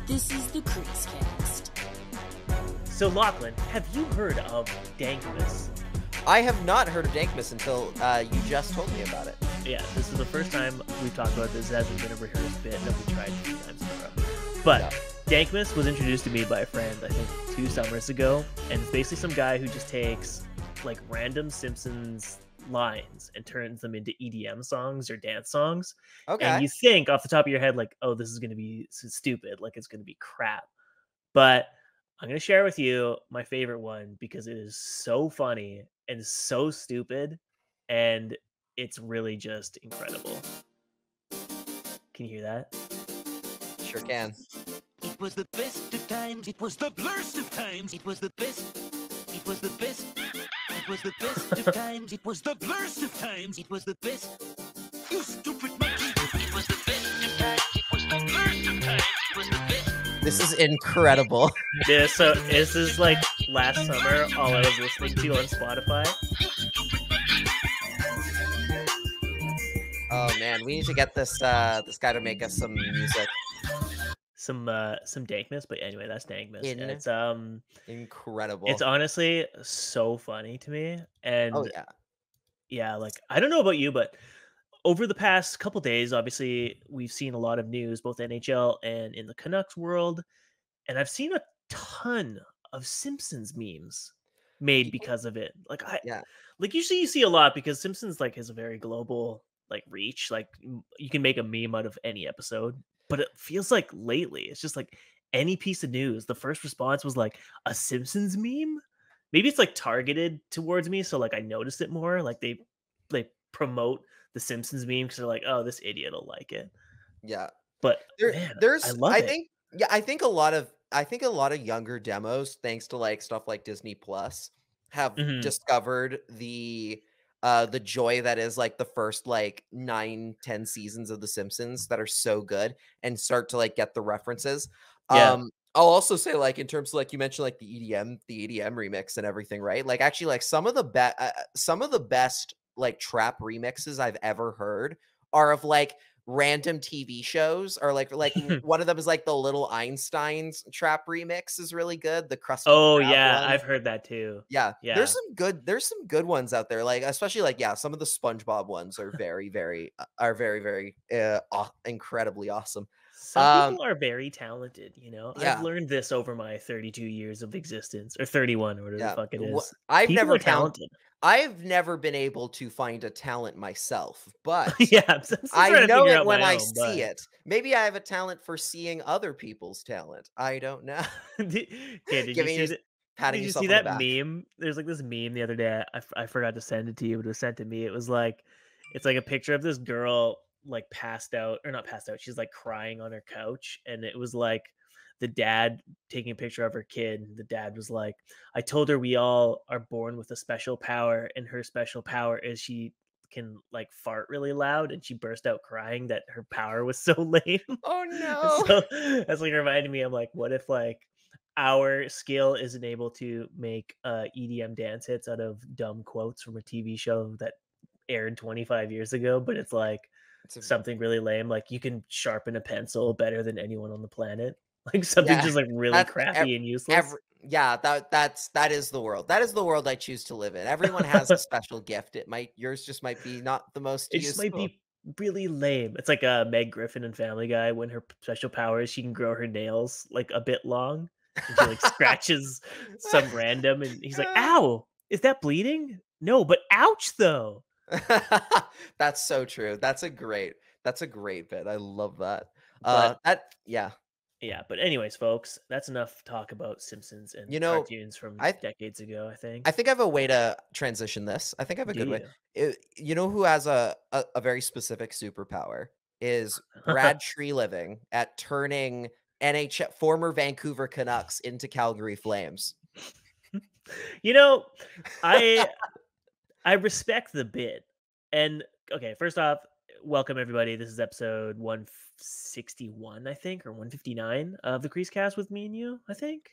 This is the CreaseCast. So, Lachlan, have you heard of Dankmas? I have not heard of Dankmas until you just told me about it. Yeah, this is the first time we've talked about this. It hasn't been a rehearsed bit that we tried a few times in a row. But yeah. Dankmas was introduced to me by a friend, I think 2 summers ago. And it's basically some guy who just takes, like, random Simpsons lines and turns them into EDM songs or dance songs. Okay. And you think off the top of your head, like, oh, this is going to be stupid. Like, it's going to be crap. But I'm going to share with you my favorite one because it is so funny and so stupid. And it's really just incredible. Can you hear that? Sure can. It was the best of times. It was the blurst of times. It was the best. It was the best. It was the best of times. It was the blurst of times. It was the best. You stupid monkey. It was the best of times. It was the blurst of times. It was the best. This is incredible. Yeah, so this is like last summer, all I was listening to on Spotify. Oh man, we need to get this this guy to make us some music. Some Dankmas, but anyway, that's Dankmas. It's incredible. It's honestly so funny to me. And oh yeah, like I don't know about you, but over the past couple days, obviously we've seen a lot of news, both NHL and in the Canucks world, and I've seen a ton of Simpsons memes made because of it. Like like usually you see a lot because Simpsons like has a very global like reach. Like you can make a meme out of any episode. But it feels like lately, it's just like any piece of news. The first response was like a Simpsons meme. Maybe it's like targeted towards me, so like I noticed it more. Like they promote the Simpsons meme because they're like, oh, this idiot will like it. Yeah, but I think a lot of younger demos, thanks to like stuff like Disney Plus, have discovered the joy that is like the first like 9-10 seasons of The Simpsons that are so good and start to like get the references. I'll also say like in terms of like you mentioned like the EDM remix and everything, right? Like actually like some of the best like trap remixes I've ever heard are of like random TV shows, or like one of them is like the Little Einsteins trap remix is really good. The Krusty Krab one. I've heard that too. Yeah, there's some good ones out there. Like especially like some of the SpongeBob ones are very incredibly awesome. Some people are very talented, you know. I've learned this over my 32 years of existence, or 31, or whatever the fuck it is. I've never been able to find a talent myself, but I know it when I see it. Maybe I have a talent for seeing other people's talent. I don't know. Did you see that meme? There's like this meme the other day. I forgot to send it to you, but it was sent to me. It was like, it's like a picture of this girl like passed out, or not passed out. She's like crying on her couch, and it was like the dad taking a picture of her kid. The dad was like, I told her we all are born with a special power, and her special power is she can like fart really loud, and she burst out crying that her power was so lame. Oh no. So that's like reminding me, I'm like, what if like our skill isn't able to make EDM dance hits out of dumb quotes from a TV show that aired 25 years ago, but it's like something really lame, like you can sharpen a pencil better than anyone on the planet. Like something just like really crappy and useless. That is the world. That is the world I choose to live in. Everyone has a special gift. Yours just might be not the most useful. It just might be really lame. It's like Meg Griffin in Family Guy, when her special power is she can grow her nails like a bit long. And she like scratches some random, and he's like, "Ow, is that bleeding? No, but ouch though." That's so true. That's a great bit. I love that. Yeah, but anyways, folks, that's enough talk about Simpsons and cartoons from decades ago, I think. I think I have a way to transition this. I think I have a good way. You know who has a very specific superpower is Brad Treliving at turning former Vancouver Canucks into Calgary Flames. You know, I respect the bit. And okay, first off, welcome everybody. This is episode 161, I think, or 159 of the CreaseCast with me and you, I think.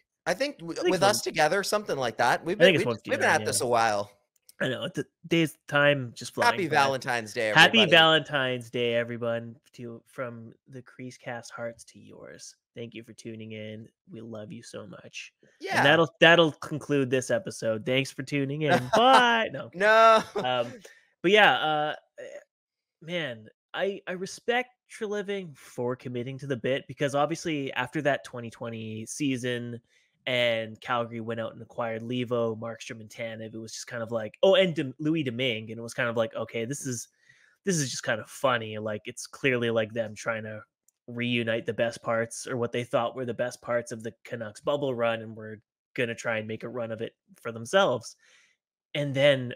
With us together, something like that. We've been at this a while. I know the days time just flying Happy by. Valentine's Day, Happy everybody. Valentine's Day, everyone! From the CreaseCast hearts to yours. Thank you for tuning in. We love you so much. And Yeah. that'll conclude this episode. Thanks for tuning in. Bye. No. No. But yeah, man, I respect Treliving for committing to the bit, because obviously after that 2020 season and Calgary went out and acquired Levo, Markstrom, and Tanev, it was just kind of like, oh, and Louis Domingue, and it was kind of like, okay, this is just kind of funny. Like, it's clearly like them trying to reunite the best parts, or what they thought were the best parts of the Canucks bubble run, and we're gonna try and make a run of it for themselves. And then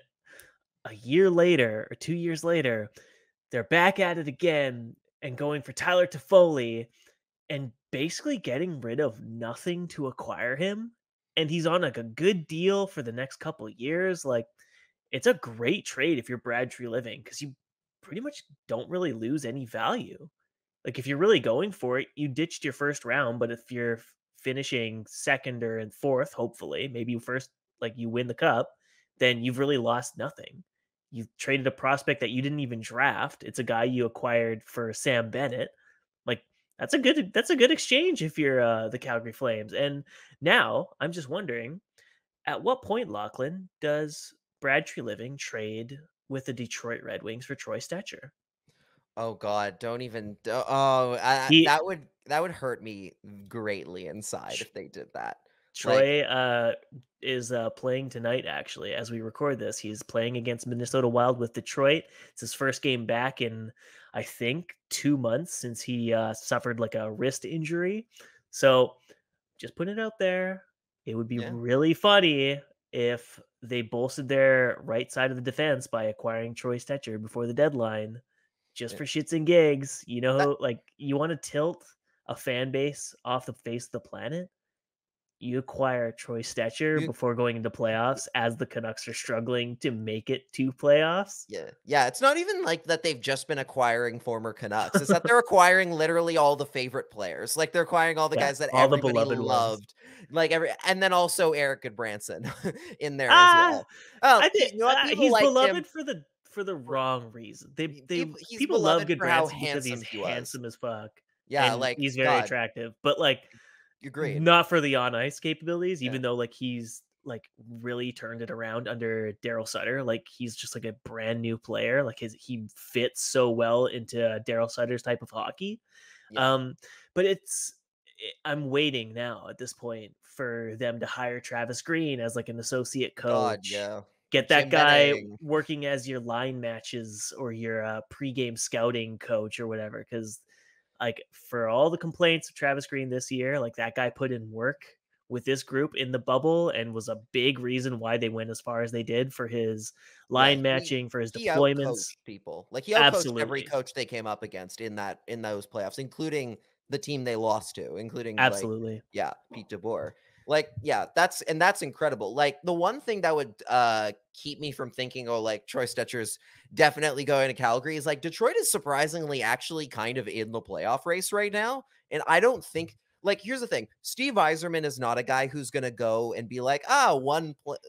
a year later or 2 years later, they're back at it again and going for Tyler Toffoli and basically getting rid of nothing to acquire him. And he's on like a good deal for the next couple of years. Like, it's a great trade if you're Brad Treliving, because you pretty much don't really lose any value. Like, if you're really going for it, you ditched your first round, but if you're finishing second or in fourth, hopefully, maybe you first, like, you win the cup, then you've really lost nothing. You traded a prospect that you didn't even draft. It's a guy you acquired for Sam Bennett. Like, that's a good exchange if you're the Calgary Flames. And now I'm just wondering, at what point, Lachlan, does Brad Treliving trade with the Detroit Red Wings for Troy Stecher? Oh God, don't even. He That would hurt me greatly inside if they did that. Like, Troy is playing tonight, actually, as we record this. He's playing against Minnesota Wild with Detroit. It's his first game back in, I think, 2 months, since he suffered like a wrist injury. So just putting it out there, it would be yeah. really funny if they bolstered their right side of the defense by acquiring Troy Stecher before the deadline, just for shits and gigs. You know, like, you want to tilt a fan base off the face of the planet? You acquire Troy Stecher before going into playoffs, as the Canucks are struggling to make it to playoffs. Yeah. It's not even like that they've just been acquiring former Canucks. It's that they're acquiring literally all the favorite players. Like, they're acquiring all the guys that all the everybody beloved loved. Like, and then also Eric Goodbranson in there as Ah, well. Oh, I think you know what? People he's like beloved him. for the wrong reason. He's People love beloved for how Goodbranson because he's handsome he was. handsome as fuck. Yeah, And like, he's very God, attractive. But like, agreed. not for the on ice capabilities, even Yeah. though like he's like really turned it around under Daryl Sutter. Like, he's just like a brand new player. Like, he fits so well into Daryl Sutter's type of hockey. Yeah. But I'm waiting now at this point for them to hire Travis Green as like an associate coach. God, yeah. Get that Jim guy Benning. working as your line matches or your pregame scouting coach or whatever. Because, like, for all the complaints of Travis Green this year, like, that guy put in work with this group in the bubble and was a big reason why they went as far as they did for his line matching, for his he deployments. outcoached people. Like, he outcoached every Absolutely. coach they came up against in those playoffs, including the team they lost to, including Absolutely. Pete DeBoer. Like, that's incredible. Like, the one thing that would keep me from thinking, oh, like, Troy Stetcher's definitely going to Calgary is, like, Detroit is surprisingly actually kind of in the playoff race right now. And I don't think, like, here's the thing. Steve Yzerman is not a guy who's going to go and be like,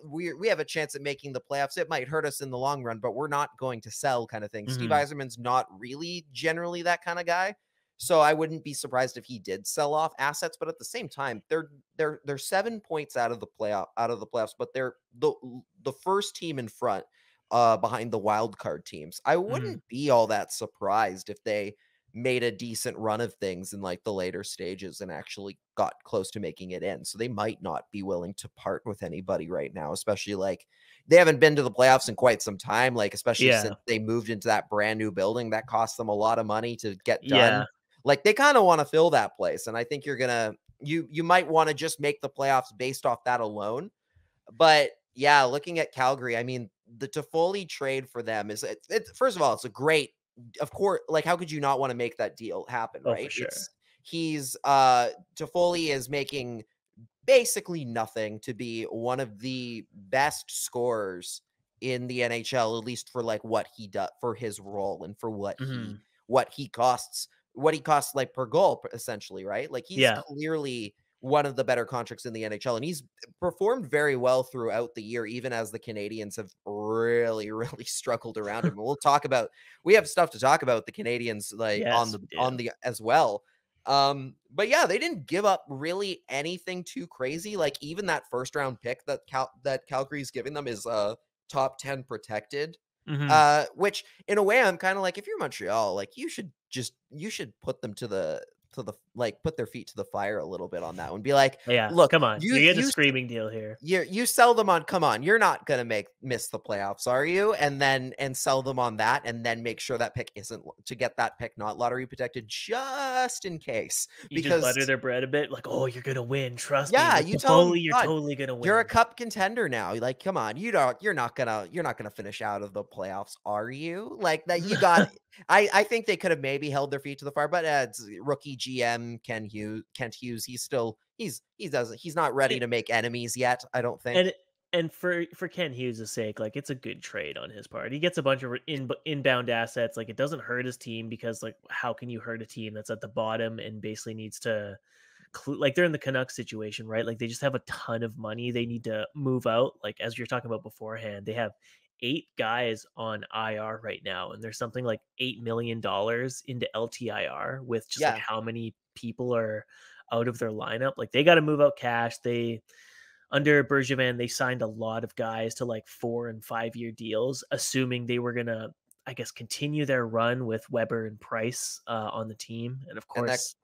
we have a chance at making the playoffs. It might hurt us in the long run, but we're not going to sell, kind of thing. Mhm. Steve Yzerman's not really generally that kind of guy. So I wouldn't be surprised if he did sell off assets, but at the same time, they're 7 points out of the playoffs, but they're the first team in front behind the wild card teams. I wouldn't be all that surprised if they made a decent run of things in like the later stages and actually got close to making it in. So they might not be willing to part with anybody right now, especially like they haven't been to the playoffs in quite some time, like especially since they moved into that brand new building that cost them a lot of money to get done. Like, they kind of want to fill that place. And I think you might want to just make the playoffs based off that alone. But yeah, looking at Calgary, I mean, the Toffoli trade for them is first of all, it's a great, of course, like, how could you not want to make that deal happen, right? For sure. Toffoli is making basically nothing to be one of the best scorers in the NHL, at least for like what he does for his role and for what he costs like per goal, essentially, right? Like, he's clearly one of the better contracts in the NHL, and he's performed very well throughout the year, even as the Canadians have really, really struggled around him. And we have stuff to talk about the Canadians like Yes, on the as well. But yeah, they didn't give up really anything too crazy. Like even that first round pick that Calgary's giving them is top 10 protected. Which in a way I'm kind of like, if you're Montreal, like you should put them put their feet to the fire a little bit on that one. Be like, yeah, look, come on, you get a screaming deal here. You sell them on, come on, you're not gonna miss the playoffs, are you? And sell them on that, and then make sure that pick isn't to get that pick not lottery protected, just in case. You Because just butter their bread a bit, like, oh, you're gonna win, trust yeah, me. you tell them, you're totally gonna win. You're a cup contender now. Like, come on, you're not gonna finish out of the playoffs, are you? Like that, you got. I think they could have maybe held their feet to the fire, but it's rookie GM Kent Hughes. He's not ready to make enemies yet, I don't think. And for Kent Hughes' sake, like it's a good trade on his part. He gets a bunch of inbound assets. Like it doesn't hurt his team because like how can you hurt a team that's at the bottom and basically needs to like they're in the Canucks situation, right? Like they just have a ton of money. They need to move out. Like as you're talking about beforehand, they have 8 guys on IR right now, and there's something like $8 million into LTIR with just like how many people are out of their lineup. Like they got to move out cash. Under Bergevin, they signed a lot of guys to like 4 and 5 year deals, assuming they were gonna, I guess, continue their run with Weber and Price on the team. And of course,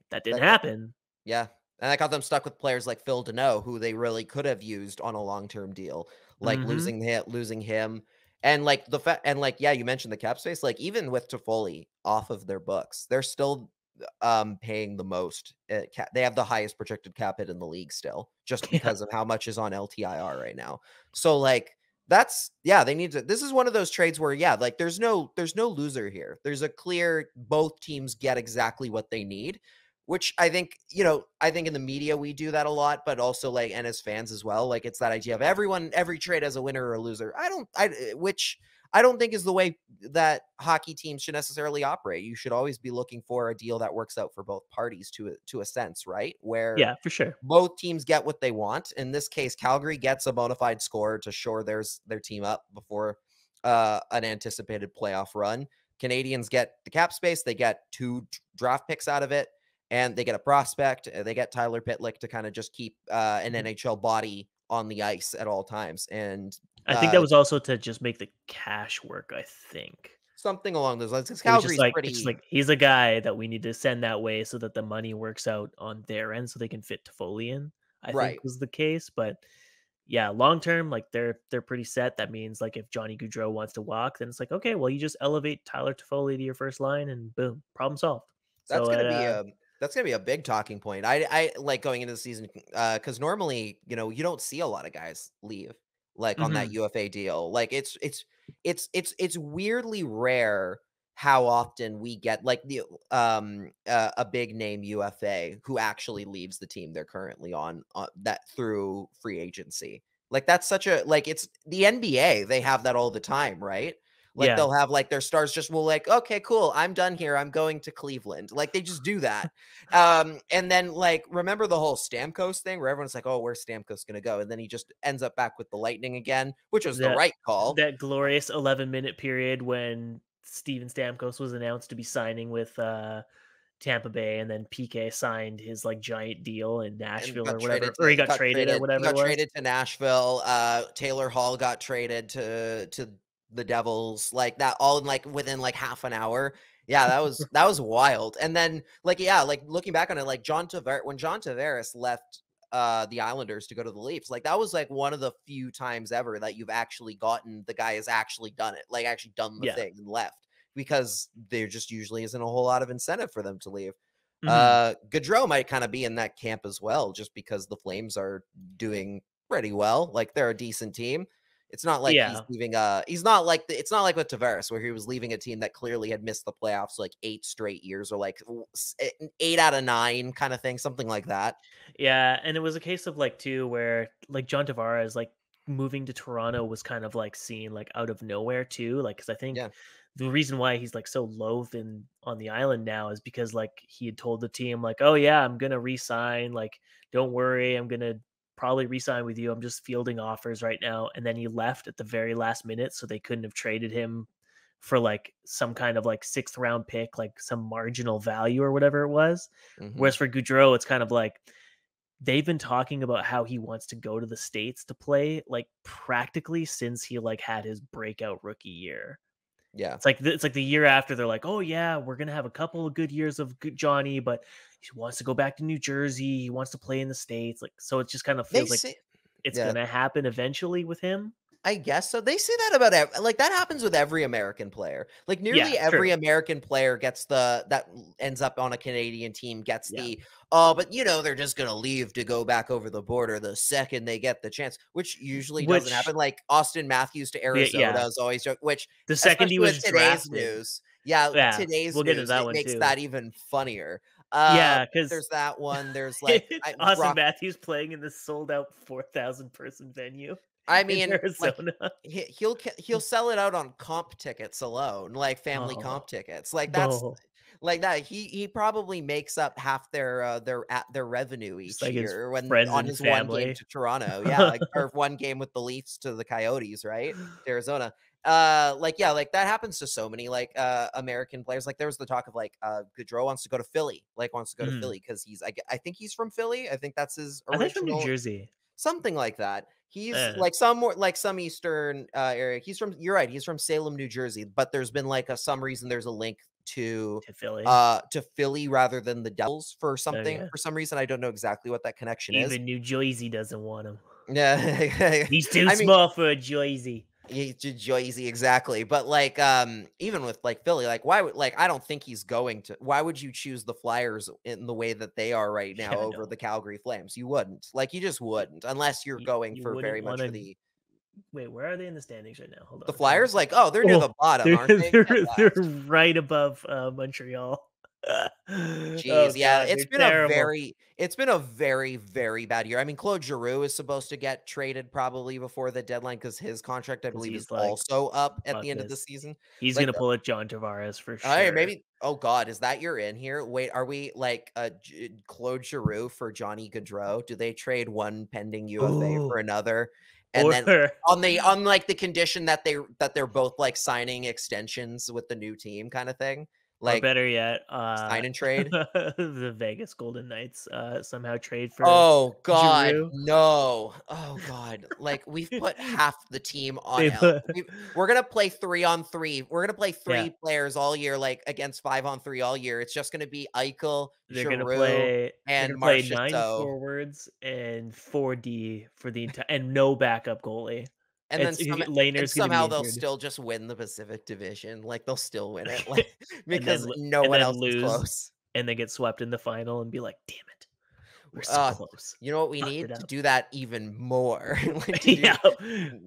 that didn't happen. Yeah. And that got them stuck with players like Phil Deneau, who they really could have used on a long-term deal, like losing him. And like you mentioned the cap space, like even with Toffoli off of their books, they're still paying the most. They have the highest projected cap hit in the league still, just because of how much is on LTIR right now. So like they need to. This is one of those trades where like there's no loser here. There's a clear both teams get exactly what they need. Which I think, in the media we do that a lot, but also like, and as fans as well, like it's that idea of every trade has a winner or a loser. Which I don't think is the way that hockey teams should necessarily operate. You should always be looking for a deal that works out for both parties to a sense, right? Where for sure both teams get what they want. In this case, Calgary gets a bona fide scorer to shore their team up before an anticipated playoff run. Canadians get the cap space. They get 2 draft picks out of it. And they get a prospect. They get Tyler Pitlick to kind of just keep an NHL body on the ice at all times. And I think that was also to just make the cash work, I think. Something along those lines. Calgary's it's like he's a guy that we need to send that way so that the money works out on their end so they can fit Toffoli in, I think was the case. But yeah, long term, like they're pretty set. That means like if Johnny Gaudreau wants to walk, then it's like, okay, well, you just elevate Tyler Toffoli to your first line and boom, problem solved. That's gonna be a big talking point. I like going into the season because normally, you don't see a lot of guys leave like on that UFA deal. Like it's weirdly rare how often we get like the a big name UFA who actually leaves the team they're currently on that through free agency. Like that's such a like it's the NBA. They have that all the time, right? Like they'll have like their stars just will like, okay, cool, I'm done here. I'm going to Cleveland. Like they just do that. And then like, remember the whole Stamkos thing where everyone's like, oh, where's Stamkos going to go? And then he just ends up back with the Lightning again, which was the right call. That glorious 11-minute period when Steven Stamkos was announced to be signing with Tampa Bay, and then PK signed his like giant deal in Nashville or whatever, or he got traded or whatever. He got traded to Nashville. Taylor Hall got traded to the Devils, like that all in like within like half an hour. Yeah, that was wild. And then like looking back on it, like when John Tavares left the Islanders to go to the Leafs, like that was like one of the few times ever that you've actually gotten the guy has actually done it, like actually done the thing and left, because there just usually isn't a whole lot of incentive for them to leave. Gaudreau might kind of be in that camp as well, just because the Flames are doing pretty well. Like they're a decent team. It's not like he's leaving. It's not like with Tavares where he was leaving a team that clearly had missed the playoffs like 8 straight years, or like 8 out of 9 kind of thing, something like that. Yeah, and it was a case of like too where like John Tavares like moving to Toronto was kind of like seen like out of nowhere too, like because I think the reason why he's like so loath on the island now is because like he had told the team like, oh yeah, I'm gonna resign, like don't worry, I'm gonna probably resign with you, I'm just fielding offers right now. And then he left at the very last minute, so they couldn't have traded him for like some kind of like 6th round pick, like some marginal value or whatever it was. Whereas for Gaudreau, it's kind of like they've been talking about how he wants to go to the States to play like practically since he like had his breakout rookie year. Yeah. It's like the year after they're like, oh yeah, we're gonna have a couple of good years of Johnny, but he wants to go back to New Jersey. He wants to play in the States. Like, so it just kind of feels like it's gonna happen eventually with him. I guess so. They say that about like that happens with every American player. Like nearly every American player gets that ends up on a Canadian team gets but you know they're just gonna leave to go back over the border the second they get the chance, which usually doesn't happen. Like Austin Matthews to Arizona is always which the second he was today's drafted. news. Today's we'll news, get to that one makes too. that even funnier. Because there's that one. There's like Austin Matthews playing in this sold out 4,000 person venue. I mean, Arizona. Like, he'll sell it out on comp tickets alone, like family comp tickets. Like that's like that. He probably makes up half their revenue each year when on his one game to Toronto. Yeah, like or one game with the Leafs to the Coyotes, right? To Arizona. Like that happens to so many like American players. Like there was the talk of like Gaudreau wants to go to Philly, to Philly because he's I think he's from Philly. I think that's his original. I think from New Jersey. Something like that. He's like some Eastern area. He's from, you're right, he's from Salem, New Jersey, but there's been like some reason there's a link to Philly rather than the Devils for something. For some reason, I don't know exactly what that connection is. Even New Jersey doesn't want him. Yeah. He's too small for a Jersey. Jersey, exactly. But like even with like Philly, like why would I don't think he's going to. Why would you choose the Flyers in the way that they are right now over the Calgary Flames? You wouldn't. Like you just wouldn't unless you're going for very much for the. Wait, where are they in the standings right now? Hold on. The Flyers, like, they're near the bottom, aren't they? They're right above Montreal. Jeez, yeah, it's been a very, very bad year. I mean, Claude Giroux is supposed to get traded probably before the deadline because his contract, I believe, is like, also up at the end of the season. He's gonna pull it John Tavares for sure. Maybe. Oh God, is that you're in here? Wait, are we like Claude Giroux for Johnny Gaudreau? Do they trade one pending UFA for another? And then on like the condition that they're both like signing extensions with the new team kind of thing. Like, or better yet, sign and trade. The Vegas Golden Knights somehow trade for. Oh God, Giroux. no! Oh God, like we've put half the team on. We're gonna play 3-on-3. We're gonna play three players all year, like against 5-on-3 all year. It's just gonna be Eichel, Giroux, and play 9 forwards and 4D for the entire and no backup goalie. And then somehow they'll still just win the Pacific Division. Like they'll still win it, like, because no one else is close. And they get swept in the final and be like, "Damn it, we're so close." You know what we need to do that even more.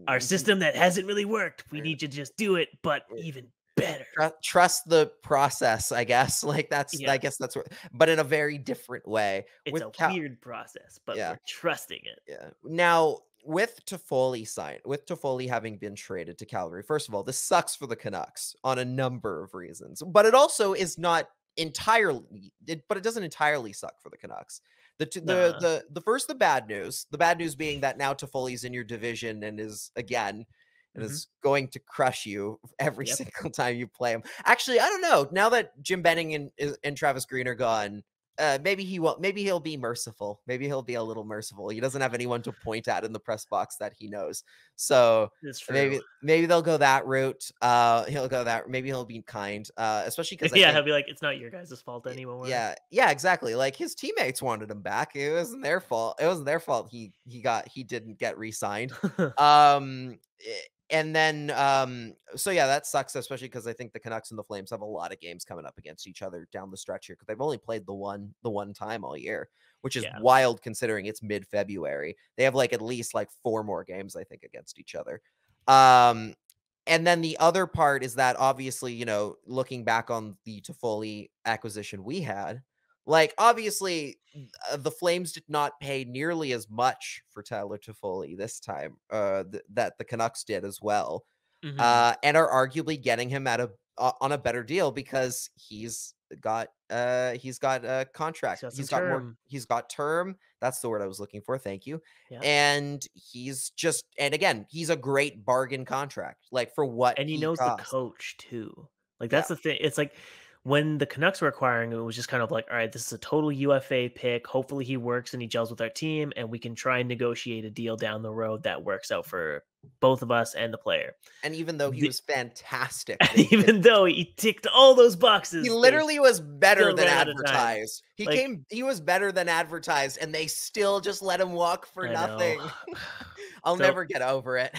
Our system that hasn't really worked. We need to just do it, but even better. Trust the process, I guess. Like I guess that's what, but in a very different way. It's a weird process, but we're trusting it. Yeah. Now, with Toffoli having been traded to Calgary, first of all, this sucks for the Canucks on a number of reasons, but it also is not entirely, but it doesn't entirely suck for the Canucks. The bad news being that now Toffoli's in your division and is again, and is going to crush you every single time you play him. Actually, I don't know. Now that Jim Benning and Travis Green are gone, maybe he won't. Maybe he'll be merciful. Maybe he'll be a little merciful. He doesn't have anyone to point at in the press box that he knows. So maybe they'll go that route. He'll go that. Maybe he'll be kind. Especially because he'll be like, it's not your guys' fault anymore. Yeah, exactly. Like his teammates wanted him back. It wasn't their fault. It wasn't their fault. He didn't get re-signed. And then, so yeah, that sucks, especially because I think the Canucks and the Flames have a lot of games coming up against each other down the stretch here because they've only played the one time all year, which is wild considering it's mid-February. They have like at least like 4 more games, I think, against each other. And then the other part is that obviously, you know, looking back on the Toffoli acquisition we had, like, obviously, the Flames did not pay nearly as much for Tyler Toffoli this time that the Canucks did as well, and are arguably getting him at a on a better deal because he's got a contract. He's got some He's got more. term. He's got term. That's the word I was looking for. Thank you. Yeah. And and again, he's a great bargain contract, like for what And he he knows the costs. coach too. Like Yeah. that's the thing. It's like when the Canucks were acquiring him, it was just kind of like, all right, this is a total UFA pick. Hopefully he works and he gels with our team, and we can try and negotiate a deal down the road that works out for both of us and the player. And even though he The- was fantastic, Even though he ticked all those boxes, he they literally was better still than ran out of time. advertised. Like- He was better than advertised, and they still just let him walk for I know. nothing. I'll So- never get over it.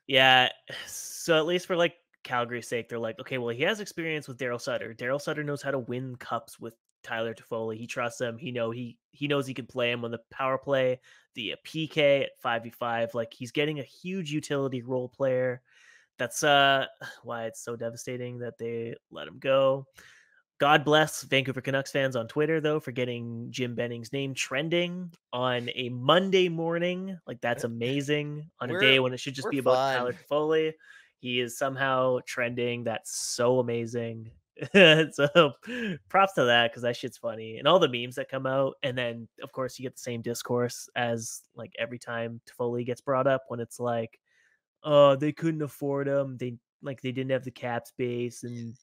Yeah. So at least for like Calgary's sake, they're like, okay, well, he has experience with Daryl Sutter. Daryl Sutter knows how to win cups with Tyler Toffoli. He trusts him. He knows he can play him on the power play, the PK at 5v5. Like he's getting a huge utility role player. That's why it's so devastating that they let him go. God bless Vancouver Canucks fans on Twitter, though, for getting Jim Benning's name trending on a Monday morning. Like, that's amazing. On a day when it should just be about Tyler Toffoli. He is somehow trending. That's so amazing. So props to that, because that shit's funny. And all the memes that come out. And then, of course, you get the same discourse as, like, every time Toffoli gets brought up, when it's like, oh, they couldn't afford him. They didn't have the cap space, and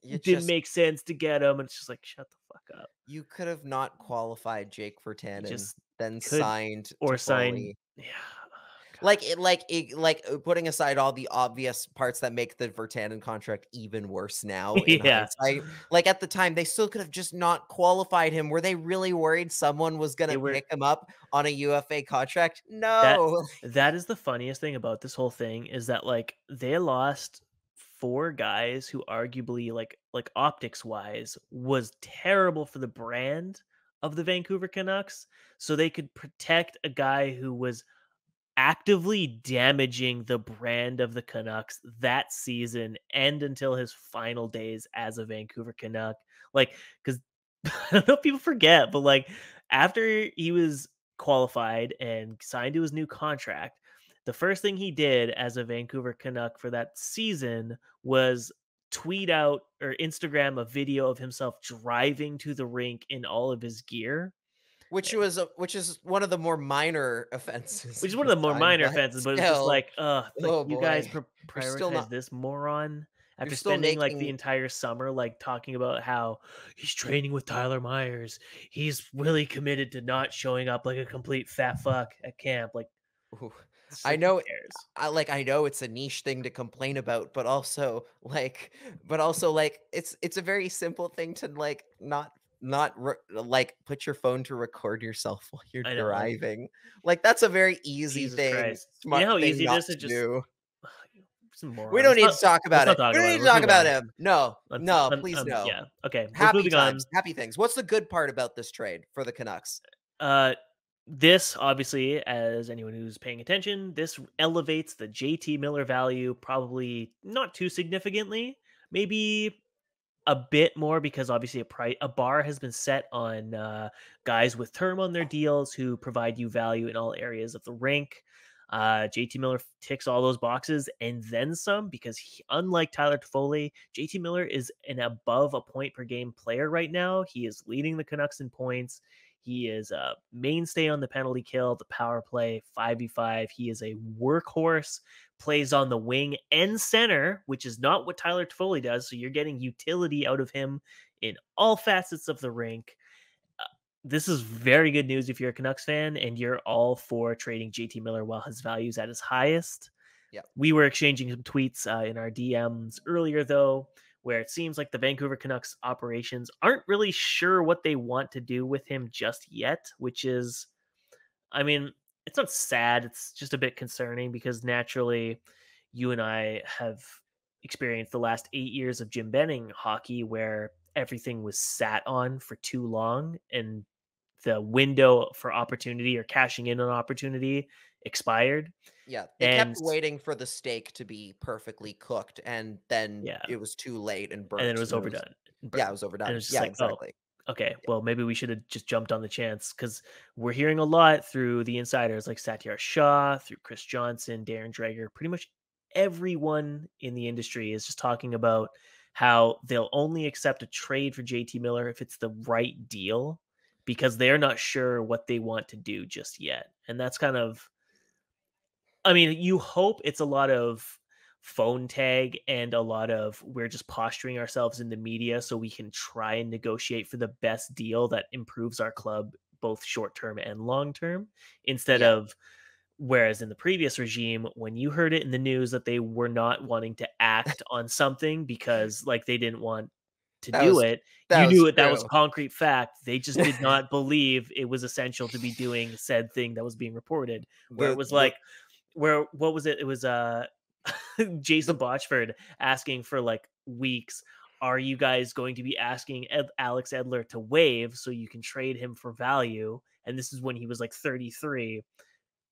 it didn't make sense to get him. And it's just like, shut the fuck up. You could have not qualified Jake Virtanen, just then signed or Toffoli. signed. Yeah. Like putting aside all the obvious parts that make the Virtanen contract even worse now in hindsight, like at the time they still could have just not qualified him. Were they really worried someone was gonna pick him up on a UFA contract? No. That is the funniest thing about this whole thing, is that like they lost 4 guys who arguably like optics wise was terrible for the brand of the Vancouver Canucks, so they could protect a guy who was actively damaging the brand of the Canucks that season and until his final days as a Vancouver Canuck. Like, because I don't know if people forget, but like after he was qualified and signed to his new contract, the first thing he did as a Vancouver Canuck for that season was tweet out or Instagram a video of himself driving to the rink in all of his gear. Which is one of the more minor offenses. Which is one of the more minor offenses, but it's just like, you guys prioritize this moron after spending like the entire summer like talking about how he's training with Tyler Myers. He's really committed to not showing up like a complete fat fuck at camp. Like, I know it's a niche thing to complain about, but also like it's a very simple thing to like not put your phone to record yourself while you're driving. Like that's a very easy thing. Smart you know how thing easy not it is to to just do. We don't need to talk about it. We don't need to talk about him. No, please no. Yeah. Okay. Happy times. Happy things. What's the good part about this trade for the Canucks? This obviously, as anyone who's paying attention, this elevates the JT Miller value probably not too significantly, maybe a bit more, because obviously a bar has been set on guys with term on their deals who provide you value in all areas of the rink. JT Miller ticks all those boxes and then some, because unlike Tyler Toffoli, JT Miller is an above a point per game player right now. He is leading the Canucks in points. He is a mainstay on the penalty kill, the power play, 5v5. He is a workhorse, plays on the wing and center, which is not what Tyler Toffoli does. So you're getting utility out of him in all facets of the rink. This is very good news if you're a Canucks fan and you're all for trading JT Miller while his value is at his highest. Yeah, we were exchanging some tweets in our DMs earlier, though, where it seems like the Vancouver Canucks operations aren't really sure what they want to do with him just yet, which is, I mean, it's not sad. It's just a bit concerning, because naturally you and I have experienced the last 8 years of Jim Benning hockey where everything was sat on for too long and the window for opportunity or cashing in on opportunity expired. Yeah, they kept waiting for the steak to be perfectly cooked, and then it was too late and burnt. And then it was overdone. Yeah, it was overdone. And it was just yeah, like, exactly. Oh, okay, well, maybe we should have just jumped on the chance, because we're hearing a lot through the insiders like Satyar Shah, through Chris Johnson, Darren Dreger. Pretty much everyone in the industry is just talking about how they'll only accept a trade for JT Miller if it's the right deal, because they're not sure what they want to do just yet. And that's kind of, I mean, you hope it's a lot of phone tag and a lot of we're just posturing ourselves in the media so we can try and negotiate for the best deal that improves our club both short term and long term, instead Yeah. of, whereas in the previous regime, when you heard it in the news that they were not wanting to act on something because like they didn't want to That do was it, that you was knew it, that was true. concrete fact. They just did not believe it was essential to be doing said thing that was being reported. Where it was The like, where what was it? It was Jason Botchford asking for like weeks. Are you guys going to be asking Alex Edler to waive so you can trade him for value? And this is when he was like 33.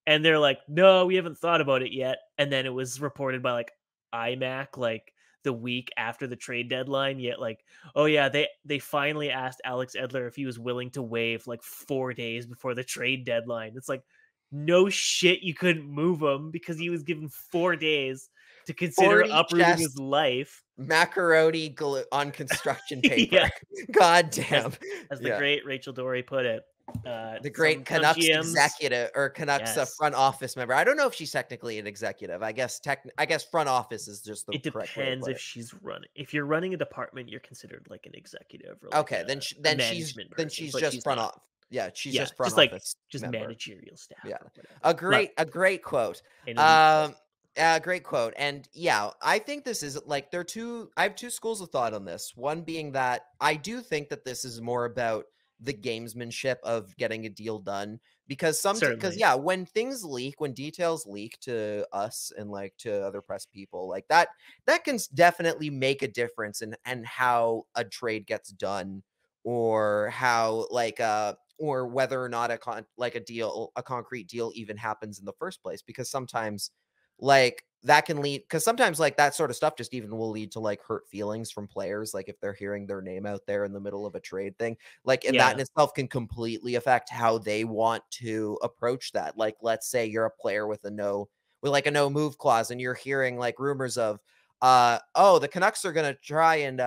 And they're like, no, we haven't thought about it yet. And then it was reported by like iMac like the week after the trade deadline. Yet like, oh yeah, they finally asked Alex Edler if he was willing to waive like 4 days before the trade deadline. It's like, no shit, you couldn't move him because he was given 4 days to consider 40 uprooting his chest life. macaroni on construction paper. Yeah. God damn. As the Yeah. great Rachel Dory put it. The great some Canucks GMs, executive or Canucks yes. front office member. I don't know if she's technically an executive. I guess front office is just the It correct way to depends put if it. she's running. If you're running a department, you're considered like an executive or like Okay, a then management person, she's but just she's front not. off. Yeah, she's Yeah, just front just like office just member. managerial staff Yeah, or whatever. a great quote. An elite quote. Great quote. And yeah, I think this is like I have two schools of thought on this. One being that I do think that this is more about the gamesmanship of getting a deal done, because Certainly. yeah, when things leak, when details leak to us and like to other press people, like that can definitely make a difference in and how a trade gets done, or how like or whether or not a concrete deal even happens in the first place, because sometimes like that can lead, because sometimes like that sort of stuff just even will lead to like hurt feelings from players, like if they're hearing their name out there in the middle of a trade thing, like, and that in itself can completely affect how they want to approach that. Like, let's say you're a player with a no move clause, and you're hearing like rumors of oh, the Canucks are going to try and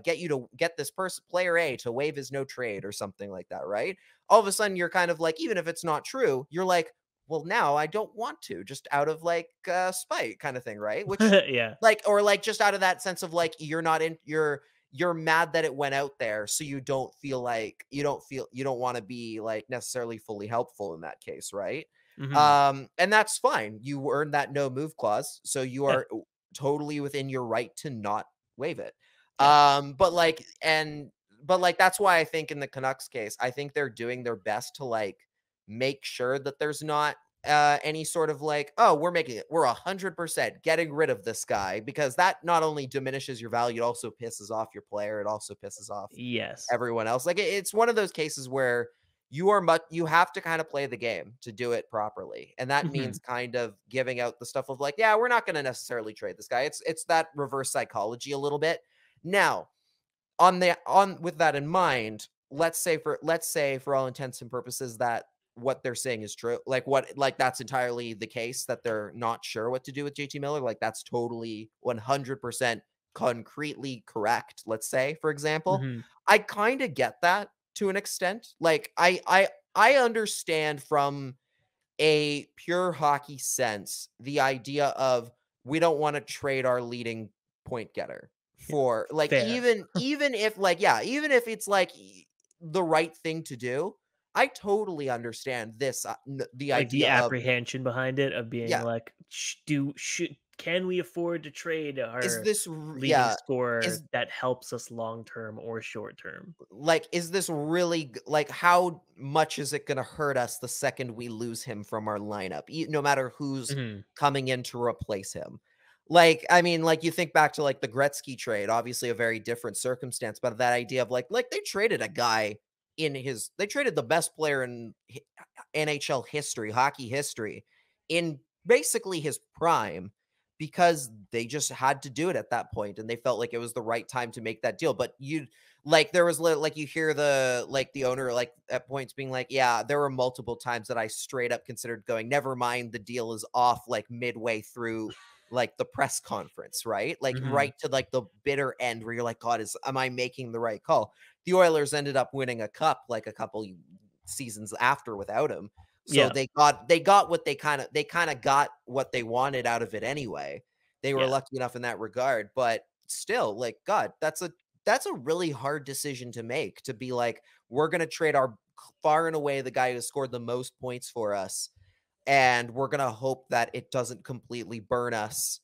get you to get this player A to waive his no trade or something like that, right? All of a sudden you're kind of like, even if it's not true, you're like, well, now I don't want to, just out of like spite kind of thing, right? Which Yeah. like, or like just out of that sense of like, you're mad that it went out there, so you don't want to be like necessarily fully helpful in that case, right? Mhm. And that's fine. You earned that no move clause, so you are totally within your right to not waive it. Yeah. But like that's why I think in the Canucks case, I think they're doing their best to like make sure that there's not any sort of like, oh, we're 100% getting rid of this guy, because that not only diminishes your value, it also pisses off your player. It also pisses off Yes. everyone else. Like it's one of those cases where you have to kind of play the game to do it properly. And that means kind of giving out the stuff of like, yeah, we're not going to necessarily trade this guy. It's that reverse psychology a little bit. Now, with that in mind, let's say for all intents and purposes that what they're saying is true. Like that's entirely the case, that they're not sure what to do with JT Miller. Like that's totally 100% concretely correct. Let's say, for example, I kind of get that to an extent. Like I understand from a pure hockey sense the idea of we don't want to trade our leading point getter for like Fair. even if it's like the right thing to do. I totally understand this the Like the idea of apprehension behind it of being yeah, like, can we afford to trade is our this leading is scorer that helps us long term or short term? like, is this really like, how much is it going to hurt us the second we lose him from our lineup, no matter who's coming in to replace him? Like, I mean, like you think back to like the Gretzky trade, obviously a very different circumstance, but that idea of like they traded a guy they traded the best player in NHL history, hockey history, in basically his prime, because they just had to do it at that point, and they felt like it was the right time to make that deal. But there was like, you hear the owner like at points being like, yeah, there were multiple times that I straight up considered going, never mind, the deal is off like midway through like the press conference, right? Like right to like the bitter end where you're like, God, am I making the right call? The Oilers ended up winning a cup like a couple seasons after without him. So they got what they kind of got what they wanted out of it anyway. They were lucky enough in that regard, but still, like, God, that's a really hard decision to make, to be like, we're going to trade our far and away the guy who scored the most points for us, and we're going to hope that it doesn't completely burn us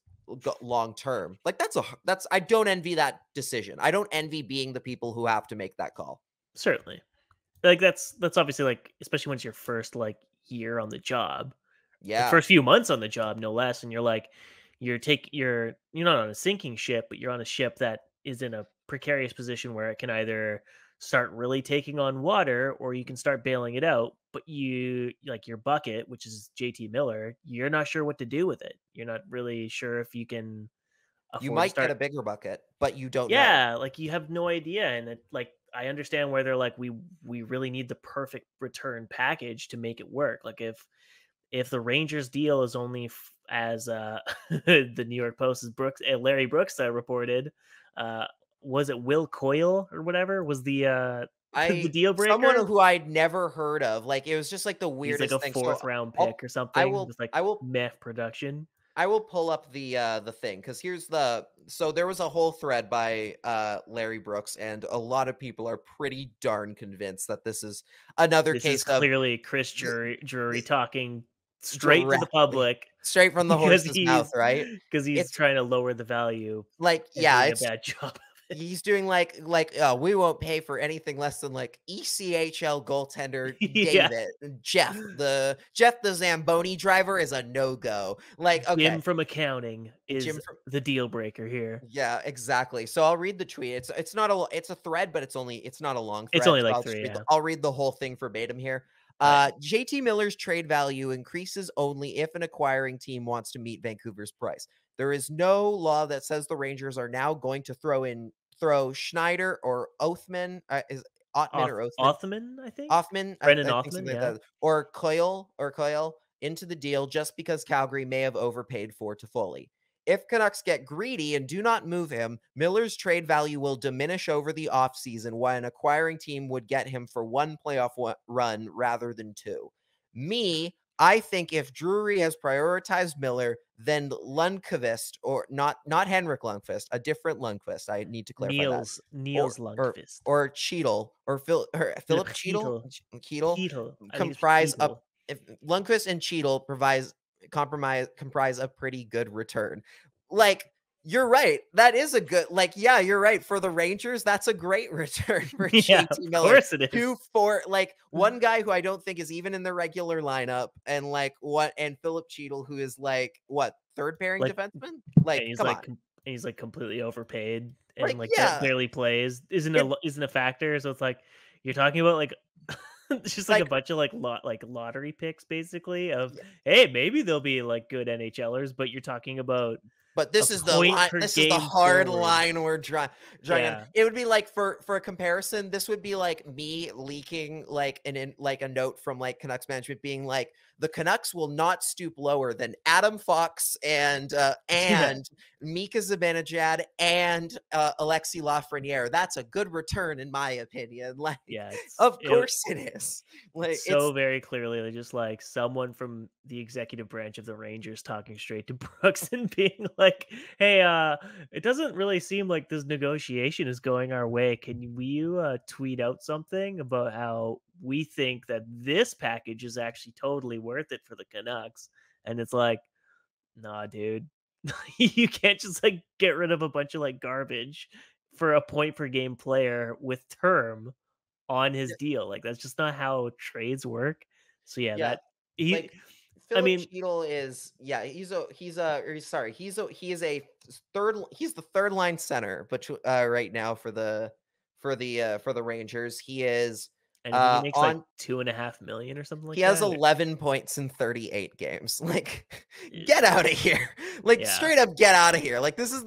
long term. Like, that's I don't envy that decision. I don't envy being the people who have to make that call. Certainly. Like, that's obviously, like, especially when it's your first, like, year on the job. Yeah. The first few months on the job, no less, and you're like, you're not on a sinking ship, but you're on a ship that is in a precarious position where it can either start really taking on water or you can start bailing it out. But you, like, your bucket, which is JT Miller, you're not sure what to do with it. You're not really sure if you can afford You might to get a bigger bucket, but you don't know. Yeah, like, you have no idea. And it, like, I understand where they're like, we really need the perfect return package to make it work. Like, if the Rangers deal is only as the New York Post's Larry Brooks reported, was it Will Coyle or whatever was the the deal breaker? Someone who I'd never heard of. Like, it was just like the weirdest He's like a thing. fourth round pick or something. With like meth production. I will pull up the thing, because so there was a whole thread by Larry Brooks, and a lot of people are pretty darn convinced that this is another This case is clearly Chris Drury talking straight to the public, straight from the horse's mouth, right? Because he's trying to lower the value. Like, it's a bad job. He's doing like we won't pay for anything less than like ECHL goaltender Jeff the Zamboni driver is a no-go. Like, okay, Jim from accounting is the deal breaker here. Yeah, exactly. So I'll read the tweet. It's not it's a thread, but it's not a long thread. It's only like three. I'll read the whole thing verbatim here. JT Miller's trade value increases only if an acquiring team wants to meet Vancouver's price. There is no law that says the Rangers are now going to throw Schneider or Othman. Is Othman or Othman? Othman, I think. Othman. Brendan Othman, or Coyle into the deal just because Calgary may have overpaid for Toffoli. If Canucks get greedy and do not move him, Miller's trade value will diminish over the offseason, while an acquiring team would get him for one playoff run rather than two. I think if Drury has prioritized Miller, then Lundqvist, or not Henrik Lundqvist, a different Lundqvist. I need to clarify Niels Lundqvist, or Cheadle, or Philip Cheadle comprise up. If Lundqvist and Cheadle comprise a pretty good return. Like, you're right. That is a good, like, yeah, you're right. For the Rangers, that's a great return for JT Miller. Of course it is. 2-4, like, one guy who I don't think is even in the regular lineup, and Philip Cheadle, who is like, what, third pairing defenseman? Like, he's come like, on. He's like completely overpaid and barely plays. Isn't a factor. So it's like, you're talking about like it's just like a bunch of like lottery picks, basically, of hey, maybe they'll be like good NHLers, but you're talking about. But this is the hard line we're drawing. Yeah. It would be like, for a comparison, this would be like me leaking like a note from like Canucks management being like, the Canucks will not stoop lower than Adam Fox and Mika Zibanejad and Alexis Lafreniere. That's a good return, in my opinion. Like, of course it is. Like, so very clearly just like someone from the executive branch of the Rangers talking straight to Brooks and being like, hey, it doesn't really seem like this negotiation is going our way. Can you tweet out something about how we think that this package is actually totally worth it for the Canucks? And it's like, nah, dude, you can't just like get rid of a bunch of like garbage for a point per game player with term on his deal. Like, that's just not how trades work. So Philip Cheadle is he's the third line center, but right now for the Rangers, he is. And he makes like $2.5 million or something like that. He has 11 points in 38 games. Like, get out of here! Like, straight up, get out of here! Like, this is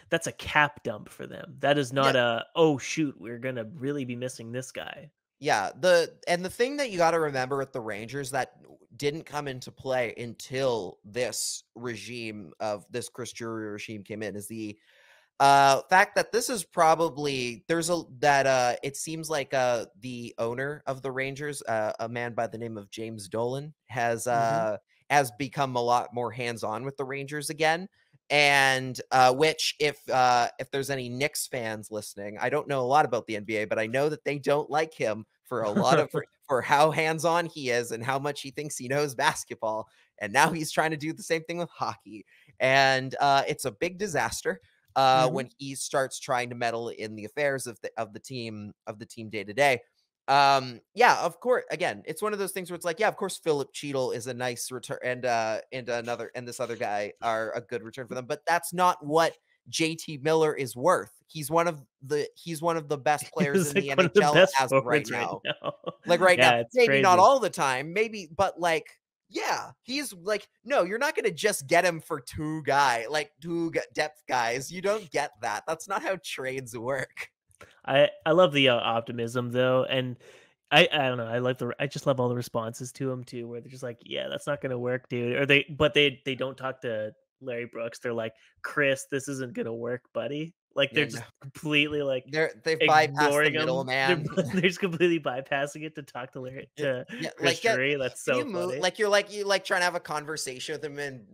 that's a cap dump for them. That is not oh shoot, we're gonna really be missing this guy. Yeah, the thing that you got to remember with the Rangers that didn't come into play until this Chris Drury regime came in is the fact that this is probably it seems like the owner of the Rangers, a man by the name of James Dolan, has become a lot more hands-on with the Rangers again. And which if there's any Knicks fans listening, I don't know a lot about the NBA, but I know that they don't like him for a lot of for how hands-on he is and how much he thinks he knows basketball. And now he's trying to do the same thing with hockey. And it's a big disaster when he starts trying to meddle in the affairs of the team day to day. Yeah, of course. Again, it's one of those things where it's like, yeah, of course, Philip Cheadle is a nice return, and this other guy are a good return for them, but that's not what JT Miller is worth. He's one of the best players in the NHL as of right now. Like right now, maybe crazy. Not all the time, maybe, but like, yeah, he's like, no, you're not going to just get him for two depth guys. You don't get that. That's not how trades work. I love the optimism though, and I don't know. I just love all the responses to him too, where they're just like, yeah, that's not gonna work, dude. Or they don't talk to Larry Brooks. They're like, Chris, this isn't gonna work, buddy. Like they're just completely like they've bypassed the middleman. They're just completely bypassing it to talk to Larry Chris Drury. That's so funny. Like you're trying to have a conversation with him, and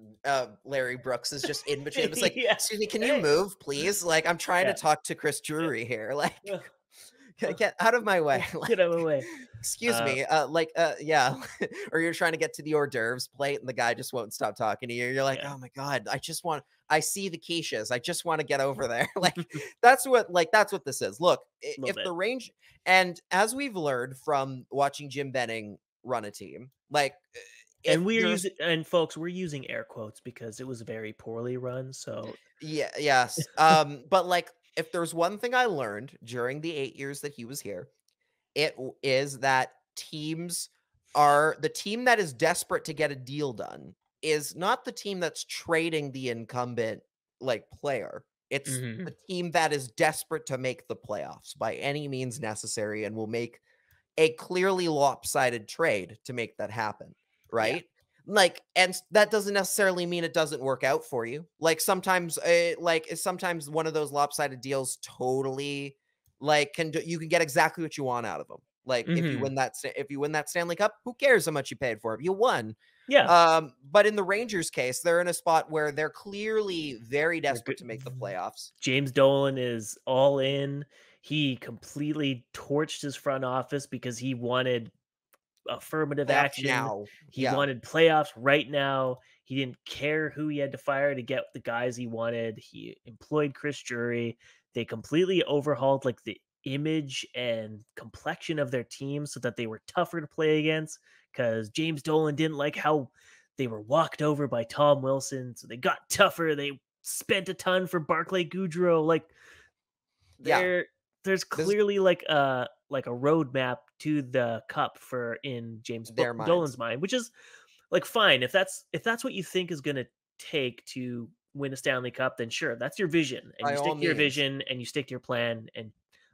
Larry Brooks is just in between. It's like, excuse me, can you move, please? Like I'm trying to talk to Chris Drury here. Like get out of my way. Like, get out of my way. Excuse me. Yeah. Or you're trying to get to the hors d'oeuvres plate and the guy just won't stop talking to you. You're like, oh my God, I see the quiches. I just want to get over there. Like that's what this is. Look, if the range, and as we've learned from watching Jim Benning run a team, like, and we're using air quotes because it was very poorly run. So yes. But like, if there's one thing I learned during the 8 years that he was here, it is that the team that is desperate to get a deal done is not the team that's trading the incumbent like player. It's the team that is desperate to make the playoffs by any means necessary and will make a clearly lopsided trade to make that happen. Right. Yeah. Like, and that doesn't necessarily mean it doesn't work out for you. Like sometimes one of those lopsided deals totally like you can get exactly what you want out of them. Like if you win that Stanley Cup, who cares how much you paid for it? You won. Yeah. But in the Rangers case, they're in a spot where they're clearly very desperate to make the playoffs. James Dolan is all in. He completely torched his front office because he wanted affirmative action. Now. He wanted playoffs right now. He didn't care who he had to fire to get the guys he wanted. He employed Chris Drury. They completely overhauled like the image and complexion of their team so that they were tougher to play against, because James Dolan didn't like how they were walked over by Tom Wilson. So they got tougher. They spent a ton for Barclay Goodrow. Like there's clearly like a roadmap to the cup in James Dolan's mind, which is like fine. If that's what you think is going to take to win a Stanley Cup, then sure, that's your vision, and you stick to your vision and you stick to your plan. And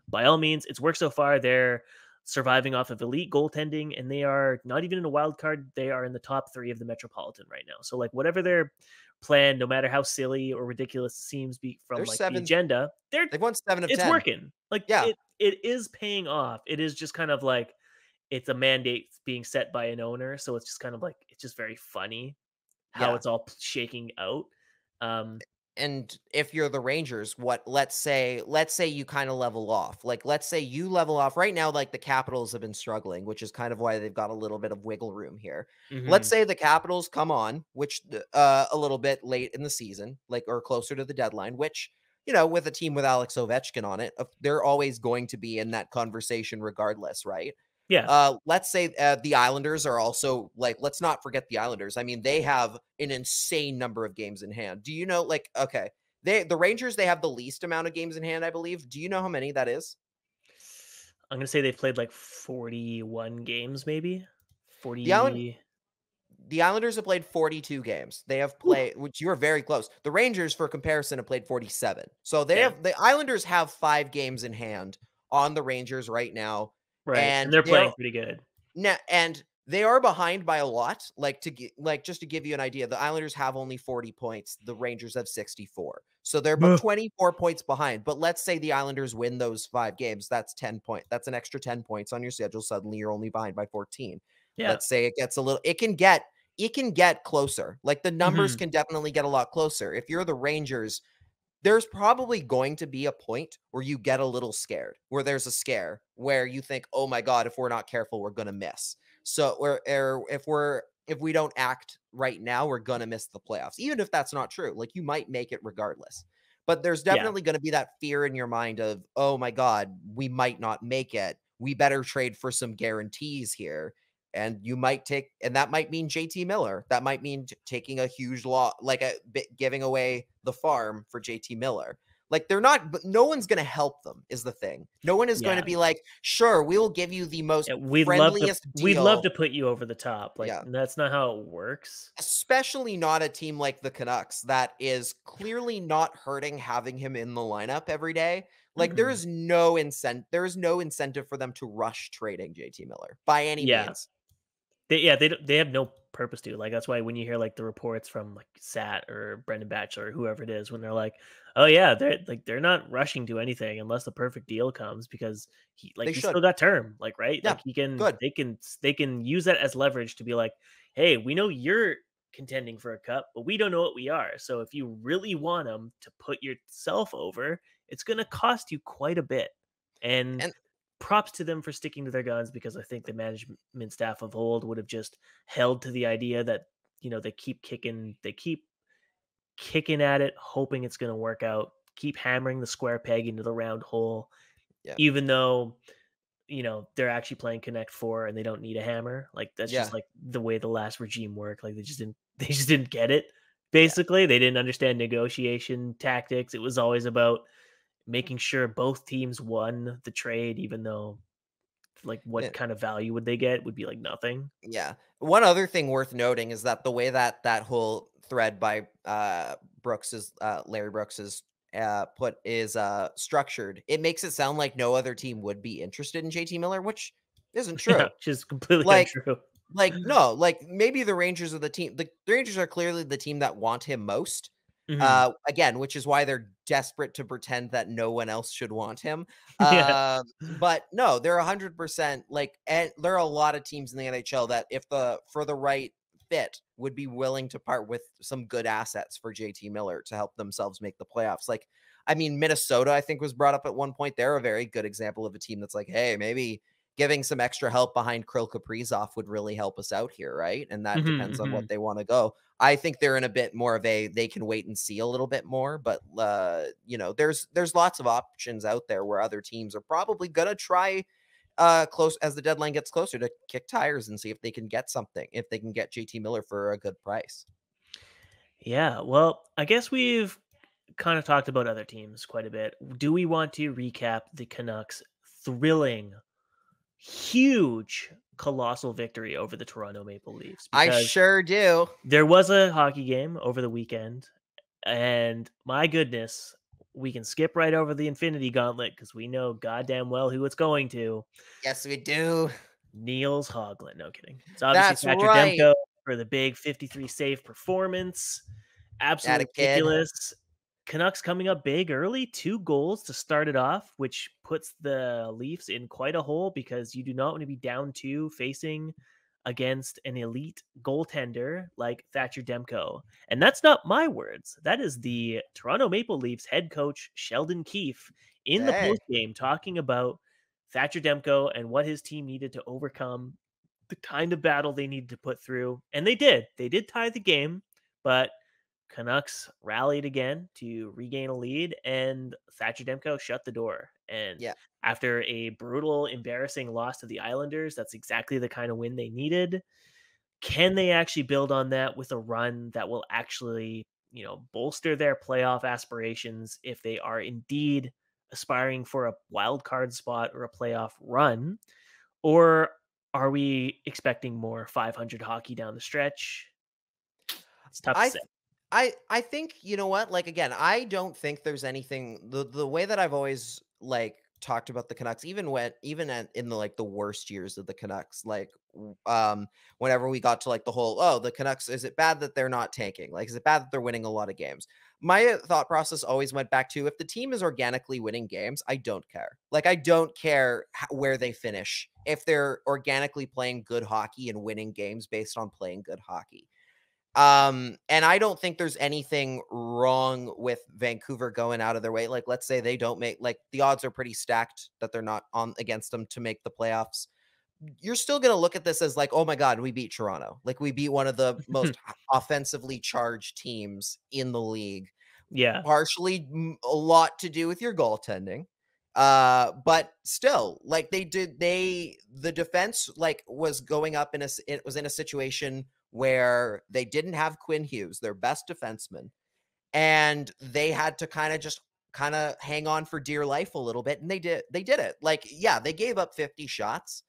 by all means, it's worked so far. They're surviving off of elite goaltending, and they are not even in a wild card. They are in the top 3 of the Metropolitan right now. So like whatever their plan, no matter how silly or ridiculous it seems from like the agenda, they've won 7 of 10. It's working. Like it is paying off. It is just kind of like it's a mandate being set by an owner. So it's just kind of like it's just very funny how it's all shaking out. And if you're the Rangers, let's say you kind of level off. Like, let's say you level off right now, like the Capitals have been struggling, which is kind of why they've got a little bit of wiggle room here. Let's say the Capitals come on, which a little bit late in the season, like, or closer to the deadline, which, you know, with a team with Alex Ovechkin on it, they're always going to be in that conversation regardless, right? Yeah. Let's say the Islanders are also like, let's not forget the Islanders. I mean, they have an insane number of games in hand. Do you know, like, okay, the Rangers, they have the least amount of games in hand, I believe. Do you know how many that is? I'm going to say they've played like 41 games, maybe 40. The Islanders have played 42 games. They have played, which you are very close. The Rangers, for comparison, have played 47. So the Islanders have 5 games in hand on the Rangers right now. Right. And and they're they're playing pretty good. and they are behind by a lot. Just to give you an idea, the Islanders have only 40 points. The Rangers have 64. So they're about Ugh. 24 points behind. But let's say the Islanders win those 5 games. That's 10 points. That's an extra 10 points on your schedule. Suddenly you're only behind by 14. Yeah. Let's say it gets a little, it can get closer. Like the numbers can definitely get a lot closer. If you're the Rangers, there's probably going to be a point where you get a little scared, where there's a scare where you think, oh my God, if we're not careful, we're going to miss. So if we don't act right now, we're going to miss the playoffs, even if that's not true. Like you might make it regardless, but there's definitely going to be that fear in your mind of, oh my God, we might not make it. We better trade for some guarantees here. And you might take, and that might mean JT Miller. That might mean taking a huge loss, like giving away the farm for JT Miller. Like they're not, but no one's going to help them is the thing. No one is going to be like, sure, we will give you the most friendliest deal. We'd love to put you over the top. Like Yeah. that's not how it works. Especially not a team like the Canucks that is clearly not hurting having him in the lineup every day. Like there is no incentive for them to rush trading JT Miller by any means. They have no purpose to. Like that's why when you hear like the reports from like Sat or Brendan Batchelor or whoever it is, when they're like, "Oh yeah, they're not rushing to anything unless the perfect deal comes," because he's still got term, like right, Yeah, like they can use that as leverage to be like, "Hey, we know you're contending for a cup, but we don't know what we are. So if you really want them to put yourself over, it's going to cost you quite a bit." And props to them for sticking to their guns, because I think the management staff of old would have just held to the idea that, they keep kicking at it, hoping it's going to work out, keep hammering the square peg into the round hole, even though, they're actually playing Connect 4 and they don't need a hammer. Like that's just like the way the last regime worked. Like they just didn't get it. Basically, they didn't understand negotiation tactics. It was always about making sure both teams won the trade, even though like what kind of value would they get would be like nothing. Yeah. One other thing worth noting is that the way that whole thread by Larry Brooks is structured, it makes it sound like no other team would be interested in JT Miller, which isn't true. Yeah, which is completely untrue. No, like maybe the Rangers are the team. The Rangers are clearly the team that want him most. Again, which is why they're desperate to pretend that no one else should want him. But no, they're 100% like, and there are a lot of teams in the NHL that for the right fit would be willing to part with some good assets for JT Miller to help themselves make the playoffs. Like, I mean, Minnesota, I think was brought up at one point. They're a very good example of a team that's like, hey, maybe giving some extra help behind Kirill Kaprizov would really help us out here, right? And that depends on what they want to go. I think they're in a bit more of they can wait and see a little bit more, but there's lots of options out there where other teams are probably gonna try close as the deadline gets closer to kick tires and see if they can get something, if they can get JT Miller for a good price. Yeah, well, I guess we've kind of talked about other teams quite a bit. Do we want to recap the Canucks' thrilling, huge, colossal victory over the Toronto Maple Leafs? I sure do. There was a hockey game over the weekend, and my goodness, we can skip right over the Infinity Gauntlet because we know goddamn well who it's going to. Yes, we do. Niels Höglander. No kidding. It's obviously Thatcher Demko for the big 53 save performance. Absolutely ridiculous. Canucks coming up big early, 2 goals to start it off, which puts the Leafs in quite a hole because you do not want to be down 2 facing against an elite goaltender like Thatcher Demko. And that's not my words. That is the Toronto Maple Leafs head coach Sheldon Keefe in the postgame talking about Thatcher Demko and what his team needed to overcome, the kind of battle they needed to put through. And they did. They did tie the game, but Canucks rallied again to regain a lead, and Thatcher Demko shut the door. And after a brutal, embarrassing loss to the Islanders, that's exactly the kind of win they needed. Can they actually build on that with a run that will actually, bolster their playoff aspirations if they are indeed aspiring for a wild card spot or a playoff run? Or are we expecting more 500 hockey down the stretch? It's tough to say. I think, you know what, like, again, I don't think there's anything, the way that I've always like talked about the Canucks, in the like the worst years of the Canucks, like whenever we got to like the whole, oh, the Canucks, is it bad that they're not tanking? Like, is it bad that they're winning a lot of games? My thought process always went back to, if the team is organically winning games, I don't care. Like, I don't care where they finish if they're organically playing good hockey and winning games based on playing good hockey. And I don't think there's anything wrong with Vancouver going out of their way. Like, let's say they don't make, like, the odds are pretty stacked that they're not on against them to make the playoffs. You're still going to look at this as like, oh my God, we beat Toronto. Like, we beat one of the most offensively charged teams in the league. Yeah. Partially a lot to do with your goaltending. But still, like, the defense, like, was going up it was in a situation where they didn't have Quinn Hughes, their best defenseman, and they had to kind of hang on for dear life a little bit, and they did it. Like, yeah, they gave up 50 shots,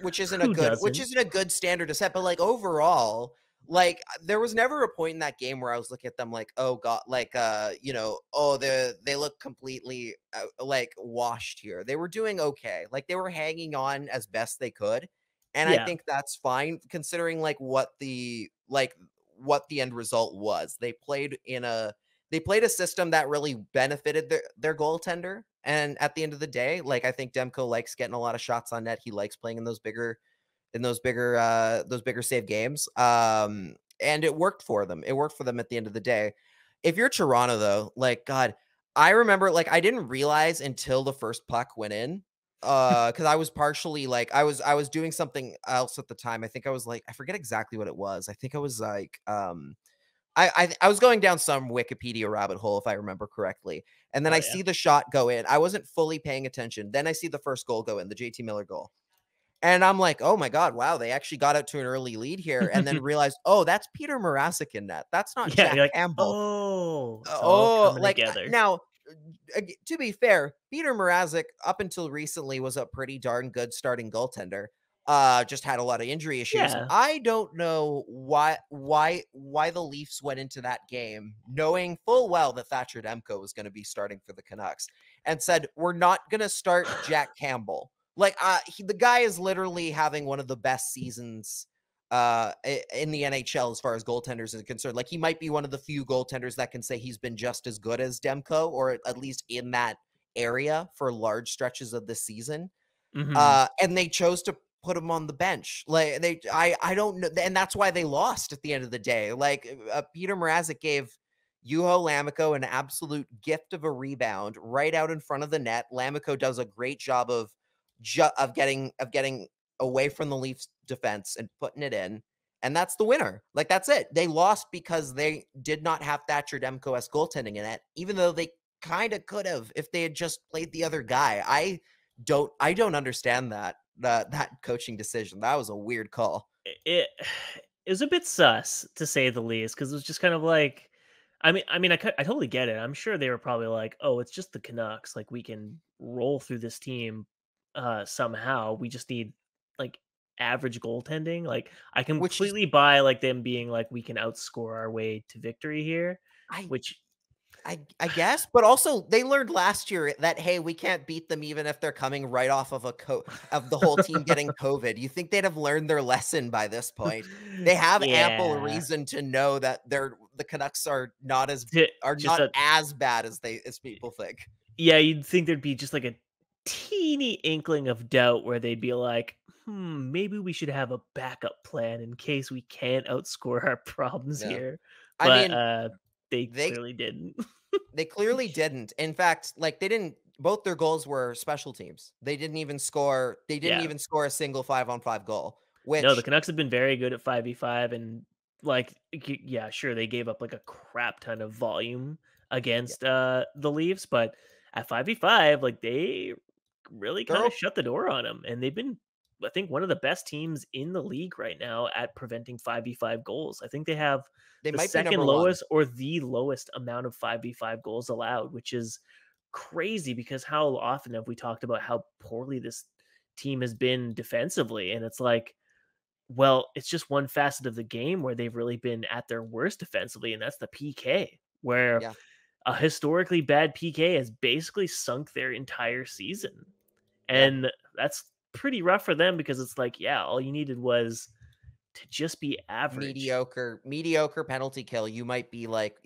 which isn't a good standard to set, but like overall, like, there was never a point in that game where I was looking at them like, oh God, like, oh, they look completely like washed here. They were doing okay. Like, they were hanging on as best they could. And I think that's fine considering like what the end result was. They played a system that really benefited their goaltender. And at the end of the day, like, I think Demko likes getting a lot of shots on net. He likes playing in those bigger save games. And it worked for them. It worked for them at the end of the day. If you're Toronto though, like, God, I remember, like, I didn't realize until the first puck went in. Because I was partially like, I was doing something else at the time. I think I was like, I forget exactly what it was. I think I was like, I was going down some Wikipedia rabbit hole, if I remember correctly. And then I see the shot go in. I wasn't fully paying attention. Then I see the first goal go in, the JT Miller goal. And I'm like, oh my God, wow, they actually got out to an early lead here, and then realized, oh, that's Peter Mrazek in net. That's not Jack like, Campbell. It's all coming like together. Now, to be fair, Peter Mrazek up until recently was a pretty darn good starting goaltender. Just had a lot of injury issues. Yeah. I don't know why the Leafs went into that game knowing full well that Thatcher Demko was going to be starting for the Canucks and said, we're not going to start Jack Campbell. Like, the guy is literally having one of the best seasons in the NHL as far as goaltenders is concerned. Like, he might be one of the few goaltenders that can say he's been just as good as Demko, or at least in that area for large stretches of the season. And they chose to put him on the bench. Like, I don't know, and that's why they lost at the end of the day. Like, Peter Mrazek gave Juho Lammikko an absolute gift of a rebound right out in front of the net. Lammikko does a great job of getting away from the Leafs defense and putting it in, and that's the winner. Like, that's it. They lost because they did not have Thatcher Demko as goaltending in it, even though they kind of could have if they had just played the other guy. I don't understand that coaching decision. That was a weird call. It was a bit sus, to say the least, because it was just kind of like, I totally get it. I'm sure they were probably like, oh, it's just the Canucks, like, we can roll through this team somehow. We just need like average goaltending. Like, I completely buy like them being like, we can outscore our way to victory here, I guess, but also they learned last year that, hey, we can't beat them even if they're coming right off of of the whole team getting COVID. You think they'd have learned their lesson by this point? They have ample reason to know that the Canucks are not as bad as people think. Yeah, you'd think there'd be just like a teeny inkling of doubt where they'd be like, maybe we should have a backup plan in case we can't outscore our problems here. But they clearly didn't. They clearly didn't. In fact, like, they didn't. Both their goals were special teams. They didn't even score. They didn't even score a single 5-on-5 goal. No, the Canucks have been very good at 5v5, and like, yeah, sure, they gave up like a crap ton of volume against the Leafs, but at 5v5, like, they really kind of shut the door on them, and they've been, I think, one of the best teams in the league right now at preventing 5v5 goals. I think they have the second lowest or the lowest amount of 5v5 goals allowed, which is crazy because how often have we talked about how poorly this team has been defensively? And it's like, well, it's just one facet of the game where they've really been at their worst defensively, and that's the PK, where a historically bad PK has basically sunk their entire season. Yeah. And that's pretty rough for them because it's like, yeah, all you needed was to just be average. Mediocre penalty kill. You might be like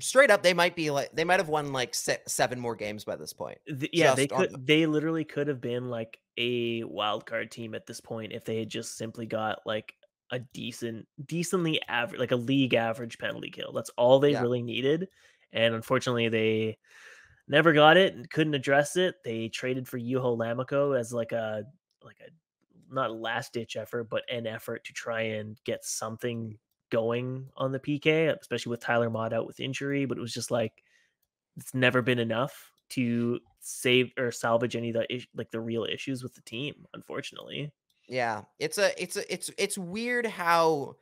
straight up. They might have won like 7 more games by this point. Yeah, they literally could have been like a wild card team at this point if they had just simply got like a decently average, like a league average penalty kill. That's all they really needed. And unfortunately, they never got it and couldn't address it. They traded for Juho Lammikko as like a not a last ditch effort, but an effort to try and get something going on the PK, especially with Tyler Mott out with injury. But it was just like it's never been enough to save or salvage any of the real issues with the team, unfortunately. Yeah, it's weird how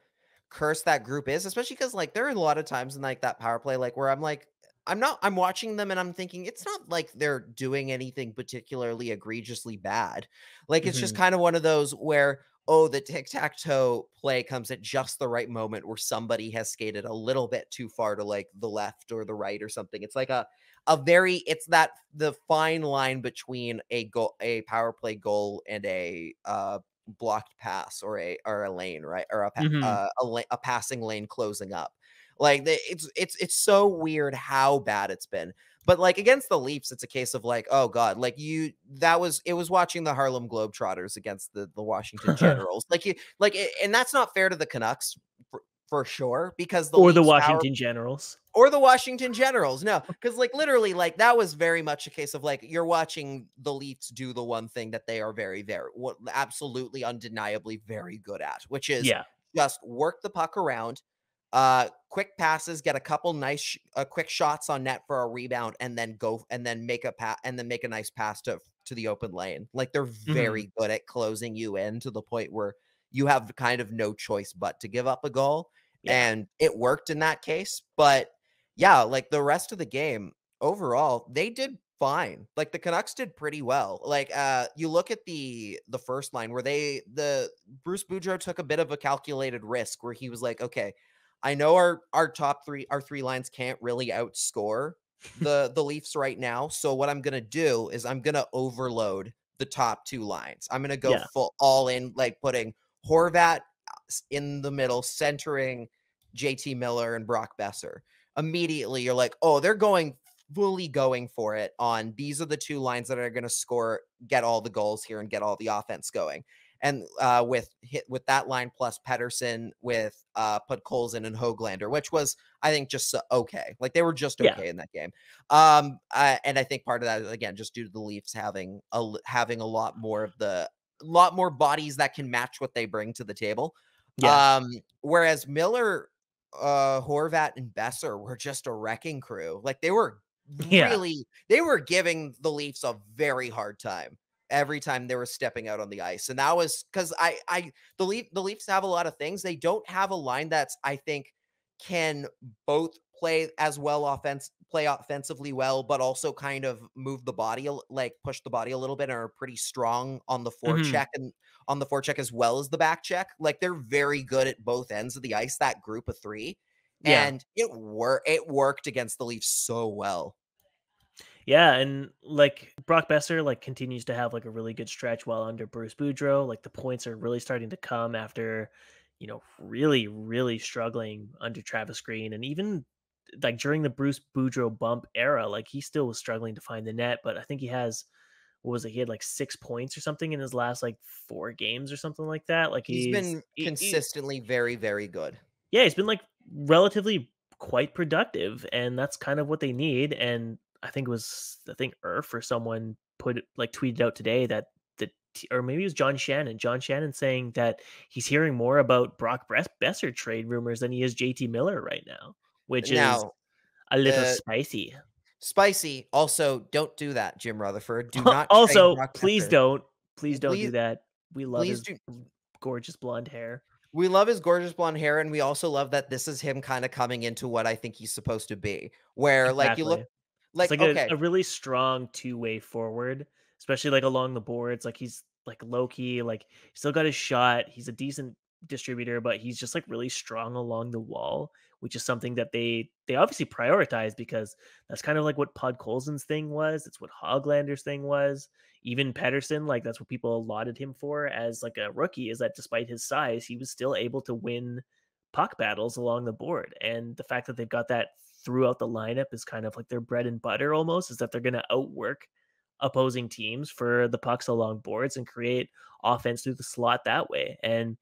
cursed that group is, especially because like there are a lot of times in like that power play like where I'm watching them and I'm thinking it's not like they're doing anything particularly egregiously bad. Like it's just kind of one of those where the tic-tac-toe play comes at just the right moment where somebody has skated a little bit too far to like the left or the right or something. It's like the fine line between a power play goal and a blocked pass or a lane, right? Or a passing lane closing up. Like it's so weird how bad it's been. But like against the Leafs, it's a case of like, oh God, like it was watching the Harlem Globetrotters against the Washington Generals. And that's not fair to the Canucks for sure, because the Washington Generals. Or the Washington Generals. No, because like literally, like that was very much a case of like you're watching the Leafs do the one thing that they are very, very, absolutely undeniably very good at, which is just work the puck around, quick passes, get a couple nice quick shots on net for a rebound, and then make a nice pass to the open lane. Like they're very good at closing you in to the point where you have kind of no choice but to give up a goal. And it worked in that case. But yeah, like the rest of the game overall, they did fine. Like the Canucks did pretty well. Like you look at the first line where Bruce Boudreau took a bit of a calculated risk where he was like, okay, I know our three lines can't really outscore the Leafs right now. So what I'm gonna do is I'm gonna overload the top 2 lines. I'm gonna go full all in, like putting Horvat in the middle, centering JT Miller and Brock Boeser. Immediately you're like, oh, they're fully going for it on these are the 2 lines that are going to get all the goals here and get all the offense going. And with that line plus Pettersson with Podkolzin and Höglander, which was, I think, just okay. Like they were just okay in that game. And I think part of that is, again, just due to the Leafs having a lot more bodies that can match what they bring to the table. Whereas Miller, Horvat, and Boeser were just a wrecking crew. Like they were they were giving the Leafs a very hard time every time they were stepping out on the ice. And that was because the Leafs have a lot of things. They don't have a line that's, I think, can both play offensively well, but also kind of move the body, like push the body a little bit, and are pretty strong on the forecheck and on the forecheck as well as the back check. Like they're very good at both ends of the ice, that group of 3. And it worked against the Leafs so well. Yeah, and like Brock Boeser like continues to have like a really good stretch while under Bruce Boudreau. Like the points are really starting to come after, really, really struggling under Travis Green. And even like during the Bruce Boudreau bump era, like he still was struggling to find the net. But I think he has, what was it? He had like 6 points or something in his last like 4 games or something like that. Like he's been consistently very, very good. Yeah, he's been like relatively quite productive, and that's kind of what they need. And I think Irf or someone tweeted out today that or maybe it was John Shannon saying that he's hearing more about Brock Boeser trade rumors than he is JT Miller right now, which is a little spicy. Spicy. Also, don't do that, Jim Rutherford. Do not. Also, please don't do that. We love his gorgeous blonde hair. We love his gorgeous blonde hair, and we also love that this is him kind of coming into what I think he's supposed to be, where like you look like, it's like a really strong 2-way forward, especially like along the boards. Like he's like low key, like still got his shot. He's a decent distributor, but he's just like really strong along the wall, which is something that they obviously prioritize because that's kind of like what Podkolzin's thing was. It's what Hoglander's thing was. Even Pedersen, like that's what people lauded him for as like a rookie, is that despite his size, he was still able to win puck battles along the board. And the fact that they've got that throughout the lineup is kind of like their bread and butter almost, is that they're going to outwork opposing teams for the pucks along boards and create offense through the slot that way. And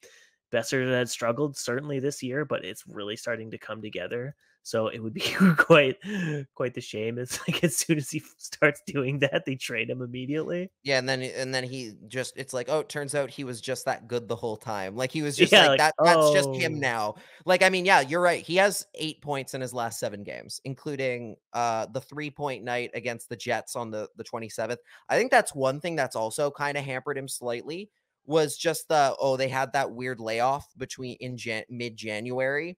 Boeser had struggled certainly this year, but it's really starting to come together. So it would be quite the shame. It's like as soon as he starts doing that, they trade him immediately. Yeah, and then he just, it's like, oh, it turns out he was just that good the whole time. Like he was just Yeah, like like, that's just him oh, now. Like, I mean, yeah, you're right. He has 8 points in his last 7 games, including the 3-point night against the Jets on the 27th. I think that's one thing that's also kind of hampered him slightly, was just they had that weird layoff between mid-January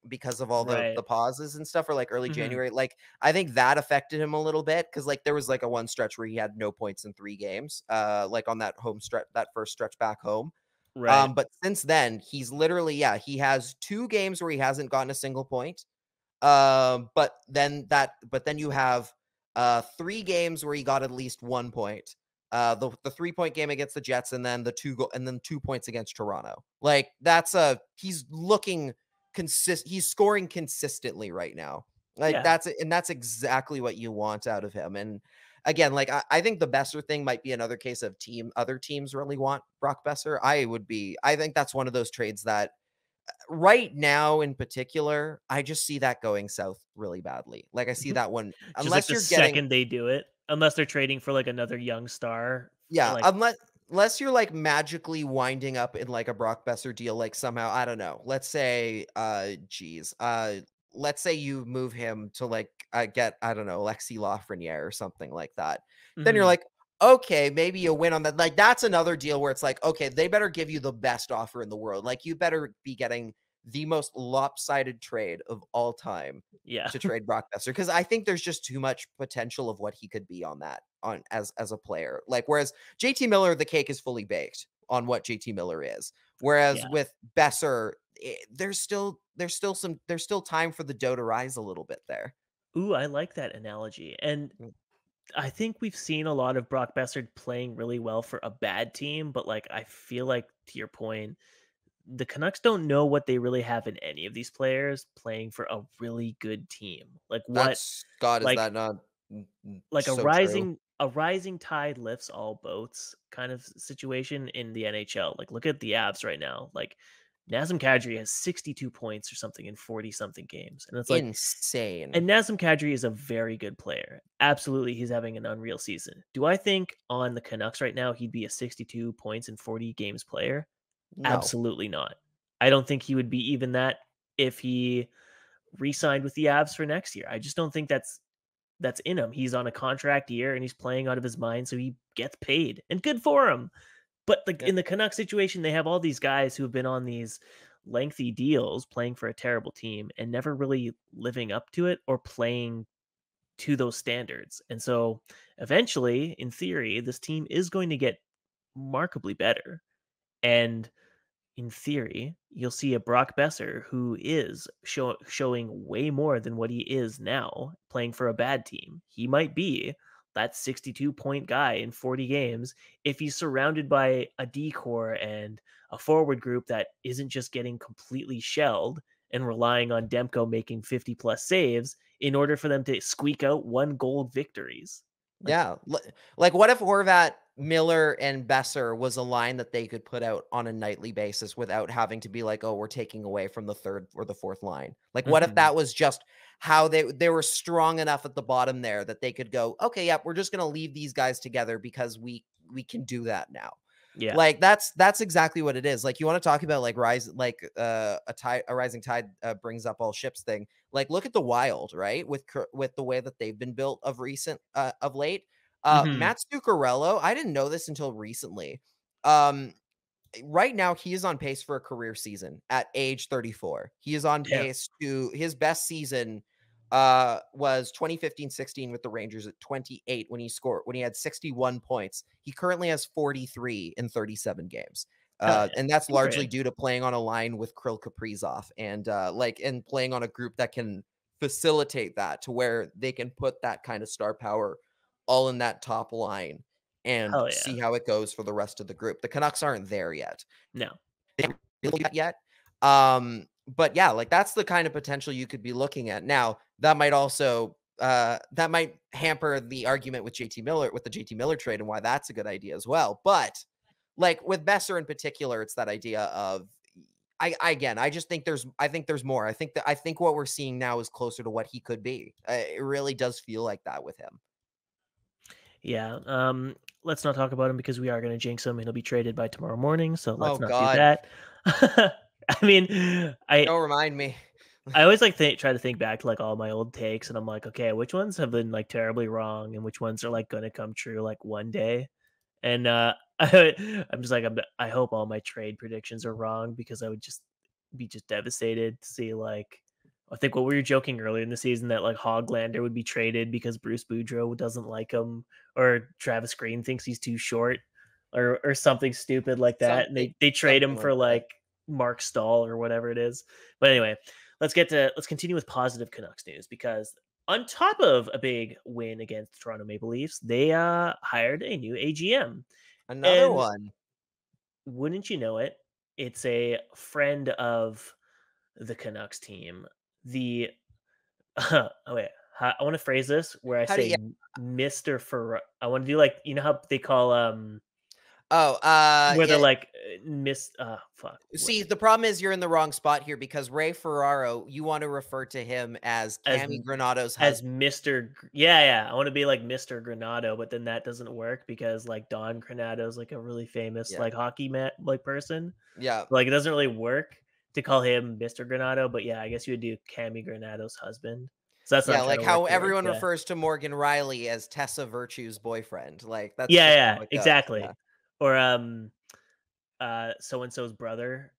because of all right. the pauses and stuff, or like early Mhm. January. Like I think that affected him a little bit, because like there was like a one stretch where he had no points in 3 games, like on that home stretch, that first stretch back home. Right. But since then he's literally, he has 2 games where he hasn't gotten a single point. But then you have 3 games where he got at least 1 point. The 3-point game against the Jets, and then 2 points against Toronto. Like that's he's looking he's scoring consistently right now. Like Yeah. that's exactly what you want out of him. And again, like I think the Boeser thing might be another case of other teams really want Brock Boeser. I think that's one of those trades that right now in particular, I just see that going south really badly. Like I see that one, Just like unless the you're getting, second they do it, unless they're trading for like another young star. yeah, Like, unless you're like magically winding up in like a Brock Boeser deal, like somehow, I don't know. Let's say, let's say you move him to like get, I don't know, Lexi Lafreniere or something like that. Then you're mhm, like, okay, maybe you win on that. Like that's another deal where it's like, okay, they better give you the best offer in the world. Like you better be getting the most lopsided trade of all time yeah. to trade Brock Boeser, because I think there's just too much potential of what he could be as a player. Like whereas JT Miller, the cake is fully baked on what JT Miller is. Whereas Yeah. with Boeser, there's still time for the dough to rise a little bit there. Ooh, I like that analogy. And Mm. I think we've seen a lot of Brock Besser playing really well for a bad team, but like I feel like to your point, the Canucks don't know what they really have in any of these players playing for a really good team. Like what That's God, is like that not like so true? a rising tide lifts all boats kind of situation in the NHL. Like look at the Avs right now. Like Nazem Kadri has 62 points or something in 40 something games. And it's like, Insane. and Nazem Kadri is a very good player. Absolutely, he's having an unreal season. Do I think on the Canucks right now he'd be a 62 points in 40 games player? No. Absolutely not. I don't think he would be even that if he re-signed with the Avs for next year. I just don't think that's in him. He's on a contract year and he's playing out of his mind, so he gets paid, and good for him. But like Yeah. in the Canucks situation, they have all these guys who have been on these lengthy deals playing for a terrible team and never really living up to it or playing to those standards. And so eventually, in theory, this team is going to get markedly better. And in theory, you'll see a Brock Besser who is showing way more than what he is now playing for a bad team. He might be that 62-point guy in 40 games if he's surrounded by a decor and a forward group that isn't just getting completely shelled and relying on Demko making 50 plus saves in order for them to squeak out 1-goal victories. Like, Yeah. Like what if Horvat, Miller, and Boeser was a line that they could put out on a nightly basis without having to be like, oh, we're taking away from the 3rd or the 4th line? Like what if mhm, that was just how they were strong enough at the bottom there that they could go, okay, yep, we're just going to leave these guys together because we can do that now. yeah. Like that's exactly what it is. Like you want to talk about like a rising tide brings up all ships thing. Like look at the Wild, right? With the way that they've been built of late. Mhm. Matsukarello, I didn't know this until recently. Um right now he is on pace for a career season at age 34. He is on Damn. pace to his best season was 2015-16 with the Rangers at 28 when he had 61 points. He currently has 43 in 37 games. And that's Good for largely him. due to playing on a line with Kirill Kaprizov and playing on a group that can facilitate that to where they can put that kind of star power all in that top line and Hell yeah. see how it goes for the rest of the group. The Canucks aren't there yet. No. They haven't really got yet. But yeah, like that's the kind of potential you could be looking at. Now, that might also that might hamper the argument with JT Miller, with the JT Miller trade, and why that's a good idea as well. But like with Boeser in particular, it's that idea of I just think there's more. I think what we're seeing now is closer to what he could be. It really does feel like that with him. Yeah. Let's not talk about him because we are going to jinx him and he'll be traded by tomorrow morning. So let's not God. do that. I mean, Don't remind me. I always like try to think back to like all my old takes, and I'm like, okay, which ones have been like terribly wrong, and which ones are like going to come true like one day. And I'm just like, I hope all my trade predictions are wrong because I would just be devastated to see like. I think what we were joking earlier in the season that like Hoglander would be traded because Bruce Boudreau doesn't like him, or Travis Green thinks he's too short, or something stupid like that. And they trade him for like Mark Stahl or whatever it is. But anyway, let's continue with positive Canucks news, because on top of a big win against the Toronto Maple Leafs, they hired a new AGM. Another one. Wouldn't you know it? It's a friend of the Canucks team. I want to phrase this where I say Mr. Ferraro. I want to do like, you know how they call where they're like fuck. See, the problem is you're in the wrong spot here, because Ray Ferraro, you want to refer to him as Cami Granato's husband. As Mr. Yeah. I want to be like Mr. Granado, but then that doesn't work because like Don Granato's like a really famous like hockey like person. Yeah. Like it doesn't really work to call him Mr. Granado, but yeah, I guess you would do Cami Granado's husband. So that's like how everyone refers to Morgan Riley as Tessa Virtue's boyfriend. Like that's exactly. Yeah. Or so and so's brother,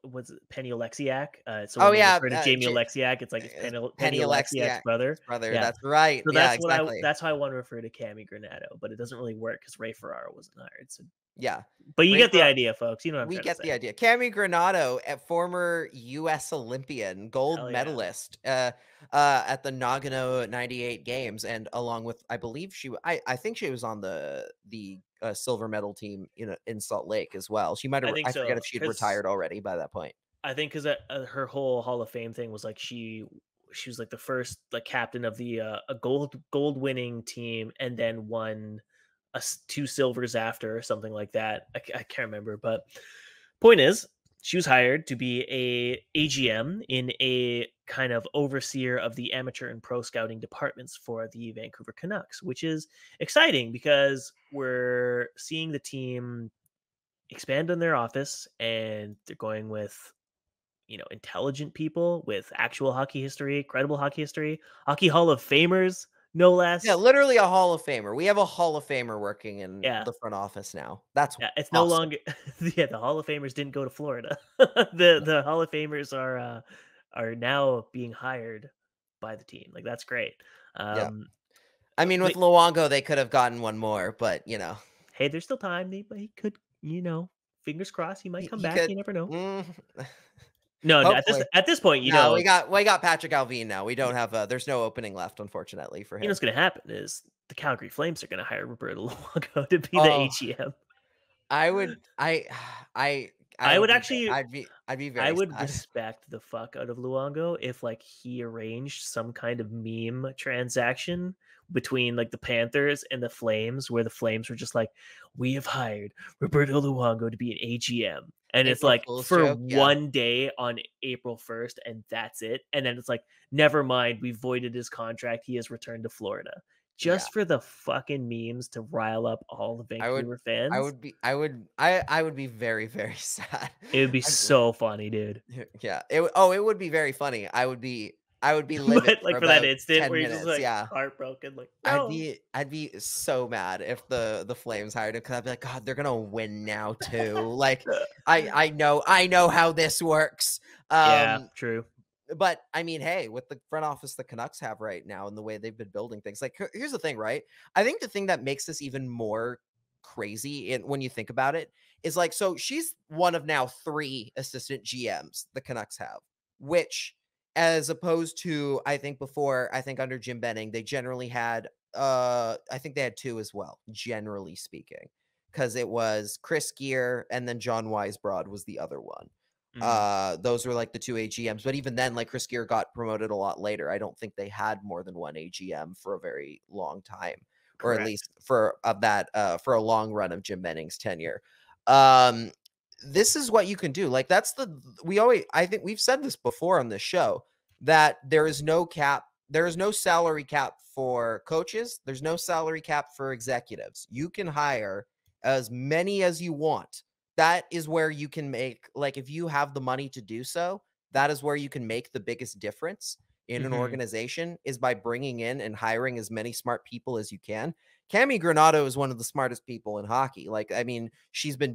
what's it, Penny Oleksiak. So Jamie Oleksiak, it's like it's Penny Oleksiak's brother. Yeah. That's right. So that's how I want to refer to Cami Granado, but it doesn't really work because Ray Ferraro wasn't hired. So yeah, but you get the idea, folks. You know what I'm we trying get to say. the idea. Cami Granado, a former U.S. Olympian, gold medalist at the Nagano 98 games, and along with, I believe I think she was on the silver medal team in Salt Lake as well. She might have. I forget if she'd retired already by that point. I think because her whole Hall of Fame thing was like she was like the first like captain of the a gold winning team, and then won 2 silvers after, or something like that. I can't remember, but point is, she was hired to be a AGM in a kind of overseer of the amateur and pro scouting departments for the Vancouver Canucks, which is exciting because we're seeing the team expand on their office, and they're going with intelligent people with actual hockey history, credible hockey history, hockey Hall of Famers, no less. Yeah, literally a Hall of Famer. We have a Hall of Famer working in the front office now. That's it's awesome. No longer the Hall of Famers didn't go to Florida. the Hall of Famers are now being hired by the team. Like that's great. I mean, with Luongo, they could have gotten one more, but hey, there's still time. He could, fingers crossed, he might come back. You never know. No, at this point, we got Patrick Alvin now. We don't have there's no opening left, unfortunately, for him. What's going to happen is the Calgary Flames are going to hire Roberto Luongo to be the AGM. I would respect the fuck out of Luongo if like he arranged some kind of meme transaction between like the Panthers and the Flames, where the Flames were just like, we have hired Roberto Luongo to be an AGM. And it's like for one day on April 1st, and that's it. And then it's like, never mind, we voided his contract. He has returned to Florida. Just for the fucking memes to rile up all the Vancouver fans. I would be very, very sad. It would be so funny, dude. Yeah. It would be very funny. I would be livid like for that instant where you're just like heartbroken. Like, no. I'd be so mad if the Flames hired him, because I'd be like, God, they're gonna win now too. Like I know how this works. Yeah, true. But I mean, hey, with the front office the Canucks have right now and the way they've been building things, like here's the thing, right? I think the thing that makes this even more crazy when you think about it is like, so she's one of now 3 assistant GMs the Canucks have, which as opposed to, I think under Jim Benning, they generally had, I think they had 2 as well, generally speaking, because it was Chris Gear and then John Weisbrod was the other one. Those were like the 2 AGMs, but even then, like Chris Gear got promoted a lot later. I don't think they had more than 1 AGM for a very long time, or at least for for a long run of Jim Benning's tenure. This is what you can do. Like I think we've said this before on this show, that there is no salary cap for coaches. There's no salary cap for executives. You can hire as many as you want. That is where you can make, like, if you have the money to do so, that is where you can make the biggest difference in an organization, is by bringing in and hiring as many smart people as you can. Cami Granado is one of the smartest people in hockey. Like, I mean, she's been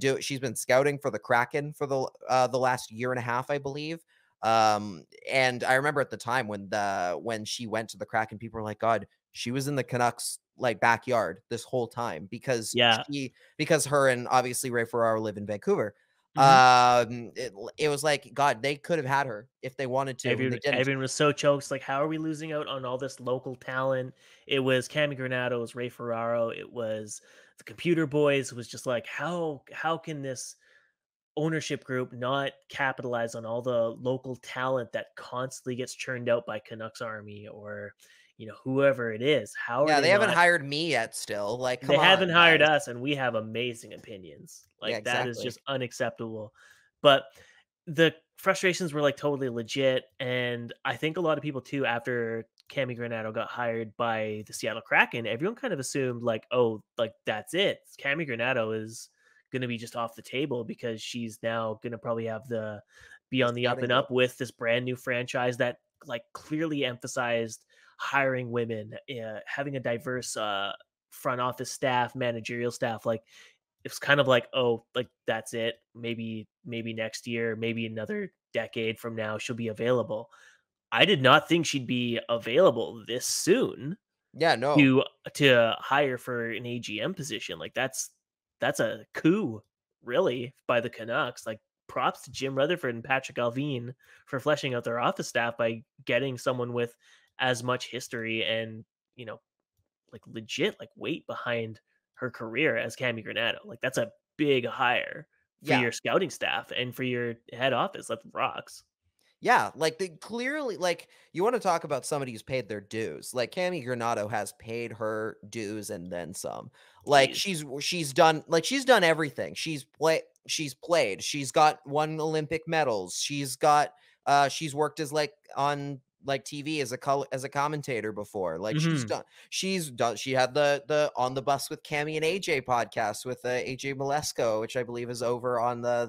scouting for the Kraken for the last year and a half, I believe. And I remember at the time when she went to the Kraken, people were like, God, she was in the Canucks like backyard this whole time, because her and obviously Ray Ferraro live in Vancouver. It was like, God, they could have had her if they wanted to. Everyone was so choked. Like, how are we losing out on all this local talent? It was Cammi Granato, it was Ray Ferraro, it was the Computer Boys. It was just like, how can this ownership group not capitalize on all the local talent that constantly gets churned out by Canucks Army or, you know, whoever it is? How are they haven't hired me yet still. Like, they haven't hired us, and we have amazing opinions. Like, that is just unacceptable. But the frustrations were like totally legit. And I think a lot of people too, after Cami Granado got hired by the Seattle Kraken, everyone kind of assumed like, oh, like that's it. Cami Granado is going to be just off the table, because she's now going to probably be on the up and up with this brand new franchise that like clearly emphasized hiring women, having a diverse front office staff, managerial staff. Like, it's kind of like, oh, like that's it. Maybe next year, maybe another decade from now, she'll be available. I did not think she'd be available this soon. Yeah, no. To hire for an AGM position. Like, that's a coup, really, by the Canucks. Like, props to Jim Rutherford and Patrick Alvin for fleshing out their office staff by getting someone with as much history and, you know, like legit like weight behind her career as Cami Granado. Like, that's a big hire for your scouting staff and for your head office. That rocks. Yeah, like they clearly, like, you want to talk about somebody who's paid their dues. Like, Cami Granado has paid her dues and then some. Like, she's done everything. She's played. She's won Olympic medals. She's worked as like on like TV as a commentator before. Like, she had the On the Bus with Cammy and AJ podcast with AJ Malesko, which I believe is over on the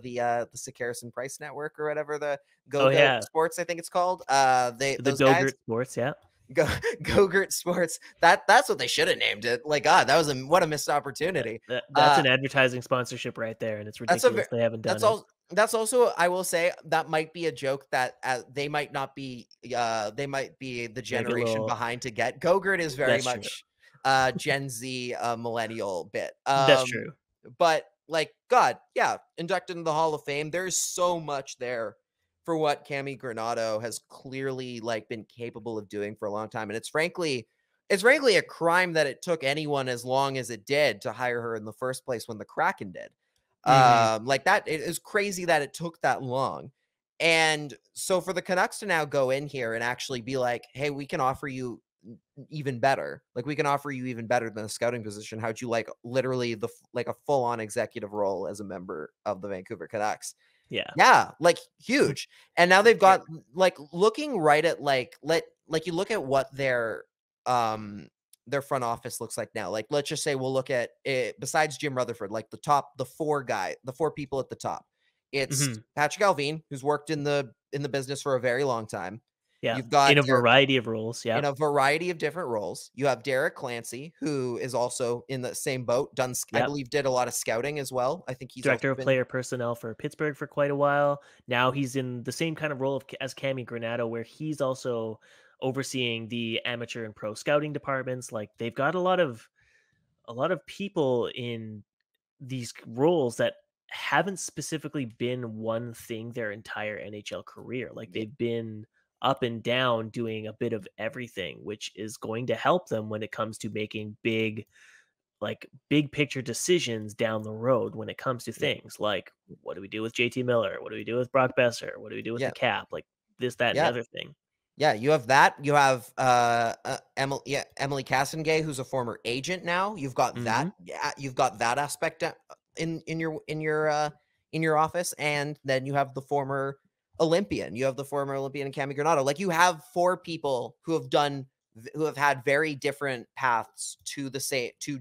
Sikaris and Price Network or whatever, the Go Sports, I think it's called. The Go-Gurt Sports, Go-Gurt Sports. That's what they should have named it. Like, God, that was what a missed opportunity. That's an advertising sponsorship right there, and it's ridiculous they haven't done it. That's also, I will say, that might be a joke that they might not be. They might be the generation behind to get. Go-Gurt is very much Gen Z millennial bit. That's true. But like, God, yeah, inducted into the Hall of Fame. There's so much there for what Cami Granado has clearly like been capable of doing for a long time. And it's frankly a crime that it took anyone as long as it did to hire her in the first place when the Kraken did. Like, that, it is crazy that it took that long. And so for the Canucks to now go in here and actually be like, hey, we can offer you even better. Like, we can offer you even better than a scouting position. How'd you like literally a full-on executive role as a member of the Vancouver Canucks? Yeah, like, huge. And now they've got like, looking right at you look at what their front office looks like now. Like, let's just say we'll look at it, besides Jim Rutherford, like the four people at the top. It's Patrick Alvin, who's worked in the business for a very long time. Yeah, you've got in a variety of roles. Yeah, in a variety of different roles. You have Derek Clancy, who is also in the same boat. I believe did a lot of scouting as well. I think he's director of player personnel for Pittsburgh for quite a while. Now he's in the same kind of role as Cami Granado, where he's also overseeing the amateur and pro scouting departments. Like, they've got a lot of people in these roles that haven't specifically been one thing their entire NHL career. Like Yeah. they've been up and down doing a bit of everything, which is going to help them when it comes to making big picture decisions down the road when it comes to Yeah. things like what do we do with JT Miller? What do we do with Brock Besser? What do we do with the Yeah. cap? Like this, that, and the Yeah. other thing. Yeah, you have that. You have Emily Cassangay, who's a former agent now. You've got that. Yeah, you've got that aspect in your office, and then you have the former Olympian. You have the former Olympian and Cami Granado. Like you have 4 people who have had very different paths to the same to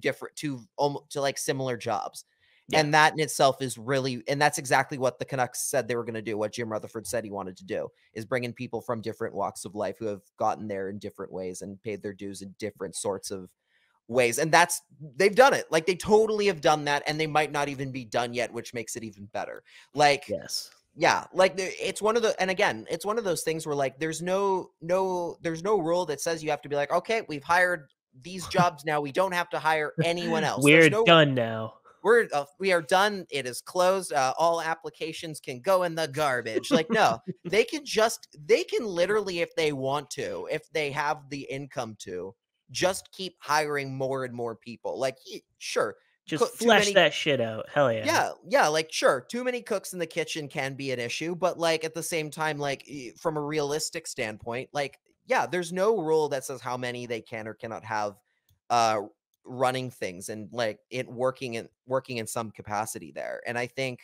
like similar jobs. Yeah. And that in itself is really, and that's exactly what the Canucks said they were going to do. What Jim Rutherford said he wanted to do is bring in people from different walks of life who have gotten there in different ways and paid their dues in different sorts of ways. And they've done it. Like they totally have done that, and they might not even be done yet, which makes it even better. Like, Yes. yeah, like it's one of the, and again, it's one of those things where like there's no rule that says you have to be like, okay, we've hired these jobs now, we don't have to hire anyone else. We're done now. We are done. It is closed. All applications can go in the garbage. Like, no, they can literally, if they want to, if they have the income to, just keep hiring more and more people. Like, sure. Just flesh that shit out. Hell yeah. Yeah. Yeah. Like, sure. Too many cooks in the kitchen can be an issue, but like at the same time, like from a realistic standpoint, like, yeah, there's no rule that says how many they can or cannot have, running things and like it working in some capacity there. And I think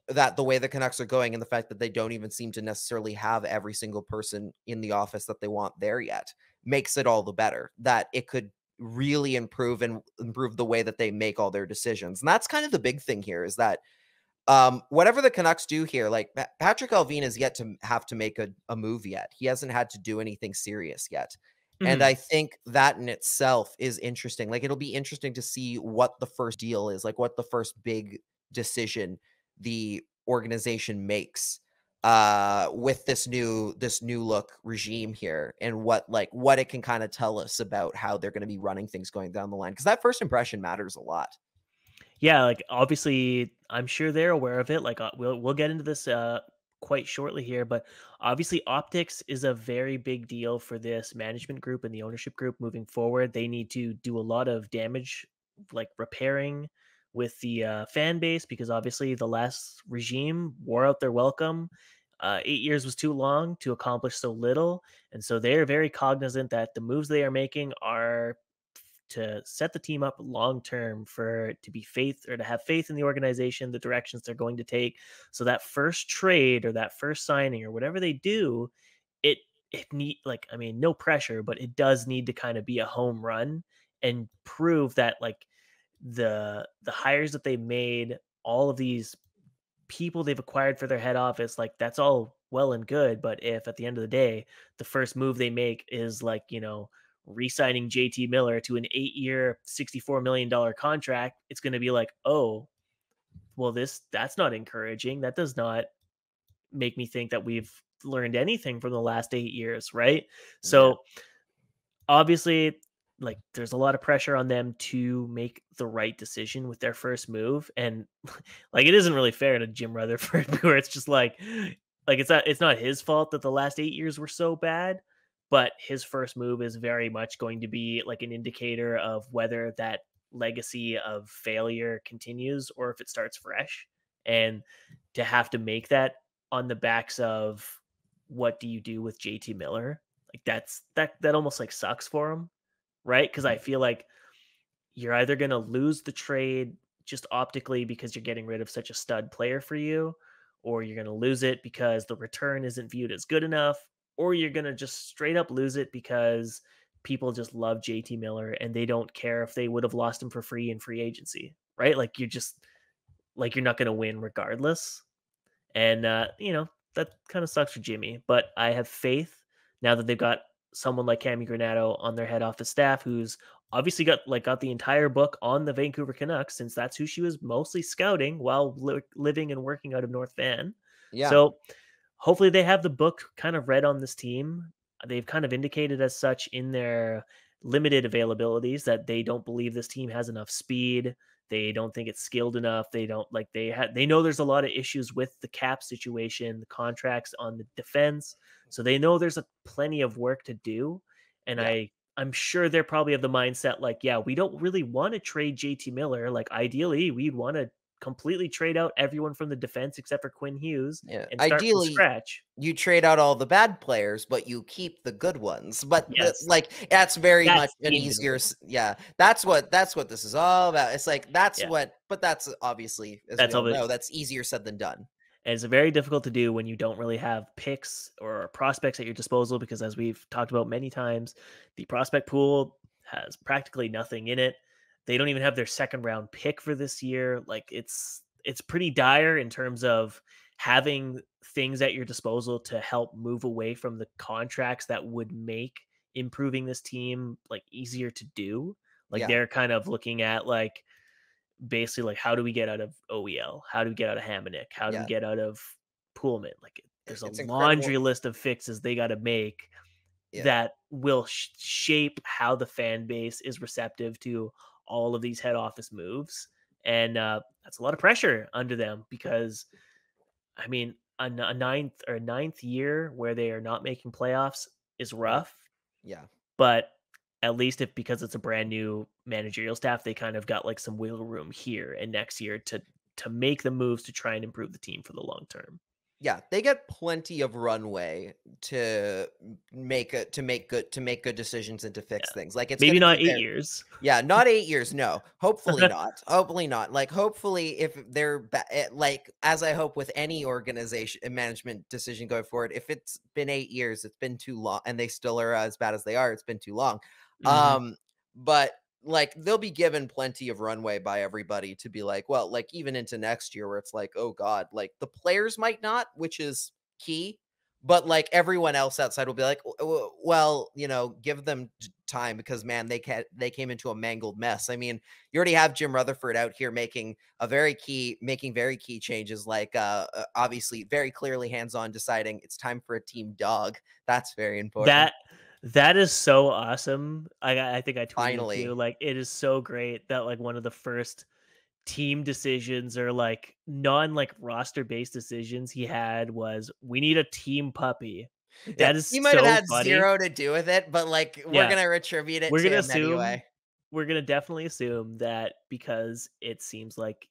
that the way the Canucks are going and the fact that they don't even seem to necessarily have every single person in the office that they want there yet makes it all the better that it could really improve the way that they make all their decisions. And that's kind of the big thing here is that whatever the Canucks do here, like Patrick Allvin is yet to have to make a move yet. He hasn't had to do anything serious yet. And I think that in itself is interesting. Like, it'll be interesting to see what the first deal is, like what the first big decision the organization makes with this new look regime here, and what it can kind of tell us about how they're going to be running things going down the line. Because that first impression matters a lot. Yeah, like obviously, I'm sure they're aware of it. Like we'll get into this quite shortly here, but obviously optics is a very big deal for this management group and the ownership group moving forward. They need to do a lot of damage, like repairing with the fan base, because obviously the last regime wore out their welcome. 8 years was too long to accomplish so little, and so they are very cognizant that the moves they are making are to set the team up long term to have faith in the organization, the directions they're going to take. So that first trade or that first signing or whatever they do, it no pressure, but it does need to kind of be a home run and prove that like the hires that they made, all of these people they've acquired for their head office, like that's all well and good. But if at the end of the day, the first move they make is like, re-signing JT Miller to an 8-year, $64 million contract, it's going to be like, oh, well, that's not encouraging. That does not make me think that we've learned anything from the last 8 years, right? So obviously, like there's a lot of pressure on them to make the right decision with their first move. And like, it isn't really fair to Jim Rutherford where it's just like it's not his fault that the last 8 years were so bad. But his first move is very much going to be like an indicator of whether that legacy of failure continues or if it starts fresh. And to have to make that on the backs of what do you do with JT Miller? Like that almost like sucks for him, right? Because I feel like you're either going to lose the trade just optically because you're getting rid of such a stud player for you, or you're going to lose it because the return isn't viewed as good enough, or you're going to just straight up lose it because people just love JT Miller and they don't care if they would have lost him for free in free agency, right? Like you're not going to win regardless. And, that kind of sucks for Jimmy, but I have faith now that they've got someone like Cami Granado on their head office staff, who's obviously got the entire book on the Vancouver Canucks, since that's who she was mostly scouting while living and working out of North Van. Yeah. So hopefully they have the book kind of read on this team. They've kind of indicated as such in their limited availabilities, that they don't believe this team has enough speed. They don't think it's skilled enough. They don't like they know there's a lot of issues with the cap situation, the contracts on the defense. So they know there's plenty of work to do. And Yeah. I'm sure they're probably of the mindset like, yeah, we don't really want to trade JT Miller. Like ideally, we'd want to completely trade out everyone from the defense except for Quinn Hughes Yeah. and start from Ideally, scratch. you trade out all the bad players, but you keep the good ones. But Yes. that's very That's much an team easier. building. Yeah, that's what this is all about. It's like that's Yeah. what, but that's obviously, as That's we all all it- know, that's easier said than done. And it's very difficult to do when you don't really have picks or prospects at your disposal, because as we've talked about many times, the prospect pool has practically nothing in it. They don't even have their second round pick for this year. Like it's pretty dire in terms of having things at your disposal to help move away from the contracts that would make improving this team like easier to do. Like Yeah. they're kind of looking at like basically like, how do we get out of OEL? How do we get out of Hamonic? How do we Yeah. get out of Pullman? Like there's a It's laundry incredible. list of fixes they got to make Yeah. that will shape how the fan base is receptive to all of these head office moves. And that's a lot of pressure under them, because I mean, a ninth year where they are not making playoffs is rough. Yeah. But at least because it's a brand new managerial staff, they kind of got like some wiggle room here and next year to make the moves to try and improve the team for the long term. Yeah, they get plenty of runway to make good decisions and to fix things. Like it's Maybe gonna not be 8 years. Yeah, not 8 years. No, hopefully not. Hopefully not. Like, hopefully, if they're like, as I hope with any organization and management decision going forward, if it's been 8 years, it's been too long, and they still are as bad as they are. It's been too long. But like they'll be given plenty of runway by everybody to be like, well, like even into next year where it's like, oh God, like the players might not, which is key. But like everyone else outside will be like, well, give them time, because man, they came into a mangled mess. I mean, you already have Jim Rutherford out here making very key changes, like obviously very clearly hands-on, deciding it's time for a team dog. That's very important. That is so awesome. I think I tweeted Finally. it too. Like it is so great that like one of the first team decisions, or like like roster based decisions he had, was we need a team puppy. Like, that is he might have so had funny. zero to do with it, but like we're gonna attribute it to him anyway. We're gonna definitely assume that, because it seems like,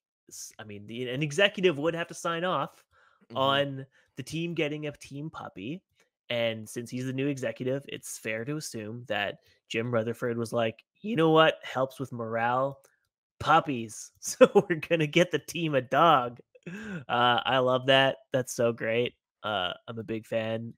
I mean, an executive would have to sign off on the team getting a team puppy. And since he's the new executive, it's fair to assume that Jim Rutherford was like, you know what helps with morale? Puppies. So we're gonna get the team a dog. I love that. That's so great. I'm a big fan.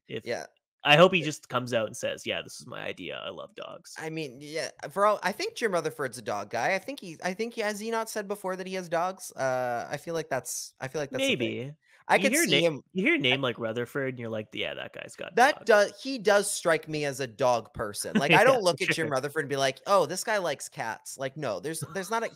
I hope he just comes out and says, yeah, this is my idea. I love dogs. I mean, yeah, I think Jim Rutherford's a dog guy. I think he has he not said before that he has dogs? I feel like that's maybe. I could see him. You hear a name like Rutherford, and you're like, yeah, that guy's got he does strike me as a dog person. Like I don't look at Jim Rutherford and be like, oh, this guy likes cats. Like, no,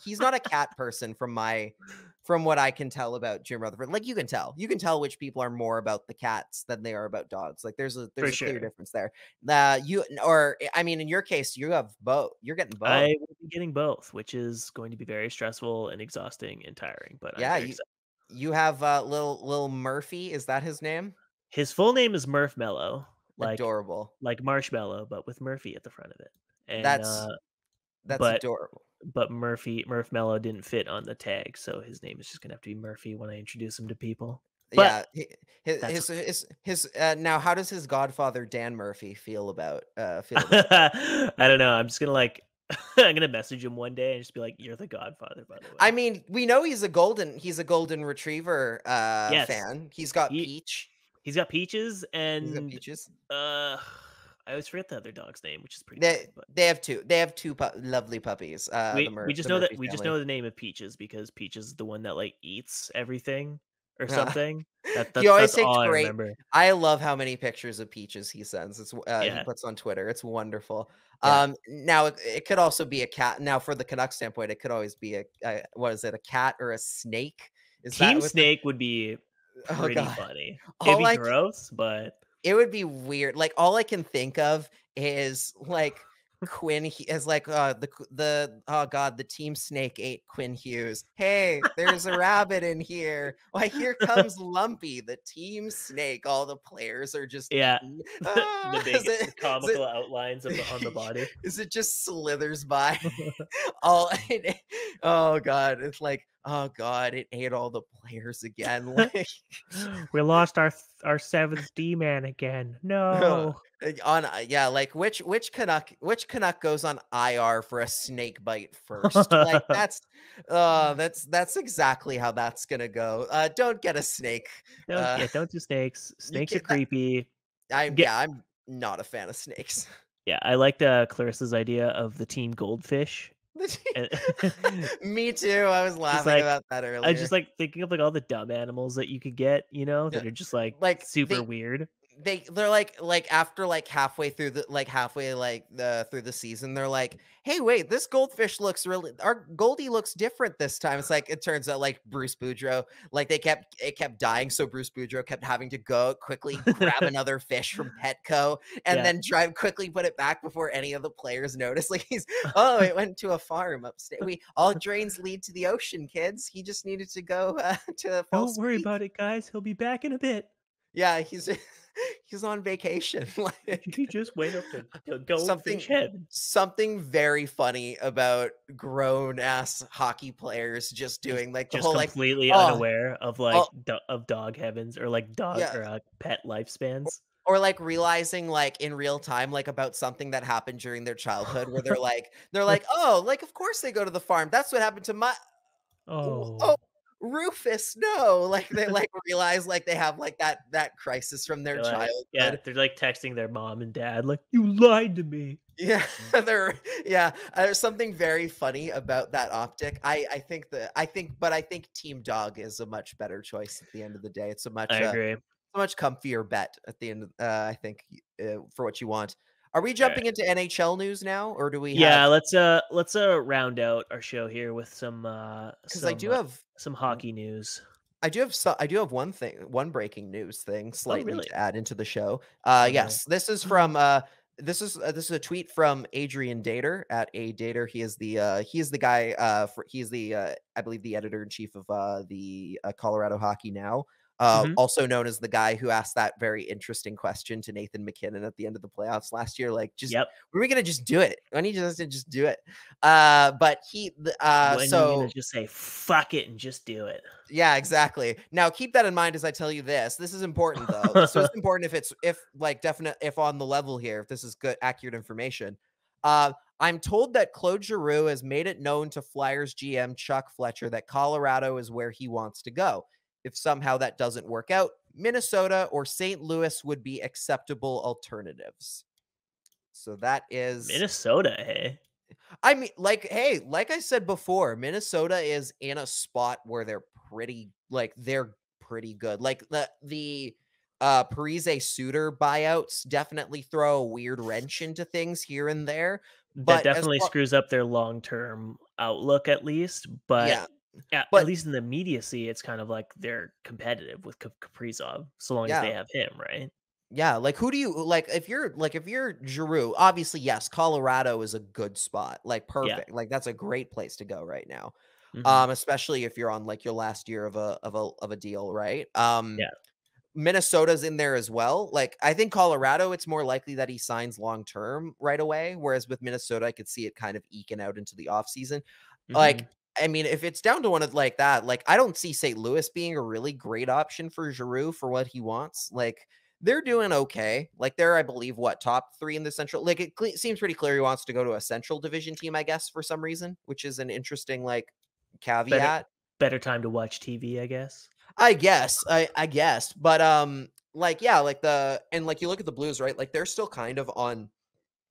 he's not a cat person from what I can tell about Jim Rutherford. Like you can tell which people are more about the cats than they are about dogs. Like there's a clear difference there. In your case, you have both. You're getting both. I will be getting both, which is going to be very stressful and exhausting and tiring. But yeah, you have little Murphy. Is that his name? His full name is Murph Mello. Like, adorable, like marshmallow, but with Murphy at the front of it. And that's adorable. But Murph Mello didn't fit on the tag, so his name is just gonna have to be Murphy when I introduce him to people. But yeah, now how does his godfather Dan Murphy feel about I don't know. I'm just gonna I'm gonna message him one day and just be like, "You're the Godfather, by the way." I mean, we know he's a golden retriever fan. He's got Peach. He's got Peaches, and he's got Peaches. I always forget the other dog's name, which is pretty. They have two. They have two lovely puppies. We just know the name of Peaches because Peaches is the one that like eats everything or something. He always that's takes all great. I remember. I love how many pictures of Peaches he sends. It's he puts on Twitter. It's wonderful. Yeah. Now it could also be a cat. Now for the Canucks standpoint, it could always be a cat or a snake? Team Snake would be pretty funny. It'd be gross, but it would be weird. Like all I can think of is like As like the team snake ate Quinn Hughes. Hey, there's a rabbit in here. Why, here comes Lumpy, the team snake. All the players are just Yeah, eating. the big Is it, comical outlines on the body. is it just slithers by? all oh god, it's like, oh god, it ate all the players again. Like We lost our seventh D man again. No. yeah, like which Canuck goes on IR for a snake bite first? Like that's exactly how that's gonna go. Don't get a snake. Don't do snakes. You Snakes are can't, creepy. I'm not a fan of snakes. Yeah, I liked Clarissa's idea of the team goldfish. And- Me too. I was laughing like, about that earlier. I just like thinking of like all the dumb animals that you could get, that Yeah. are just like Like, super weird. they're like after like halfway through the season, they're like, hey, wait, this goldfish looks our Goldie looks different this time. It's like, it turns out like Bruce Boudreau, like it kept dying, so Bruce Boudreau kept having to go quickly grab another fish from Petco and then quickly put it back before any of the players noticed. Like it went to a farm upstate. All drains lead to the ocean, kids. He just needed to go to Don't worry about it, guys. He'll be back in a bit. Yeah, he's on vacation. He just went up to go something head. Something very funny about grown ass hockey players just doing like the just whole completely unaware of like of dog heavens or like dog or pet lifespans. Or like realizing like in real time, like about something that happened during their childhood where they're like, oh, like of course they go to the farm. That's what happened to my Rufus, no, like they like realize like they have like that crisis from their childhood. They're like texting their mom and dad, like, you lied to me. Yeah, there's something very funny about that optic. I think Team Dog is a much better choice at the end of the day. It's a much I agree. a much comfier bet at the end of I think for what you want. Are we jumping into NHL news now, or do we? Let's round out our show here with some because I do have some hockey news. I do have one breaking news thing slightly to add into the show. Yes, this is from this is a tweet from Adrian Dater at A Dater. He is the guy I believe the editor in chief of the Colorado Hockey Now. Also known as the guy who asked that very interesting question to Nathan McKinnon at the end of the playoffs last year. Like, were we gonna just do it? When he just do it. But he so just say fuck it and just do it. Yeah, exactly. Now keep that in mind as I tell you this. This is important though. So it's important if on the level here, if this is good, accurate information. I'm told that Claude Giroux has made it known to Flyers GM Chuck Fletcher that Colorado is where he wants to go. If somehow that doesn't work out, Minnesota or St. Louis would be acceptable alternatives. So that is Minnesota, hey? I mean, like I said before, Minnesota is in a spot where they're pretty good. Like the Parise Suter buyouts definitely throw a weird wrench into things here and there. But that definitely screws up their long-term outlook, at least. But at least in the immediacy, it's kind of like they're competitive with Kaprizov, so long as they have him, right? Yeah, like who do you like if you're Giroux, obviously yes, Colorado is a good spot. Like perfect. Like that's a great place to go right now. Especially if you're on like your last year of a deal, right? Minnesota's in there as well. Like I think Colorado, it's more likely that he signs long term right away. Whereas with Minnesota, I could see it kind of eking out into the offseason. Like, I mean, if it's down to one of like that, like I don't see St. Louis being a really great option for Giroux for what he wants. Like they're doing okay. Like they're, I believe, top 3 in the Central. Like it seems pretty clear he wants to go to a Central Division team, I guess, for some reason, which is an interesting like caveat. Better time to watch TV, I guess. I guess, but like you look at the Blues, right? Like they're still kind of on,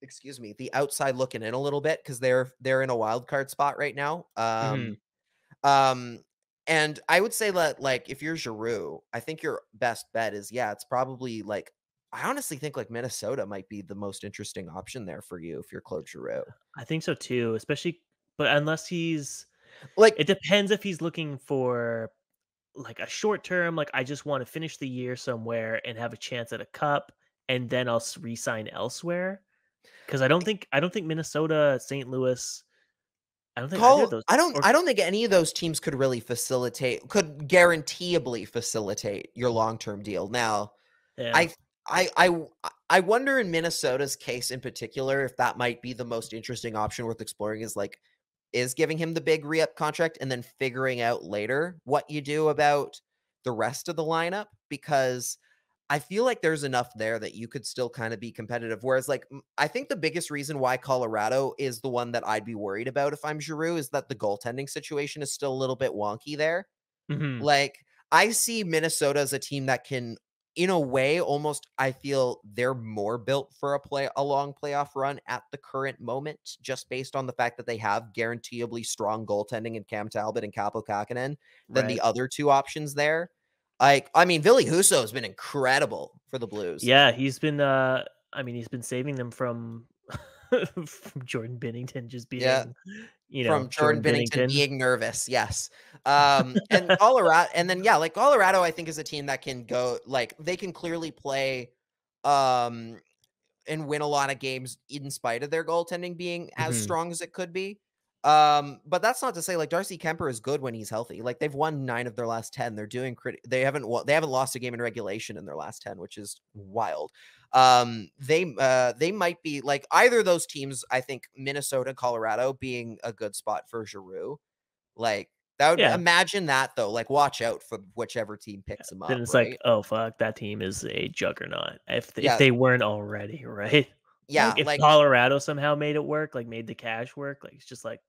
the outside looking in a little bit because they're in a wild card spot right now. And I would say that like if you're Giroux, I think your best bet is it's probably like I honestly think like Minnesota might be the most interesting option there for you if you're Claude Giroux. I think so too, especially, but unless he's like, it depends if he's looking for like a short term, like I just want to finish the year somewhere and have a chance at a cup, and then I'll re-sign elsewhere. Because I don't think Minnesota, St. Louis, I don't think either of those. I don't think any of those teams could really guaranteeably facilitate your long-term deal. Now, Yeah. I wonder in Minnesota's case in particular if that might be the most interesting option worth exploring is giving him the big re-up contract and then figuring out later what you do about the rest of the lineup, because I feel like there's enough there that you could still kind of be competitive. Whereas, like, I think the biggest reason why Colorado is the one that I'd be worried about if I'm Giroux is that the goaltending situation is still a little bit wonky there. Mhm. Like, I see Minnesota as a team that can, in a way, almost, I feel they're more built for a long playoff run at the current moment, just based on the fact that they have guaranteeably strong goaltending in Cam Talbot and Kaapo Kähkönen than the other two options there. Like, I mean, Ville Husso has been incredible for the Blues. Yeah, he's been he's been saving them from from Jordan Binnington just being, From Jordan Binnington being nervous, yes. And Colorado, and then like Colorado, I think is a team that can go, like, they can clearly play and win a lot of games in spite of their goaltending being as strong as it could be. But that's not to say, like, Darcy Kemper is good when he's healthy. Like, they've won 9 of their last 10. They're doing they haven't lost a game in regulation in their last 10, which is wild. They might be like either of those teams. I think Minnesota, Colorado being a good spot for Giroux. Like, that would imagine that though. Like, watch out for whichever team picks him up. Then it's right? like, oh fuck, that team is a juggernaut. If they weren't already, right? Yeah, like, if Colorado somehow made it work, like made the cash work, like it's just like,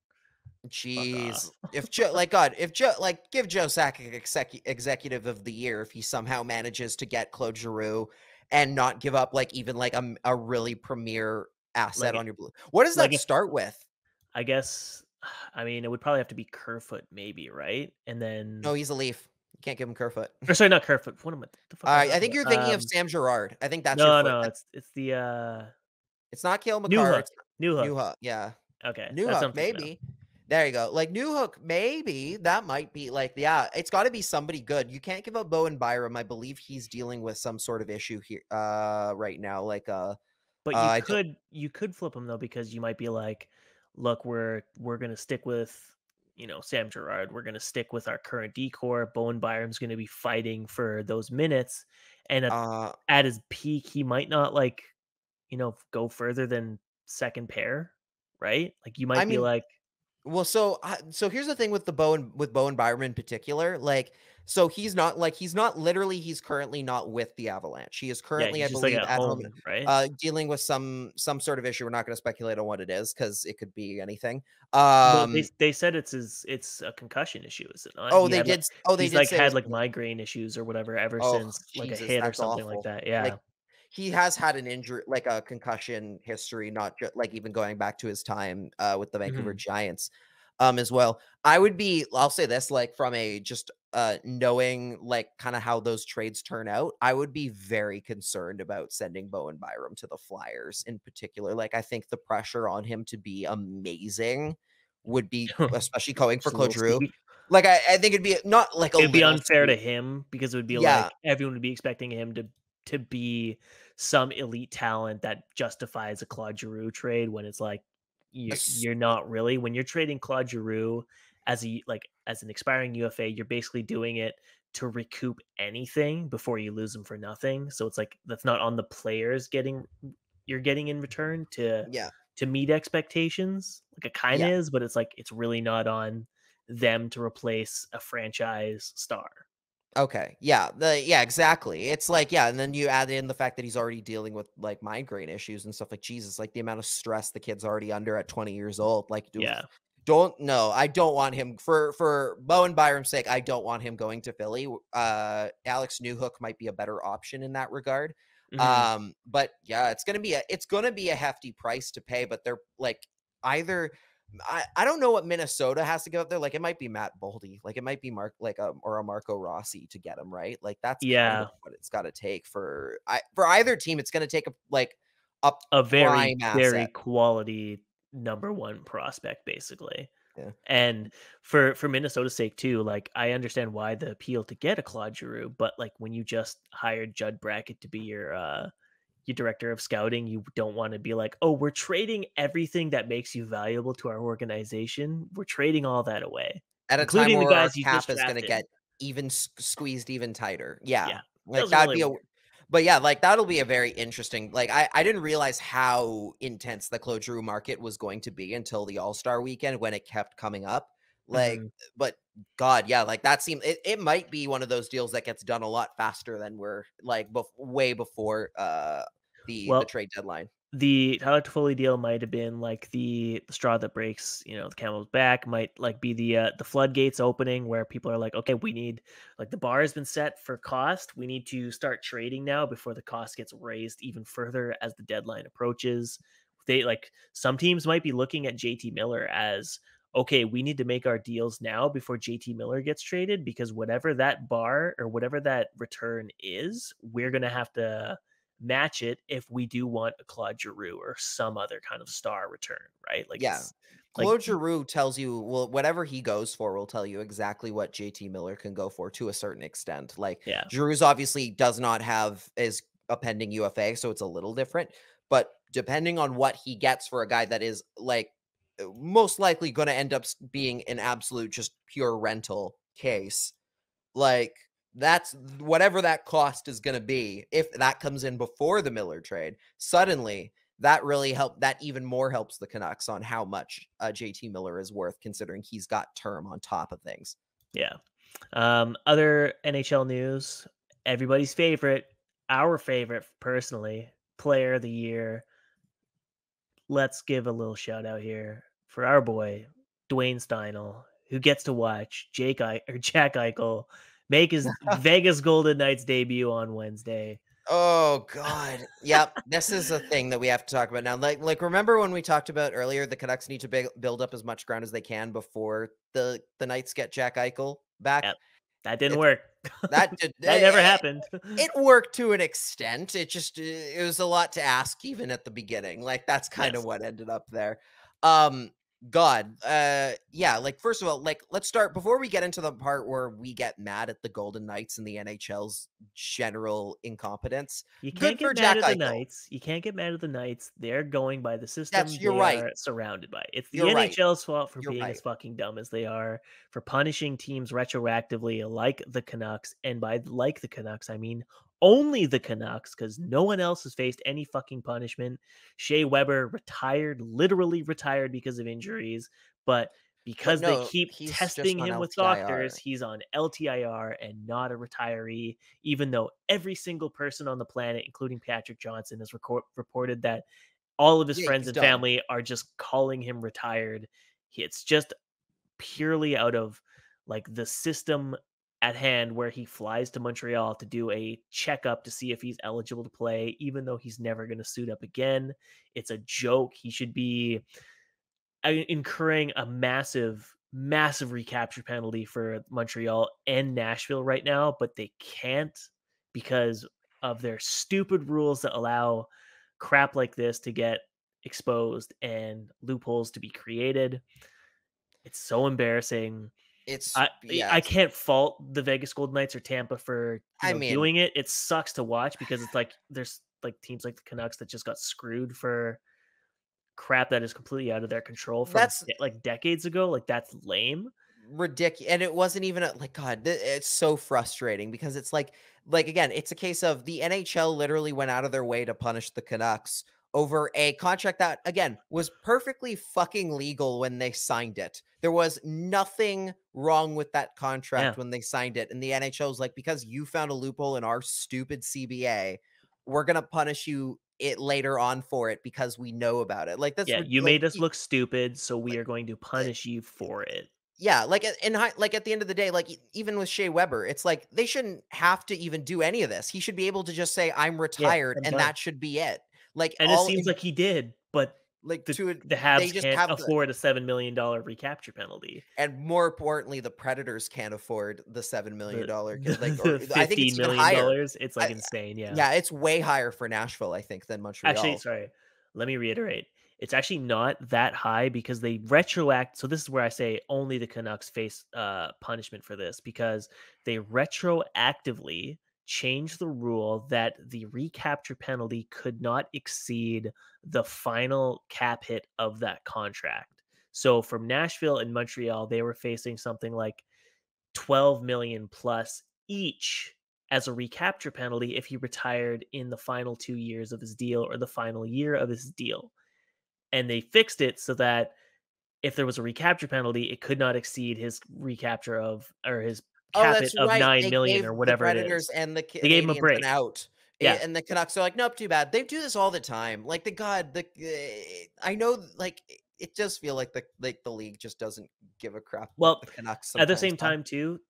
jeez. If Joe, like, God, if Joe, like, give Joe Sakic executive of the year if he somehow manages to get Claude Giroux and not give up like even like a really premier asset on your blue. What does that start with? I guess, I mean, it would probably have to be Kerfoot, maybe, right? And then no, he's a Leaf. You can't give him Kerfoot. Or sorry, not Kerfoot. What am the fuck? I think you're thinking of Sam Girard. I think that's no. It's the It's not Cale McCarr. Newhook. Yeah. Okay. Newhook, maybe. There you go. Like, Newhook, maybe that might be like, it's got to be somebody good. You can't give up Bowen Byram. I believe he's dealing with some sort of issue here right now. Like, but you could flip him though, because you might be like, look, we're gonna stick with Sam Girard. We're gonna stick with our current decor. Bowen Byram's gonna be fighting for those minutes, and at his peak, he might not go further than second pair, right? Like, you might be like. Well, so here's the thing with Bowen Byram in particular. Like, so he's currently not with the Avalanche. He is currently, I believe, at home, right? Dealing with some sort of issue. We're not going to speculate on what it is because it could be anything. Well, they said it's a concussion issue, is it not? They did. He's like had like migraine issues or whatever ever since like a hit or something like that. Yeah. Like, he has had an injury, like a concussion history, not just like even going back to his time with the Vancouver Giants as well. I'll say this, like, from a just knowing like kind of how those trades turn out, I would be very concerned about sending Bowen Byram to the Flyers in particular. Like, I think the pressure on him to be amazing would be, especially going for Claude Giroux. Like, I think it'd be not like it'd be unfair to him, because it would be like everyone would be expecting him to be some elite talent that justifies a Claude Giroux trade, when it's like you're not really. When you're trading Claude Giroux as an expiring UFA, you're basically doing it to recoup anything before you lose them for nothing. So it's like that's not on the players you're getting in return to meet expectations. Like, it kind of is, but it's like it's really not on them to replace a franchise star. Okay. Yeah. Exactly. It's like, and then you add in the fact that he's already dealing with like migraine issues and stuff. Like, Jesus, like the amount of stress the kid's already under at 20 years old. Like, I don't want him for Bowen Byram's sake. I don't want him going to Philly. Alex Newhook might be a better option in that regard. But yeah, it's going to be a hefty price to pay, but they're like either, I don't know what Minnesota has to give up there. Like, it might be Matt Boldy. Like, it might be or a Marco Rossi to get him, right? Like, that's kind of what it's got to take for either team. It's going to take a very, very quality number one prospect, basically. Yeah. And for Minnesota's sake too, like, I understand why the appeal to get a Claude Giroux, but like when you just hired Judd Brackett to be your director of scouting, you don't want to be like, oh, we're trading everything that makes you valuable to our organization. We're trading all that away, At a time including the where our guys you just cap is gonna drafted. get even squeezed even tighter. Yeah, Yeah, like, feels that'd really be a weird. but yeah, like, that'll be a very interesting like, I didn't realize how intense the Claude Giroux market was going to be until the All-Star weekend when it kept coming up. Like, Mhm. but God, yeah, like, that seemed it might be one of those deals that gets done a lot faster than we're, like, way before, the Well, trade deadline. the Tyler Toffoli deal might have been like the straw that breaks, the camel's back. Might like be the floodgates opening where people are like, okay, we need like the bar has been set for cost. We need to start trading now before the cost gets raised even further as the deadline approaches. They like some teams might be looking at JT Miller as okay, we need to make our deals now before JT Miller gets traded because whatever that bar or whatever that return is, we're gonna have to match it if we do want a Claude Giroux or some other kind of star return, right? Like Yeah. it's like Claude Giroux tells you, well, whatever he goes for will tell you exactly what JT Miller can go for to a certain extent. Like yeah, Giroux's obviously does not have as a pending UFA, so it's a little different. But depending on what he gets for a guy that is like most likely going to end up being an absolute just pure rental case, like that's whatever that cost is going to be. If that comes in before the Miller trade, suddenly that really that even more helps the Canucks on how much JT Miller is worth, considering he's got term on top of things. yeah. Other NHL news, everybody's favorite, our favorite personally, player of the year. Let's give a little shout out here for our boy, Dwayne Steinel, who gets to watch Jack Eichel make his Vegas Golden Knights debut on Wednesday. Oh God. Yep. This is a thing that we have to talk about now. Like remember when we talked about earlier, the Canucks need to build up as much ground as they can before the Knights get Jack Eichel back. Yep, that didn't It work. that did That never happened. it worked to an extent. It just it was a lot to ask even at the beginning. Like that's kind of Yes. what ended up there. Um God, yeah, like first of all, like let's start before we get into the part where we get mad at the Golden Knights and the NHL's general incompetence. You can't Good get for mad Jack at the Eichel. Knights. You can't get mad at the Knights. They're going by the system You're they right. are surrounded by. It's the You're right. NHL's fault for You're being as right. fucking dumb as they are, for punishing teams retroactively like the Canucks. And by like the Canucks, I mean only the Canucks, because no one else has faced any fucking punishment. Shay Weber retired, literally retired because of injuries, but But because they no, keep he's just testing on him with LTIR. doctors, he's on LTIR and not a retiree, even though every single person on the planet, including Patrick Johnson, has reported that all of his Yeah, friends he's and done. family are just calling him retired. It's just purely out of like the system at hand where he flies to Montreal to do a checkup to see if he's eligible to play, even though he's never going to suit up again. It's a joke. He should be incurring a massive recapture penalty for Montreal and Nashville right now, but they can't because of their stupid rules that allow crap like this to get exposed and loopholes to be created. It's so embarrassing. It's I yeah, I it's can't fault the Vegas Golden Knights or Tampa for, I mean, doing it. It sucks to watch because it's like there's like teams like the Canucks that just got screwed for crap that is completely out of their control from that's like decades ago. Like that's lame. ridiculous. And it wasn't even like God, it's so frustrating because it's like again, it's a case of the NHL literally went out of their way to punish the Canucks over a contract that again was perfectly fucking legal when they signed it. There was nothing wrong with that Yeah. contract when they signed it. And the NHL was like, because you found a loophole in our stupid CBA, we're gonna punish you it later on for it because we know about it. Like that's Yeah. You like made us look stupid, so we like are going to punish you for it. yeah, like like at the end of the day, like even with Shay Weber, it's like they shouldn't have to even do any of this. He should be able to just say I'm Yeah. retired I'm and done. that should be it. Like And it all seems like he did, but like the to the they Habs just can't have the afford a $7 million recapture penalty. and more importantly, the Predators can't afford the $7 million The like the, or the I think $15 it's even higher. million, it's like I, insane. Yeah. yeah, it's way higher for Nashville, I think, than Actually, Montreal. sorry. Let me reiterate. It's actually not that high because they retroact. So this is where I say only the Canucks face punishment for this because they retroactively changed the rule that the recapture penalty could not exceed the final cap hit of that contract. So from Nashville and Montreal, they were facing something like 12 million plus each as a recapture penalty if he retired in the final 2 years of his deal or the final year of his deal. And they fixed it so that if there was a recapture penalty, it could not exceed his recapture of, or his Oh, cap that's it of right. 9 They million gave or the whatever it Predators is. and the They gave him a Canadiens break. an out. Yeah. And the Canucks are like, nope, too bad. They do this all the time. Like I know, like it does feel like the league just doesn't give a crap Well, about the Canucks at the sometimes, same huh? time too,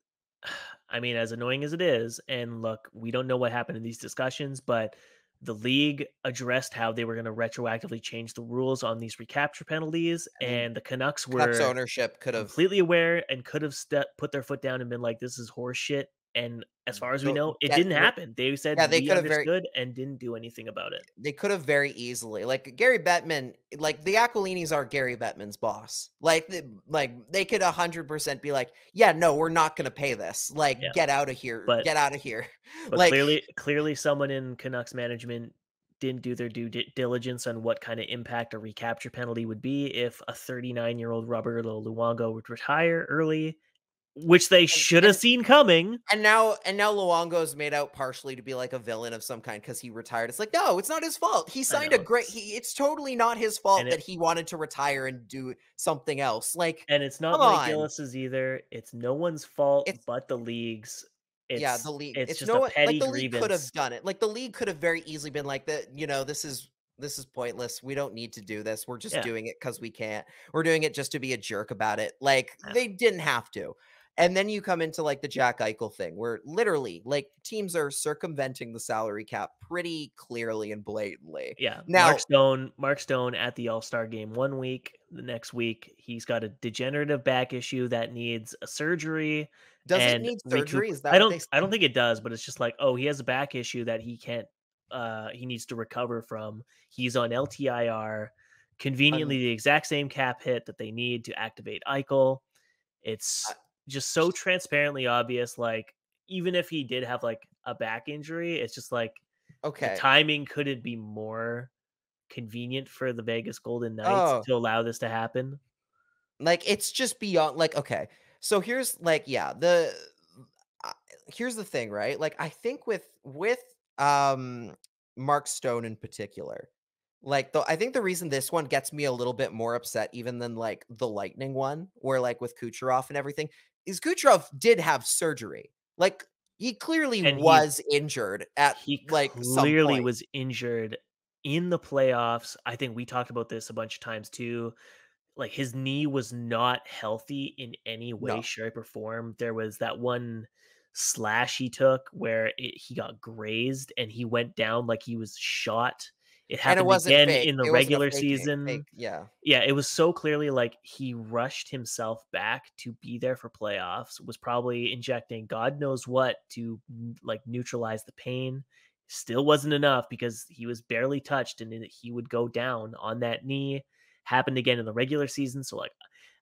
I mean, as annoying as it is, and look, we don't know what happened in these discussions, but the league addressed how they were going to retroactively change the rules on these recapture penalties, And and the Canucks Canucks were ownership could have completely aware and could have put their foot down and been like, "This is horse shit." And as far as we know, it didn't happen. They said yeah, they we could have very understood and didn't do anything about it. they could have very easily, like Gary Bettman, like the Aquilinis are Gary Bettman's boss. Like they could 100% be like, yeah, no, we're not going to pay this. Like, Yeah. get out of here. But Get out of here. But Like, clearly, someone in Canucks management didn't do their due diligence on what kind of impact a recapture penalty would be if a 39-year-old Roberto Luongo would retire early, which they should have seen coming. And now Luongo's made out partially to be like a villain of some kind because he retired. It's like, no, it's not his fault. He signed it's totally not his fault that he wanted to retire and do something else. Like, and it's not Mike Gillis's either. It's no one's fault but the league's. The league. It's just a petty grievance. League could have done it. Like the league could have very easily been like, this is pointless. We don't need to do this. We're just doing it because we can't. We're doing it just to be a jerk about it. Like they didn't have to. And then you come into like the Jack Eichel thing where literally like teams are circumventing the salary cap pretty clearly and blatantly. Yeah. Now Mark Stone at the All-Star game 1 week, the next week he's got a degenerative back issue that needs a surgery. Does it need surgery? Is that I don't think it does, but it's just like, oh, he has a back issue that he can't he needs to recover from. He's on LTIR, conveniently the exact same cap hit that they need to activate Eichel. It's just so transparently obvious. Like, even if he did have like a back injury, it's just like, okay, the timing couldn't be more convenient for the Vegas Golden Knights to allow this to happen. Like, it's just beyond, like, okay. So here's like, here's the thing, right? Like, I think with Mark Stone in particular, like I think the reason this one gets me a little bit more upset even than like the Lightning one, where like with Kucherov and everything, is Kucherov did have surgery. Like he clearly was injured at clearly was injured in the playoffs. I think we talked about this a bunch of times too. Like his knee was not healthy in any way, shape, or form. There was that one slash he took where he got grazed and he went down like he was shot. It happened again in the regular season. Yeah, it was so clearly like he rushed himself back to be there for playoffs, was probably injecting God knows what to like neutralize the pain. Still wasn't enough because he was barely touched and he would go down on that knee. Happened again in the regular season. So like,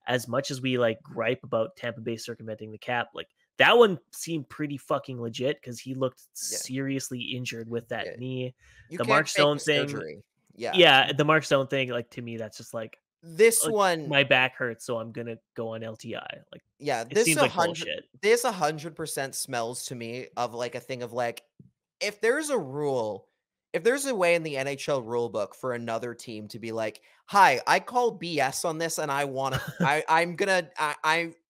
as much as we like gripe about Tampa Bay circumventing the cap, like that one seemed pretty fucking legit because he looked seriously injured with that knee. The Mark Stone thing, the Mark Stone thing, like to me, that's just like this one. My back hurts, so I'm gonna go on LTI. Like, this seems like bullshit. This 100% smells to me of like a thing of like, if there's a rule. If there's a way in the NHL rule book for another team to be like, hi, I call BS on this and I want to,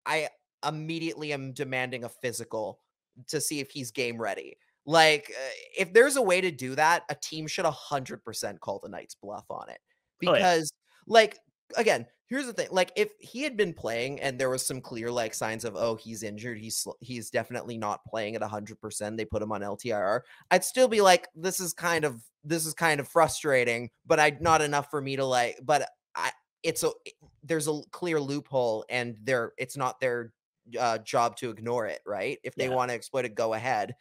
I immediately am demanding a physical to see if he's game ready. Like, if there's a way to do that, a team should 100% call the Knights bluff on it. Because, like, again, here's the thing. Like, if he had been playing and there was some clear, like, signs of, oh, he's injured, he's definitely not playing at 100%, they put him on LTIR, I'd still be like, this is kind of frustrating, but not enough for me to, like, but there's a clear loophole and it's not their job to ignore it, right? If they want to exploit it, go ahead.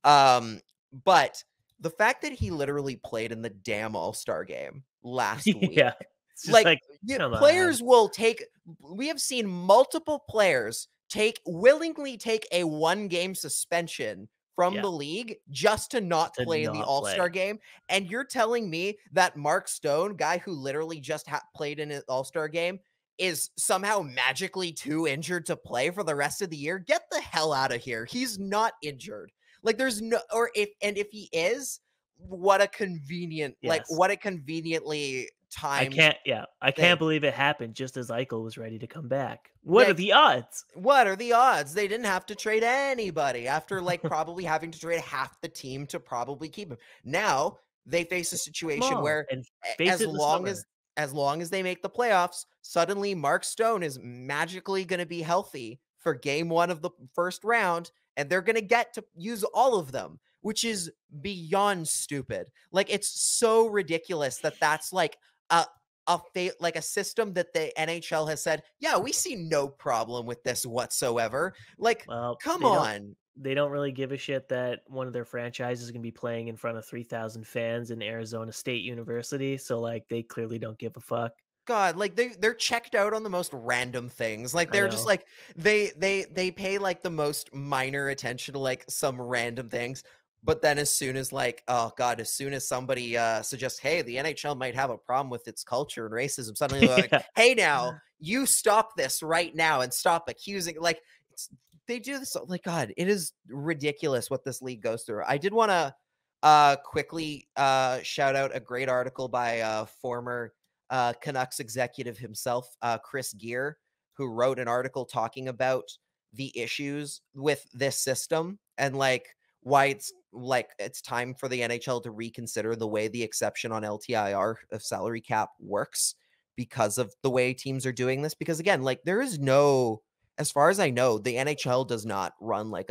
But the fact that he literally played in the damn All-Star game last week, like players will take. We have seen multiple players willingly take a 1-game suspension from the league just to not play in the All-Star game. And you're telling me that Mark Stone, guy who literally just played in an All-Star game, is somehow magically too injured to play for the rest of the year? Get the hell out of here. He's not injured. Like, there's no, or if he is, what a convenient, like, what a convenient time. I can't believe it happened just as Eichel was ready to come back. What are the odds? What are the odds? They didn't have to trade anybody after like probably having to trade half the team to probably keep him. Now they face a situation where as long as they make the playoffs, suddenly Mark Stone is magically going to be healthy for game 1 of the first round, and they're going to get to use all of them, which is beyond stupid. Like, it's so ridiculous that that's like a system that the NHL has said, yeah, we see no problem with this whatsoever. Like, come on. They don't really give a shit that one of their franchises is going to be playing in front of 3,000 fans in Arizona State University. So, like, they clearly don't give a fuck. God, like they're checked out on the most random things. Like, they're just like, they pay like the most minor attention to like some random things. But then as soon as like, oh God, as soon as somebody suggests, hey, the NHL might have a problem with its culture and racism, suddenly they're like, hey, now you stop this right now and stop accusing. Like, they do this. Like, God, it is ridiculous what this league goes through. I did want to quickly shout out a great article by former Canucks executive himself, Chris Gear, who wrote an article talking about the issues with this system and like why it's time for the NHL to reconsider the way the exception on LTIR of salary cap works because of the way teams are doing this. Because again, like, there is no, as far as I know, the NHL does not run like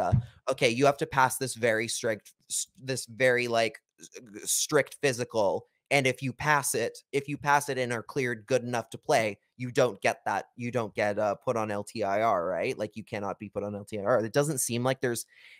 okay, you have to pass this very strict physical. And if you pass it and are cleared good enough to play, you don't get put on LTIR, right? Like, you cannot be put on LTIR. It doesn't seem like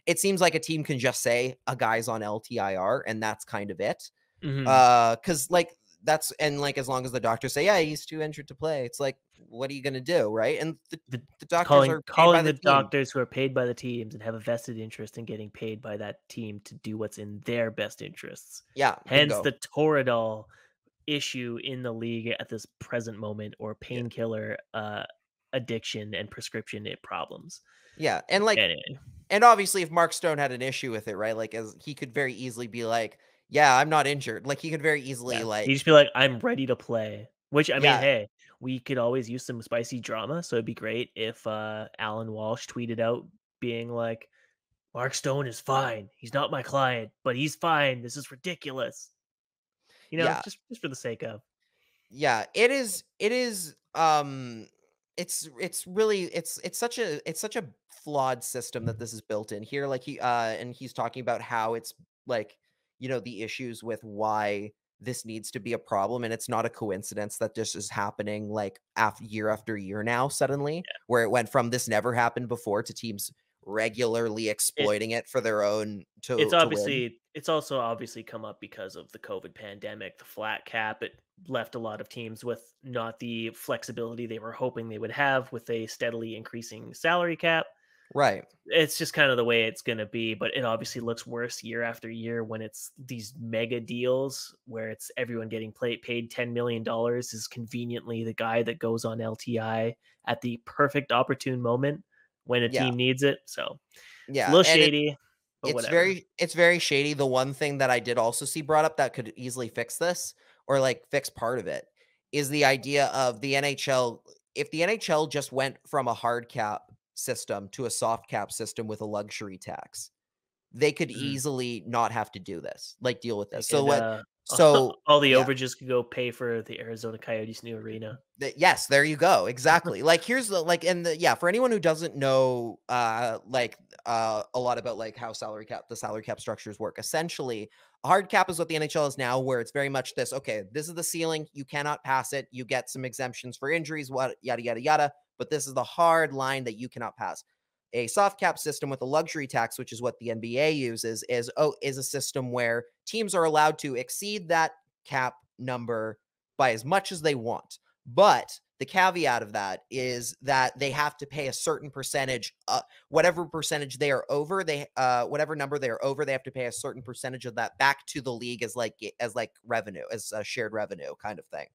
it seems like a team can just say a guy's on LTIR and that's kind of it. Cause like as long as the doctors say, yeah, he's too injured to play, it's like, what are you going to do? Right. And the doctors are calling the doctors who are paid by the teams and have a vested interest in getting paid by that team to do what's in their best interests. Yeah. Hence the Toradol issue in the league at this present moment, or painkiller addiction and prescription problems. Yeah. And like, and obviously if Mark Stone had an issue with it, right? Like, as he could very easily be like, yeah, I'm not injured. Like, he could very easily like, he'd just be like, I'm ready to play. Which, I mean, hey, we could always use some spicy drama. So it'd be great if Alan Walsh tweeted out being like, Mark Stone is fine. He's not my client, but he's fine. This is ridiculous. You know, just for the sake of. Yeah, it is. It's such a flawed system that this is built in here. Like, he's talking about how it's like, you know, the issues with why this needs to be a problem. And it's not a coincidence that this is happening like year after year now, suddenly, where it went from this never happened before to teams regularly exploiting it for their own it's also obviously come up because of the COVID pandemic, the flat cap. It left a lot of teams with not the flexibility they were hoping they would have with a steadily increasing salary cap. Right. It's just kind of the way it's going to be, but it obviously looks worse year after year when it's these mega deals where it's everyone getting paid $10 million is conveniently the guy that goes on LTI at the perfect opportune moment when a team needs it. So it's a little shady. It's very shady. The one thing that I did also see brought up that could easily fix this, or like fix part of it, is the idea of the NHL. If the NHL just went from a hard cap system to a soft cap system with a luxury tax, they could easily not have to do this, like deal with this. So all the overages could go pay for the Arizona Coyotes' new arena. Yes, there you go. Exactly. Like, here's the for anyone who doesn't know a lot about like how the salary cap structures work. Essentially, a hard cap is what the NHL is now, where it's very much this, okay, this is the ceiling, you cannot pass it, you get some exemptions for injuries, what yada yada yada, but this is the hard line that you cannot pass. A soft cap system with a luxury tax, which is what the NBA uses, is a system where teams are allowed to exceed that cap number by as much as they want, but The caveat of that is that they have to pay a certain percentage, whatever percentage they are over, whatever number they are over, they have to pay a certain percentage of that back to the league as revenue, as a shared revenue kind of thing.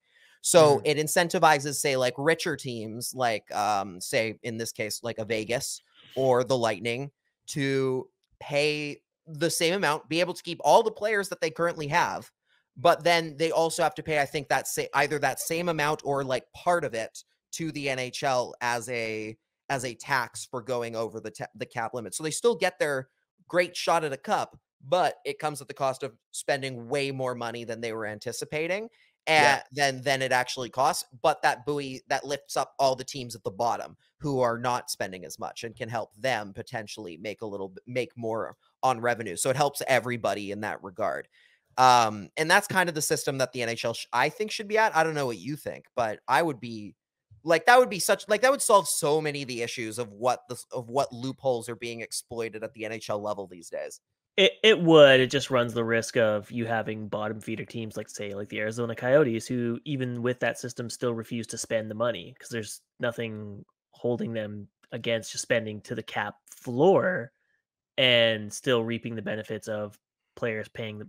So it incentivizes, say, like richer teams, like say in this case, like a Vegas or the Lightning, to pay the same amount, be able to keep all the players that they currently have. But then they also have to pay, I think, either that same amount or like part of it to the NHL as a tax for going over the cap limit. So they still get their great shot at a cup, but it comes at the cost of spending way more money than they were anticipating, and then it actually costs. But that buoy that lifts up all the teams at the bottom who are not spending as much and can help them potentially make more on revenue. So it helps everybody in that regard. And that's kind of the system that the NHL I think should be at. I don't know what you think, but I would be like, that would solve so many of the issues of what loopholes are being exploited at the NHL level these days. It would. It just runs the risk of you having bottom feeder teams like, say, like the Arizona Coyotes, who even with that system still refuse to spend the money because there's nothing holding them against just spending to the cap floor and still reaping the benefits of players paying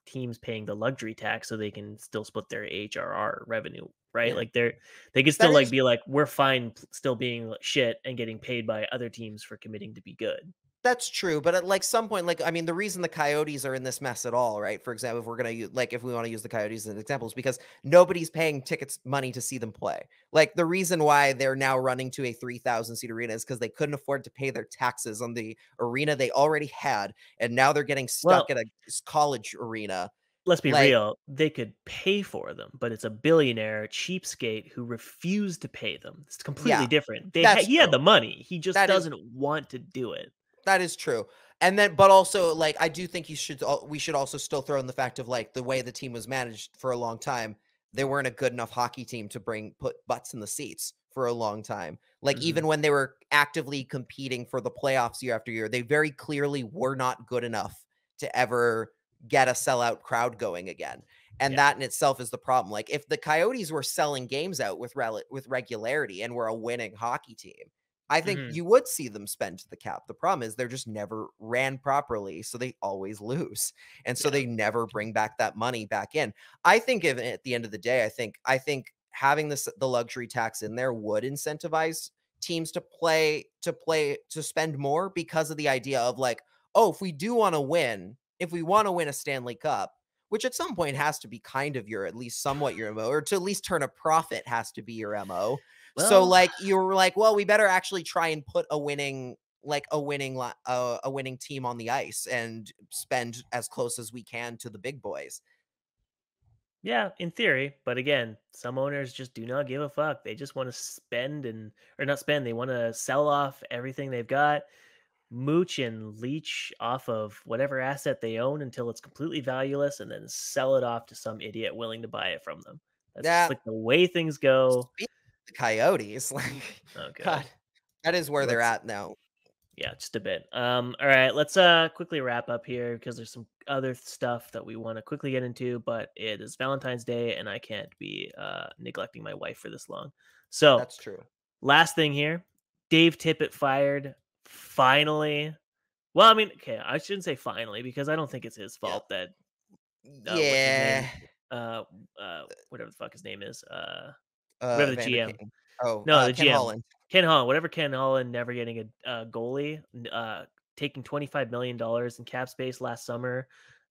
teams paying the luxury tax so they can still split their HRR revenue, right? Yeah. Like they could still be like, we're fine still being like shit and getting paid by other teams for committing to be good. That's true, but at like some point, like, I mean, the reason the Coyotes are in this mess at all, right? For example, if we're gonna use, like, if we want to use the Coyotes as an example, is because nobody's paying tickets money to see them play. Like, the reason why they're now running to a 3,000 seat arena is because they couldn't afford to pay their taxes on the arena they already had, and now they're getting stuck at a college arena. Let's be real. They could pay for them, but it's a billionaire cheapskate who refused to pay them. It's completely different. He had the money. He just doesn't want to do it. That is true. And then, but also, like, I do think we should also still throw in the fact of, like, the way the team was managed for a long time. They weren't a good enough hockey team to put butts in the seats for a long time. Like, even when they were actively competing for the playoffs year after year, they very clearly were not good enough to ever get a sellout crowd going again. And that in itself is the problem. Like, if the Coyotes were selling games out with regularity and were a winning hockey team, I think you would see them spend to the cap. The problem is they're just never ran properly, so they always lose. And so they never bring back that money back in. I think at the end of the day, I think having the luxury tax in there would incentivize teams to spend more, because of the idea of, like, oh, if we want to win a Stanley Cup, which at some point has to be kind of at least somewhat your MO, or to at least turn a profit has to be your MO. Well, so, like, you're like, well, we better actually try and put a winning team on the ice and spend as close as we can to the big boys. Yeah, in theory. But again, some owners just do not give a fuck. They just want to spend they want to sell off everything they've got, mooch and leech off of whatever asset they own until it's completely valueless, and then sell it off to some idiot willing to buy it from them. That's just like the way things go. The Coyotes, like, God, that is where they're at now. Yeah, just a bit. All right, let's quickly wrap up here because there's some other stuff that we want to quickly get into, but it is Valentine's Day and I can't be neglecting my wife for this long. So that's true. Last thing here, Dave Tippett fired finally. Well, I mean, okay, I shouldn't say finally because I don't think it's his fault that whatever the fuck his name is, whatever the GM. The Ken GM. Holland. Ken Holland, whatever Ken Holland, never getting a goalie, taking $25 million in cap space last summer,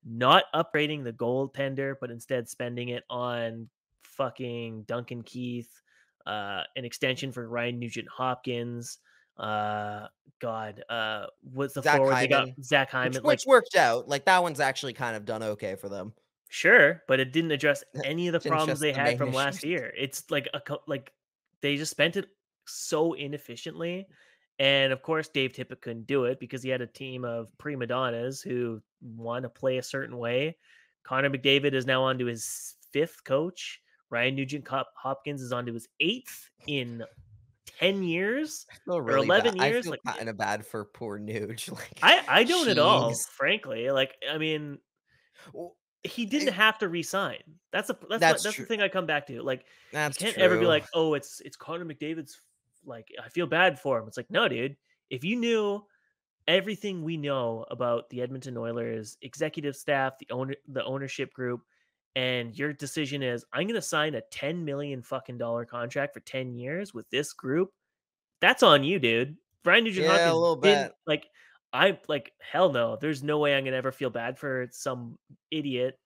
not upgrading the goaltender, but instead spending it on fucking Duncan Keith, an extension for Ryan Nugent-Hopkins. What's the Zach forward? Hyman. They got Zach Hyman. Which worked out. Like, that one's actually kind of done okay for them. Sure, but it didn't address any of the problems they had from issues. last year. It's like they just spent it so inefficiently. And of course, Dave Tippett couldn't do it because he had a team of prima donnas who want to play a certain way. Connor McDavid is now on to his 5th coach. Ryan Nugent-Hopkins is on to his 8th in 10 years or 11 years. I feel kind of bad for poor Nuge. Like, I don't at all, frankly. Like, I mean, he didn't have to resign. That's That's the true. thing I come back to. Like, you That's can't ever be true. like, oh, it's Connor McDavid's. Like, I feel bad for him. It's like, no, dude. If you knew everything we know about the Edmonton Oilers executive staff, the ownership group, and your decision is, I'm going to sign a $10 million fucking contract for 10 years with this group. That's on you, dude. Brian Nugent Yeah, a Hopkins little didn't bit. like. I like hell no. There's no way I'm gonna ever feel bad for some idiot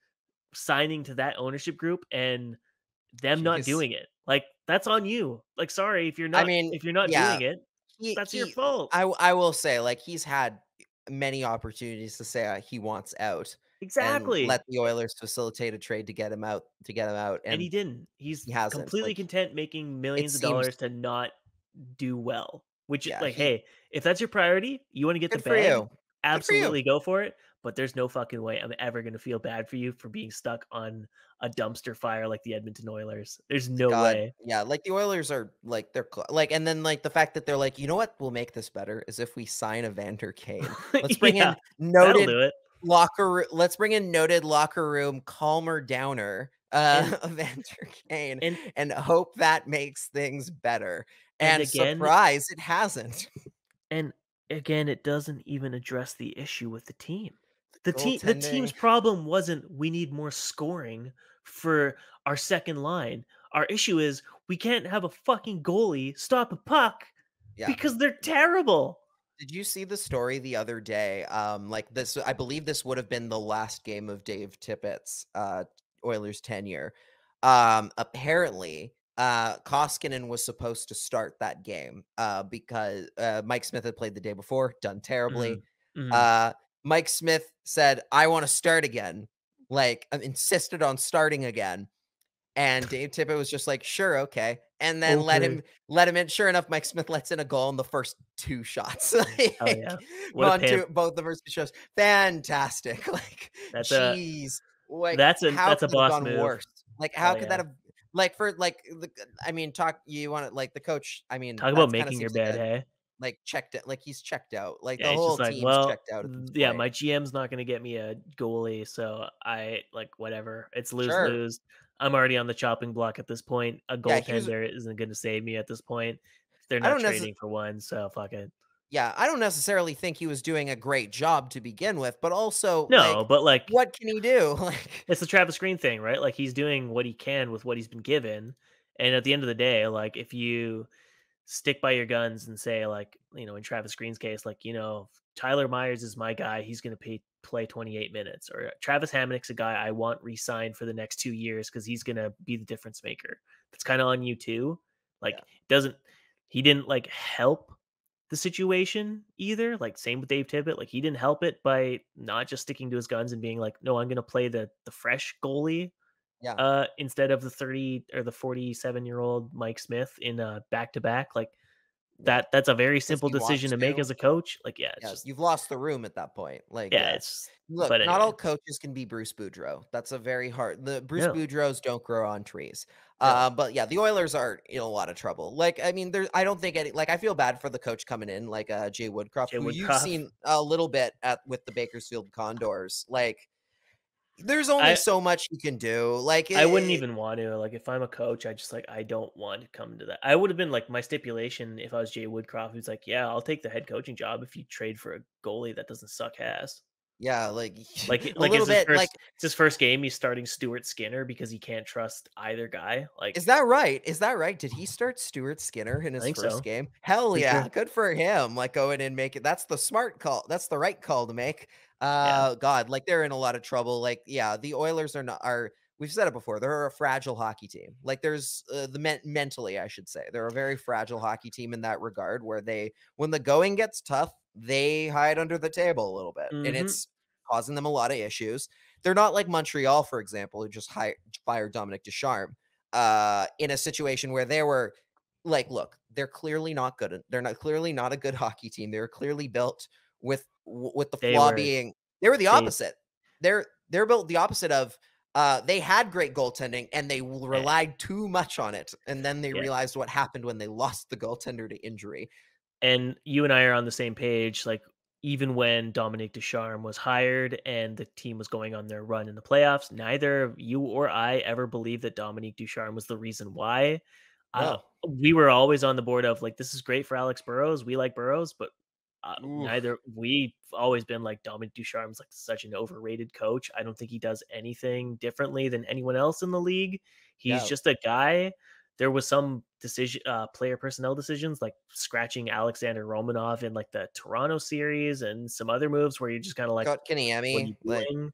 signing to that ownership group and them not Jeez. doing it. Like, that's on you. Like, sorry I mean, if you're not yeah, doing it, he that's your he. fault. I will say, like, he's had many opportunities to say he wants out and let Exactly. the Oilers facilitate a trade to get him out, And and he didn't. He's he hasn't. completely Like, content making it millions of seems, dollars to not do well. Which, yeah, like, he hey, if that's your priority, you want to get the good for bag, you. Good for you. absolutely go for it. But there's no fucking way I'm ever gonna feel bad for you for being stuck on a dumpster fire like the Edmonton Oilers. There's no God, way. yeah, like the Oilers are like like, and then like the fact that they're like, you know what will make this better is if we sign Evander Kane. Let's bring Yeah, in that'll noted do it. let's bring in noted locker room calmer downer, And Evander Kane, and and hope that makes things better. and And again surprise, it hasn't. and again, it doesn't even address the issue with the team. The team's Goaltending, problem wasn't we need more scoring for our second line. Our issue is we can't have a fucking goalie stop a puck yeah. because they're terrible. Did you see the story the other day? Like this, I believe this would have been the last game of Dave Tippett's Oilers tenure. Apparently, Koskinen was supposed to start that game because Mike Smith had played the day before, done terribly. Mhm. Mhm. Uh, Mike Smith said, "I want to start again." Like, insisted on starting again. And Dave Tippett was just like, "Sure, okay," and then Okay. let him in. Sure enough, Mike Smith lets in a goal in the first 2 shots, Hell like, yeah. What a pimp. both the first 2 shots. Fantastic, like, That's a jeez, like, how that's a could that have boss gone move. worse? Like, how Hell could that yeah. have like, for, like, I mean, talk you wanna like, the coach, I mean, Talk about that's kinda making your seems like bed, a hey? checked it like, he's checked out, like, Yeah, the he's just whole like, team's well, checked out at this yeah, point. my GM's not going to get me a goalie, so I like whatever. It's lose Sure. lose. I'm already on the chopping block at this point. A Yeah, he was goaltender isn't going to save me at this point. They're I not don't necessarily. trading for one, so fuck it. Yeah, I don't necessarily think he was doing a great job to begin with, but also, No, like, but like what can he do? Like, it's the Travis Green thing, right? Like he's doing what he can with what he's been given, and at the end of the day, like if you stick by your guns and say like, in Travis Green's case, like, Tyler Myers is my guy. He's going to play 28 minutes, or Travis Hamonick's a guy I want re-signed for the next 2 years because he's going to be the difference maker. That's kind of on you too. Like, yeah, he didn't like help the situation either. Like, same with Dave Tippett. Like, he didn't help it by not just sticking to his guns and being like, no, I'm going to play the fresh goalie yeah, instead of the 30 or the 47-year-old Mike Smith in a back-to-back. Like, yeah, that's a very because simple he decision wants to make to. as a coach. Like, yeah, it's Yeah, just you've lost the room at that point. Like, yeah, yeah. it's Look, but not all anyway. coaches can be Bruce Boudreau. That's a very hard. The Bruce No. Boudreaux don't grow on trees. No. But yeah, the Oilers are in a lot of trouble. Like, I mean, I don't think any. Like, I feel bad for the coach coming in, like Jay Woodcroft, Jay who you've Woodcroft. seen a little bit with the Bakersfield Condors. Like, there's only I so much you can do. Like, I wouldn't even want to. Like, if I'm a coach, I just like I don't want to come to that. I would have been like my stipulation if I was Jay Woodcroft, who's like, yeah, I'll take the head coaching job if you trade for a goalie that doesn't suck ass. yeah, like Like a like little bit. Like, it's his first game. He's starting Stuart Skinner because he can't trust either guy. Like, is that right? Is that right? Did he start Stuart Skinner in I his think first so. game? Hell Pretty yeah. sure. Good for him. Like, go in and make it. That's the smart call. That's the right call to make. Yeah. God, like, they're in a lot of trouble. Like, yeah, the Oilers we've said it before. They're a fragile hockey team. Like, there's mentally, I should say, they're a very fragile hockey team in that regard, where when the going gets tough, they hide under the table a little bit, and Mm-hmm. it's causing them a lot of issues. They're not like Montreal, for example, who just fired Dominic Ducharme in a situation where they were like, look, they're clearly not good. They're not clearly not a good hockey team. They were clearly built with the They flaw were being they were the they opposite. They're built the opposite of they had great goaltending and they eh, relied too much on it, and then they yeah. realized what happened when they lost the goaltender to injury. And you and I are on the same page. Like, even when Dominique Ducharme was hired and the team was going on their run in the playoffs, neither you or I ever believed that Dominique Ducharme was the reason why. No. We were always on the board of like, this is great for Alex Burrows. We like Burrows, but Oof. neither we've always been like Dominique Ducharme's like such an overrated coach. I don't think he does anything differently than anyone else in the league. He's Yeah. just a guy. There was some player personnel decisions like scratching Alexander Romanov in like the Toronto series and some other moves where you're just kind of like, Got what are Kaniemi. you Like, doing?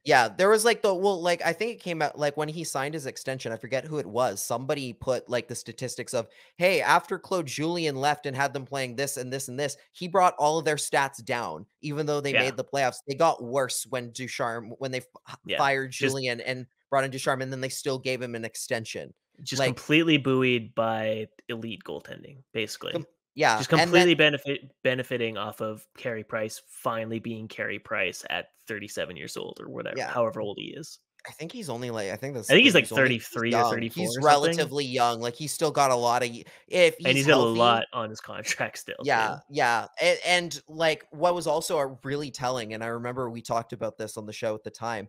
yeah, there was like like I think it came out like when he signed his extension. I forget who it was. Somebody put like the statistics of, hey, after Claude Julien left and had them playing this and this and this, he brought all of their stats down. Even though they Yeah. made the playoffs, they got worse when they Yeah. fired Just Julien and brought in Ducharme, and then they still gave him an extension. just Like, completely buoyed by elite goaltending, basically. yeah, Just and then completely benefiting off of Carey Price finally being Carey Price at 37 years old or whatever, yeah, however old he is. I think he's only like I think I think he's like he's only 33 or young. 34 He's or something. relatively young. Like he's still got a lot of if And he's he's got a healthy. lot on his contract still, Yeah, too. yeah. And like what was also a really telling, and I remember we talked about this on the show at the time,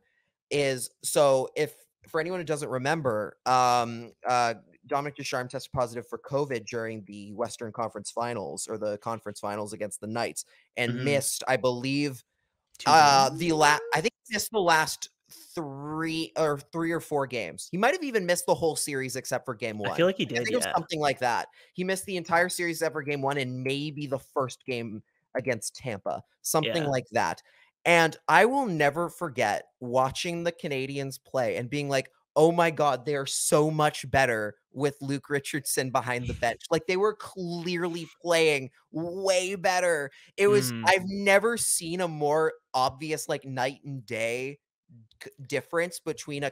is so if for anyone who doesn't remember, Dominic Ducharme tested positive for COVID during the Western Conference Finals or the conference finals against the Knights and Mhm. missed, I believe, 2 games? I think he missed the last three or four games. He might have even missed the whole series except for game I one. feel like he I did, think it was yeah. something like that. He missed the entire series except for game one and maybe the first game against Tampa, something Yeah. like that. And I will never forget watching the Canadians play and being like, oh my God, they are so much better with Luke Richardson behind the bench. Like they were clearly playing way better. It was, Mm, I've never seen a more obvious like night and day difference between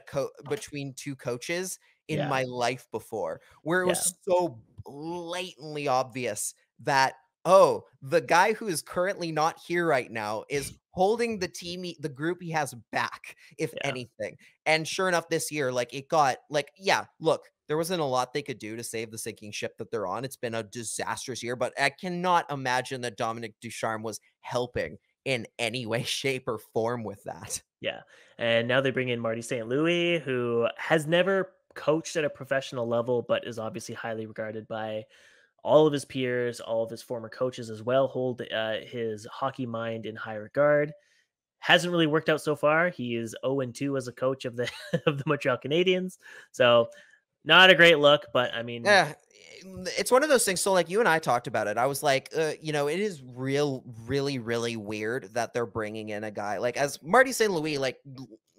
between two coaches in yeah, my life before, where it yeah, was so blatantly obvious that, oh, the guy who is currently not here right now is holding the group he has back, if yeah. anything. And sure enough, this year, like it got like, yeah, look, there wasn't a lot they could do to save the sinking ship that they're on. It's been a disastrous year, but I cannot imagine that Dominic Ducharme was helping in any way, shape, or form with that. Yeah. And now they bring in Marty St. Louis, who has never coached at a professional level, but is obviously highly regarded by all of his peers, all of his former coaches as well, hold his hockey mind in high regard. Hasn't really worked out so far. He is 0-2 as a coach of the of the Montreal Canadiens. So not a great look, but I mean, Yeah, it's one of those things. So, like you and I talked about it. I was like, it is really weird that they're bringing in a guy like as Marty St. Louis. Like,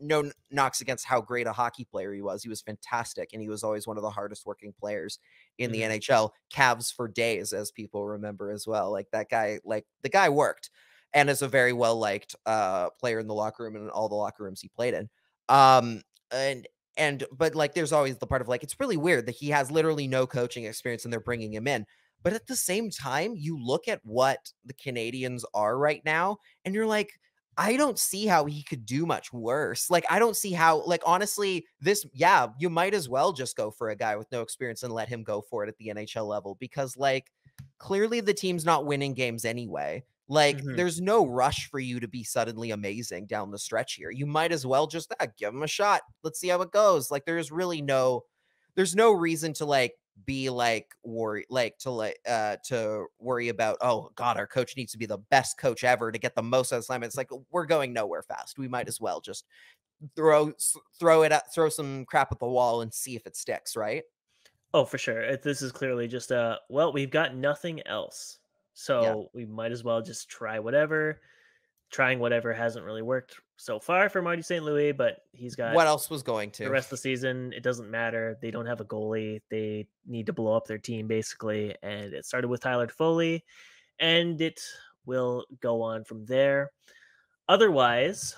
no knocks against how great a hockey player he was. He was fantastic, and he was always one of the hardest working players in the mhm, NHL. Cavs for days, as people remember as well. Like that guy, like the guy worked, and is a very well liked player in the locker room and in all the locker rooms he played in. Um, but like there's always the part of like it's really weird that he has literally no coaching experience and they're bringing him in. But at the same time, you look at what the Canadians are right now and you're like, I don't see how he could do much worse. Like I don't see how, like, honestly, you might as well just go for a guy with no experience and let him go for it at the NHL level because like clearly the team's not winning games anyway. Like, mhm. there's no rush for you to be suddenly amazing down the stretch here. You might as well just give him a shot. Let's see how it goes. Like, there's no reason to like be like worry, like to worry about. Oh God, our coach needs to be the best coach ever to get the most out of Slam. It's like we're going nowhere fast. We might as well just throw some crap at the wall and see if it sticks. Right? Oh, for sure. This is clearly just well, we've got nothing else. Yeah. So we might as well just try whatever. Trying whatever hasn't really worked so far for Marty St. Louis, but he's got What else was going the to? rest of the season. It doesn't matter. They don't have a goalie. They need to blow up their team basically. And it started with Tyler Toffoli, and it will go on from there. Otherwise,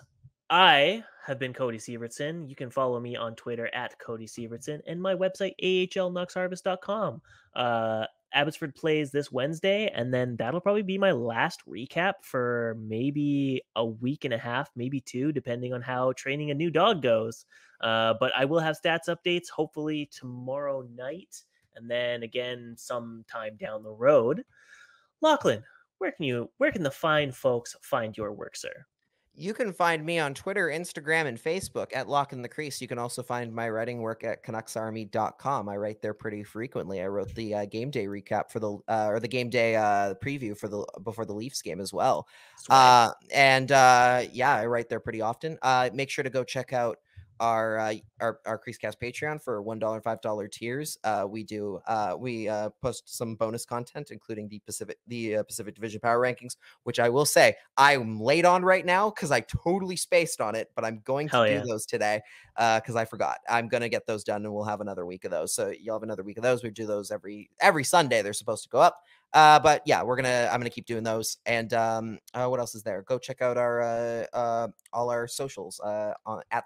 I have been Cody Sievertson. You can follow me on Twitter at Cody Sievertson and my website, ahlnucksharvest.com. Abbotsford plays this Wednesday, and then that'll probably be my last recap for maybe a week and a half, maybe two, depending on how training a new dog goes. But I will have stats updates hopefully tomorrow night, and then again sometime down the road. Lachlan, where can the fine folks find your work, sir? You can find me on Twitter, Instagram, and Facebook at Lach and the Crease. You can also find my writing work at CanucksArmy.com. I write there pretty frequently. I wrote the game day recap for the game day preview for before the Leafs game as well. Yeah, I write there pretty often. Make sure to go check out our CreaseCast Patreon for $1 and $5 tiers. We post some bonus content, including the Pacific Division Power Rankings, which I will say I'm late on right now because I totally spaced on it, but I'm going to do those today because I forgot. I'm gonna get those done, and we'll have another week of those. So you'll have another week of those. We do those every Sunday. They're supposed to go up. But yeah, I'm gonna keep doing those. And what else is there? Go check out our all our socials at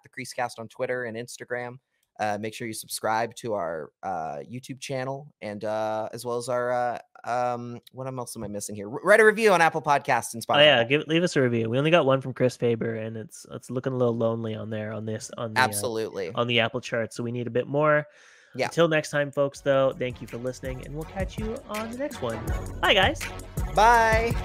the CreaseCast on Twitter and Instagram. Make sure you subscribe to our YouTube channel, and as well as our what else am I missing here? Write a review on Apple Podcasts and Spotify. Oh yeah, leave us a review. We only got one from Chris Faber, and it's looking a little lonely on there Absolutely on the Apple chart. So we need a bit more. Yeah. Until next time, folks, though, thank you for listening, and we'll catch you on the next one. Bye, guys. Bye.